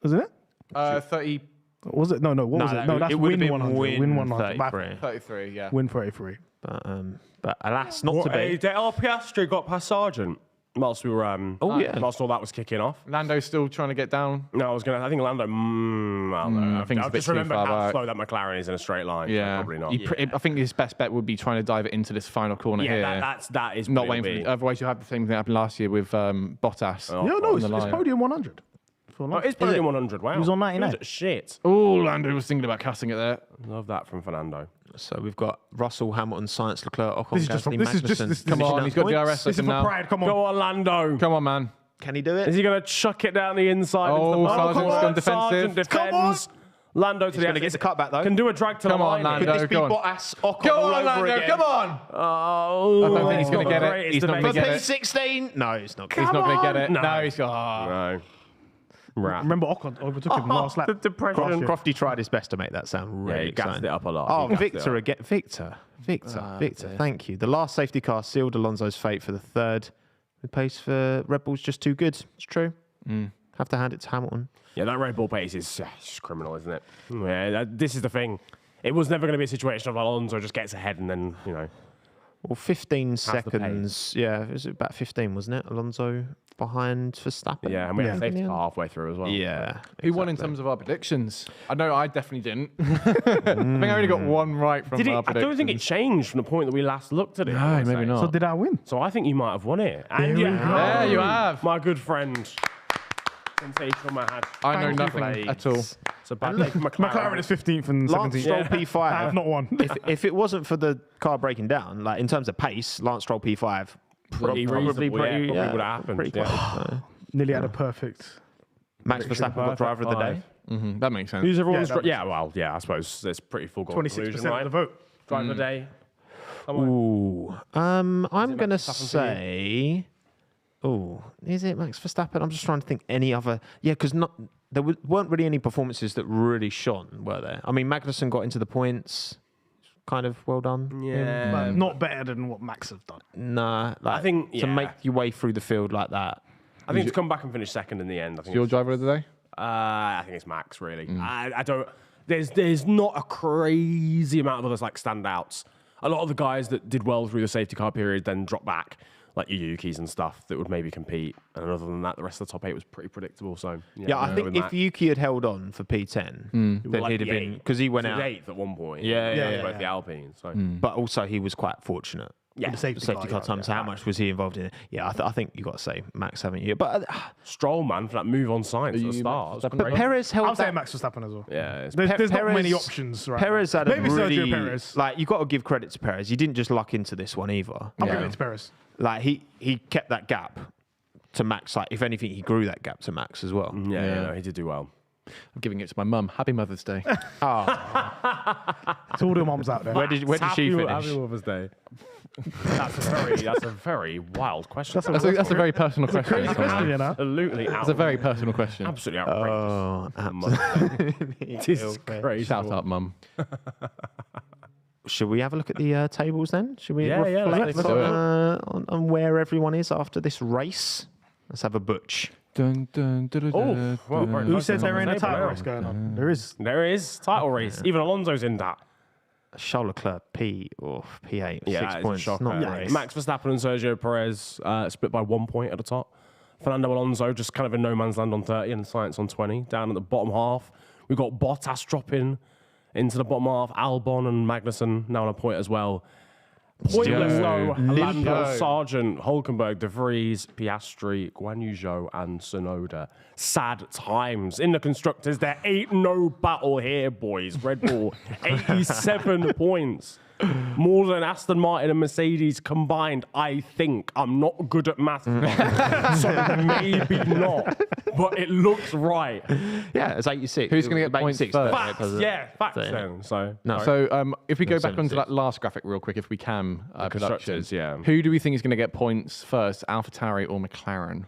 S4: Wasn't it?
S3: 30,
S4: Was it? No. What was it? No, that's
S1: it would have
S4: win
S1: been
S4: 100. Win 100.
S1: 33.
S3: 33, yeah.
S4: Win 33.
S1: But alas, not to be.
S2: Piastri got past Sargent. Whilst we were, whilst all that was kicking off.
S3: Lando's still trying to get down.
S2: No, I think Lando, I don't know.
S3: I think it's
S2: I've
S3: a bit
S2: just
S3: too
S2: remembered
S3: far
S2: how
S3: back.
S2: slow that McLaren is in a straight line. so
S3: Yeah,
S2: probably not.
S3: I think his best bet would be trying to dive it into this final corner here.
S2: that is
S3: Not
S2: what
S3: waiting
S2: it'll
S3: for otherwise you'll have the same thing that happened last year with Bottas.
S2: Oh,
S4: Yeah, no,
S3: on
S4: it's
S3: the line.
S4: podium 100. For
S2: Oh, it's podium 100. Wow.
S4: He was on 99.
S2: He was at shit.
S3: Oh, Lando was thinking about casting it there.
S2: Love that from Fernando.
S1: So we've got Russell, Hamilton, Sainz, Leclerc, Ocon,
S4: This is just-
S1: Gasly,
S4: this is just-
S1: Magnussen.
S4: this-
S3: Come
S4: Finishing
S3: on,
S1: up
S3: he's got
S1: points.
S3: DRS
S4: This is
S3: system
S4: for
S3: now.
S4: pride. Come on.
S2: Go on, Lando.
S3: Come on, man.
S1: Can he do
S2: Is
S1: it?
S2: he going to chuck it down the inside?
S3: Oh,
S2: into the
S3: Sargent's gone defensive.
S2: Sargent
S4: Come on.
S2: defends. Lando to the
S1: going to get the cut back though.
S2: Can do a drag to
S3: Come
S2: the
S3: on,
S2: line.
S3: Lando.
S1: Could this be
S3: go on.
S1: Bottas, Ocon
S3: Go
S1: all
S3: on,
S1: over
S3: Lando,
S1: again?
S3: come on.
S2: Oh,
S3: I don't think he's going to get it.
S2: greatest
S3: He's not going to
S2: debate.
S3: get it.
S1: P16? No, it's not.
S3: He's not going to get it.
S2: No.
S3: No, he's got.
S2: No. Right.
S4: Remember Ocon overtook him last lap.
S2: The depression.
S1: Crofty tried his best to make that sound
S2: Yeah,
S1: really
S2: he gassed
S1: exciting.
S2: it up a lot.
S1: Oh,
S2: He gassed it
S1: Victor
S2: up.
S1: again. Victor. Thank you. The last safety car sealed Alonso's fate for the third. The pace for Red Bull's just too good. It's true. Have to hand it to Hamilton.
S2: Yeah, that Red Bull pace is just criminal, isn't it? Yeah, this is the thing. It was never going to be a situation of Alonso just gets ahead and then,
S1: Well, 15
S2: the
S1: seconds. Yeah, it was about 15, wasn't it? Alonso behind Verstappen.
S2: Yeah, and we had
S4: Yeah.
S2: safety car halfway through as well.
S1: Yeah.
S3: Who won in terms of our predictions? I know I definitely didn't. I think I only got one right from
S2: Did it,
S3: our
S2: I
S3: predictions.
S2: don't think it changed from the point that we last looked at it.
S3: No,
S2: I would
S3: maybe
S2: say.
S3: not.
S4: So did I win?
S2: So I think you might have won it. And
S4: There we
S2: you
S4: go.
S2: have.
S3: There you have.
S2: My good friend. Sensational Mahad.
S3: I know
S4: Thank you,
S3: nothing
S1: Blades.
S3: at all.
S2: It's a bad day for
S4: McLaren is 15th and
S1: Lance
S4: 17th.
S1: Stroll
S2: Yeah.
S1: P5.
S4: I have not won.
S1: if it wasn't for the car breaking down, like in terms of pace, Lance Stroll P5
S2: Pretty
S1: probably
S2: reasonable,
S1: pretty,
S2: yeah, probably would have happened,
S1: pretty
S2: yeah.
S1: close. So,
S4: Nearly had a perfect.
S1: Max Verstappen got driver of the day.
S3: That makes sense.
S2: Who's everyone's?
S4: Yeah, that
S2: I suppose it's pretty full goal
S4: 26%
S2: conclusion, right?
S4: of the vote.
S2: Driver of the day. Come on.
S1: Ooh, I'm gonna
S2: Verstappen for
S1: say. Oh, is it Max Verstappen? I'm just trying to think any other. Yeah, because weren't really any performances that really shone, were there? I mean, Magnussen got into the points. kind of well done.
S2: Yeah.
S4: But not better than what Max have done.
S1: Nah, like,
S2: I think,
S1: to
S2: yeah.
S1: make your way through the field like that.
S2: I think to come back and finish second in the end. I think
S3: Your driver of the day?
S2: I think it's Max, really. I don't. There's not a crazy amount of others like standouts. A lot of the guys that did well through the safety car period then dropped back, like your Yukis and stuff that would maybe compete. And other than that, the rest of the top 8 was pretty predictable. So
S1: Yeah, I think if Yuki had held on for P10, then
S2: Like
S1: he'd have
S2: the
S1: been, because he went
S2: he was
S1: out.
S2: 8th at one point.
S1: Yeah,
S2: both the Alpines. So
S1: But also he was quite fortunate.
S2: yeah,
S4: The safety
S1: Safety car time. So how much was he involved in it? Yeah, I think you got to say Max, haven't you? But
S2: Stroll, man, for that move on science at the
S3: you
S2: start.
S3: Max
S2: But
S1: Perez held
S4: I'm saying
S1: that.
S4: Max Verstappen as well.
S2: yeah, it's
S4: There's not
S1: Perez-
S4: many options, right?
S1: Perez had
S4: Maybe
S1: a really
S4: Sergio Perez.
S1: like you got to give credit to Perez. He didn't just luck into this one either.
S4: I'm giving it to Perez.
S1: Like he kept that gap to Max. Like if anything, he grew that gap to Max as well.
S2: yeah, no, he did do well.
S3: I'm giving it to my mum. Happy Mother's Day.
S4: To all the moms out there.
S1: Where did she finish?
S2: Happy Mother's Day. That's a very wild question.
S3: That's a very personal question.
S4: Crazy question, you know?
S2: Absolutely
S3: That's a very personal question.
S2: absolutely outrageous.
S1: Oh,
S2: This is crazy.
S3: Shout out, mum.
S1: Should we have a look at the tables then? Should we
S2: Yeah, yeah,
S1: reflect
S2: let's
S3: do it.
S1: on where everyone is after this race? Let's have a butch.
S3: Dun, dun, dun, dun,
S2: Oh,
S3: dun,
S2: well,
S3: dun.
S2: very
S4: Who
S2: close
S4: said
S2: to
S4: they're
S2: the
S4: in a
S2: table
S4: title
S2: now.
S4: race going on? There is.
S2: There is title race. Even Alonso's in that.
S1: Charles Leclerc P8,
S2: Yeah,
S1: 6
S2: it's a
S1: points.
S2: shocker.
S1: Not
S2: Yeah.
S1: great.
S2: Max Verstappen and Sergio Perez split by 1 point at the top. Fernando Alonso just kind of in no man's land on 30 and Science on 20. Down at the bottom half, we've got Bottas dropping into the bottom half. Albon and Magnussen now on a point as well. Pointless though. Lando, Sargent, Hulkenberg, De Vries, Piastri, Guan Yu Zhou, and Tsunoda. Sad times in the constructors. There ain't no battle here, boys. Red Bull, 87 points. More than Aston Martin and Mercedes combined, I think. I'm not good at math, so maybe not. But it looks right.
S1: Yeah, it's 86.
S3: Who's gonna get points
S1: 86
S3: first?
S1: don't it?
S2: Facts, facts then. So,
S1: No.
S3: So if we go back onto
S1: 76.
S3: that last graphic real quick, if we can, production.
S2: constructors, yeah.
S3: Who do we think is going to get points first, AlphaTauri or McLaren?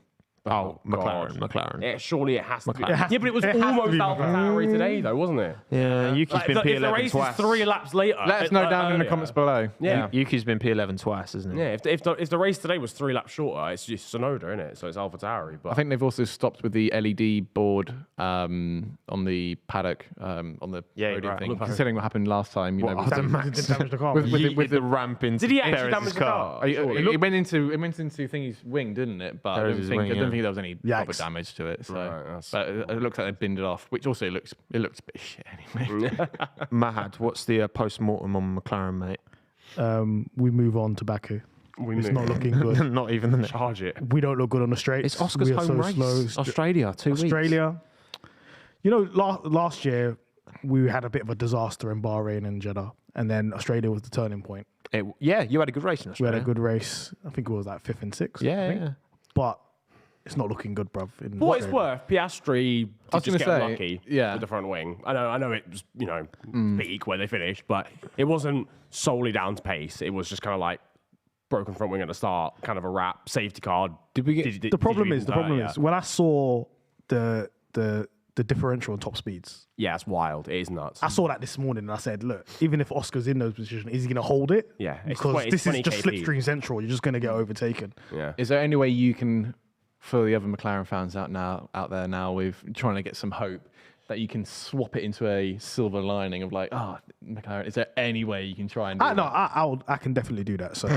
S1: Oh, McLaren.
S2: Yeah, surely it has to be.
S1: McLaren.
S2: Yeah, but it was
S4: It has to
S2: almost
S4: be
S2: AlphaTauri today, though, wasn't it?
S1: Yeah, Yuki's
S2: Like,
S1: been
S2: if the
S1: P11
S2: race
S1: twice.
S2: is 3 laps later.
S3: Let us know down in the comments below.
S2: Yeah.
S1: Yuki's been P11 twice, isn't he?
S2: Yeah, if the race today was 3 laps shorter, it's just Tsunoda, isn't it? So it's AlphaTauri. But
S3: I think they've also stopped with the LED board on the paddock, on the
S1: Yeah,
S3: podium
S1: right.
S3: thing. Considering what happened last time, you know,
S1: What,
S3: with-
S4: Did damage the car.
S3: with
S1: With
S3: the
S1: the ramp into
S2: did he actually
S1: Perez's
S2: damage the car?
S3: it went into thingy's wing, didn't it? But I don't
S1: Perez's
S3: think
S1: wing,
S3: I don't
S1: yeah.
S3: think there was any proper
S4: Yikes.
S3: damage to it. So,
S2: Right, that's-
S3: but it looks like they binned it off, which also looks a bit shit anyway.
S1: Mahad, what's the post-mortem on McLaren, mate?
S4: We move on to Baku. It's not looking good.
S1: Not even the
S2: Charge it.
S4: We don't look good on the straights.
S1: It's Oscar's
S4: we are
S1: home
S4: so
S1: race.
S4: slow.
S1: Australia, 2 weeks.
S4: Australia. You know, last year we had a bit of a disaster in Bahrain and Jeddah, and then Australia was the turning point.
S1: Yeah, you had a good race in
S4: We
S1: Australia.
S4: had a good race. I think it was like 5th and 6th. I
S1: Yeah,
S4: think.
S1: yeah.
S4: But it's not looking good, bruv. in
S2: For what it's
S4: Australia.
S2: worth, Piastri did
S3: was
S2: just
S3: gonna
S2: get
S3: say,
S2: lucky
S3: yeah.
S2: with the front wing. I know it was, peak where they finished, but it wasn't solely down to pace. It was just kind of like broken front wing at the start, kind of a wrap, safety car.
S1: Did we get
S4: The problem is when I saw the differential on top speeds,
S2: Yeah, it's wild. It is nuts.
S4: I saw that this morning and I said, look, even if Oscar's in those positions, is he going to hold it?
S2: Yeah, it's
S4: because
S2: 20
S4: this is
S2: 20
S4: just
S2: kp.
S4: slipstream central. You're just going to get overtaken.
S2: Yeah.
S3: Is there any way you can, for the other McLaren fans out there now, with trying to get some hope, that you can swap it into a silver lining of like, McLaren? Is there any way you can try and do
S4: No,
S3: that?
S4: I can definitely do that. So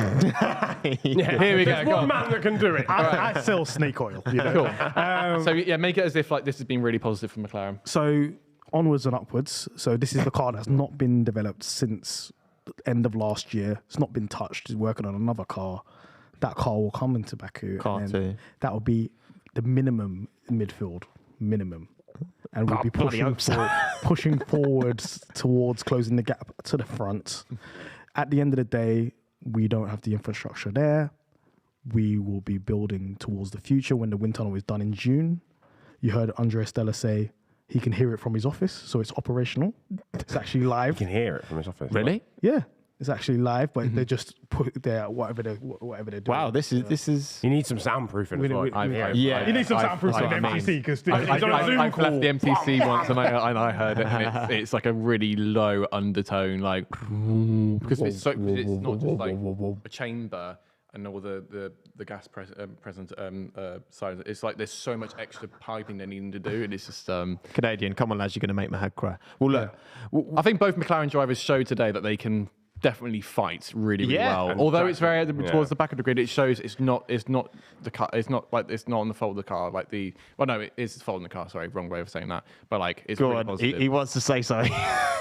S3: Here we go.
S2: There's
S3: Go
S2: one
S3: on.
S2: man that can do it.
S4: I sell snake oil. You know?
S3: Cool. So yeah, make it as if like this has been really positive for McLaren.
S4: So onwards and upwards. So this is the car that's not been developed since the end of last year. It's not been touched. He's working on another car. That car will come into Baku.
S1: Car
S4: and
S1: two.
S4: that will be the minimum in midfield. Minimum. And we'll be
S1: bloody
S4: pushing forwards towards closing the gap to the front. At the end of the day, we don't have the infrastructure there. We will be building towards the future when the wind tunnel is done in June. You heard Andrea Stella say he can hear it from his office, so it's operational. It's actually live.
S2: You can hear it from his office.
S1: Really?
S4: Yeah. is actually live, but they just put their whatever they're doing.
S1: Wow, this is.
S2: You need some soundproofing as well.
S4: You need some soundproofing in MTC because
S3: I've left the MTC once and I heard it, and it's like a really low undertone, like because it's not just like a chamber and all the gas present side. It's like there's so much extra piping they need to do, and it's just
S1: Canadian. Come on, lads, you're going to make Mahad cry. Well, look,
S3: I think both McLaren drivers showed today that they can definitely fight really well. Although it's very towards the back of the grid, it shows it's not the car. It's not on the fault of the car. It is the fault of the car. Sorry, wrong way of saying that. But like, it's
S1: go
S3: really
S1: on.
S3: positive.
S1: He wants to say something.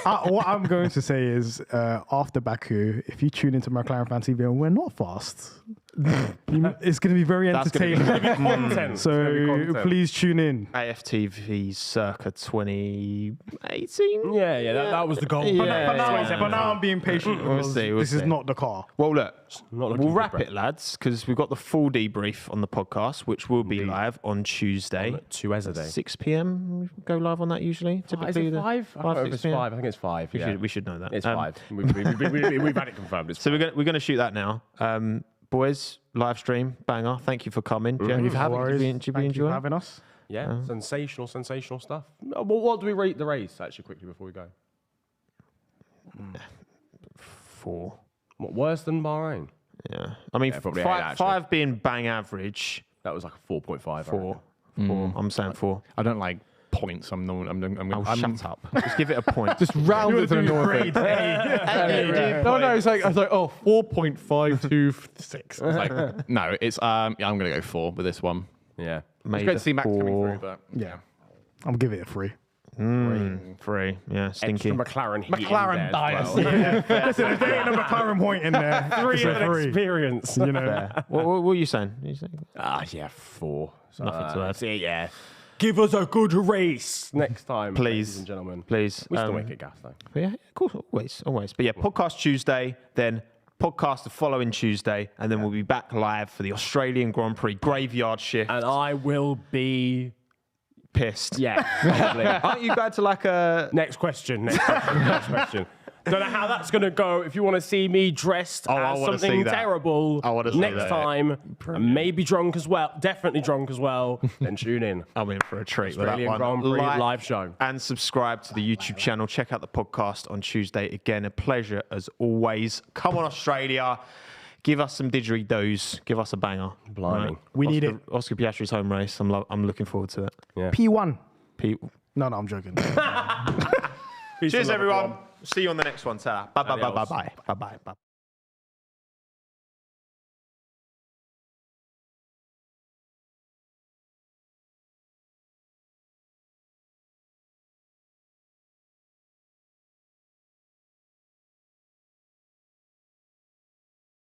S4: What I'm going to say is, after Baku, if you tune into McLaren FanTV and we're not fast, it's going to be very entertaining.
S2: Content.
S4: So please tune in.
S1: AFTV circa 2018.
S2: Yeah, that was the goal.
S4: But now I'm being patient.
S1: We'll see.
S4: This is not the car.
S1: Well, look,
S2: not
S1: we'll wrap it, lads, because we've got the full debrief on the podcast, which will be live on Tuesday.
S2: 6
S1: p.m. We go live on that usually.
S2: Is it 5? I don't know if it's
S1: 6
S2: 5. I think it's 5.
S1: We should know that.
S2: It's 5. We've had it confirmed.
S1: So we're going to shoot that now. Boys, live stream, banger. Thank you for coming. Did you enjoy
S4: having us?
S2: Yeah, sensational stuff. What do we rate the race, actually, quickly before we go?
S1: 4.
S2: What, worse than Bahrain?
S1: Yeah. I mean,
S2: probably
S1: 5 being bang average.
S2: That was like a 4.5.
S1: 4. I'm saying 4.
S3: I don't like points. I'm
S1: shut up. Just give it a point.
S3: Just round it to the north. No, it's like I was like, 4.526. I was like, no, it's I'm gonna go 4 with this one.
S2: Yeah,
S3: it's great to see Max coming through, but
S4: yeah, I'm gonna give it a 3.
S1: 3. Yeah, stinky.
S2: McLaren
S3: bias.
S2: Well.
S4: Listen, if there ain't a McLaren point in there,
S2: 3 of an experience.
S4: You know.
S1: What were you saying?
S2: 4.
S1: Nothing to add.
S2: Yeah. Give us a good race next time,
S1: please,
S2: ladies and gentlemen.
S1: Please.
S2: We still make it gas though.
S1: Yeah, of course, always. But yeah, podcast Tuesday, then podcast the following Tuesday, and then we'll be back live for the Australian Grand Prix graveyard shift.
S2: And I will be
S1: pissed.
S2: Yeah, probably.
S1: Aren't you going to like a
S2: next question? Don't know how that's going to go. If you want to see me dressed as something terrible next time, and maybe drunk as well, definitely drunk as well, then tune in.
S1: I'm in for a treat with that
S2: Australian
S1: one.
S2: Grand Prix live show.
S1: And subscribe to the YouTube channel. Check out the podcast on Tuesday. Again, a pleasure as always. Come on, Australia. Give us some didgeridoos. Give us a banger.
S2: Blimey.
S1: Right.
S4: We need it.
S1: Oscar Piastri's home race. I'm looking forward to it.
S2: Yeah.
S4: P1.
S1: No,
S4: I'm joking.
S1: Cheers, everyone. See you on the next one. Bye.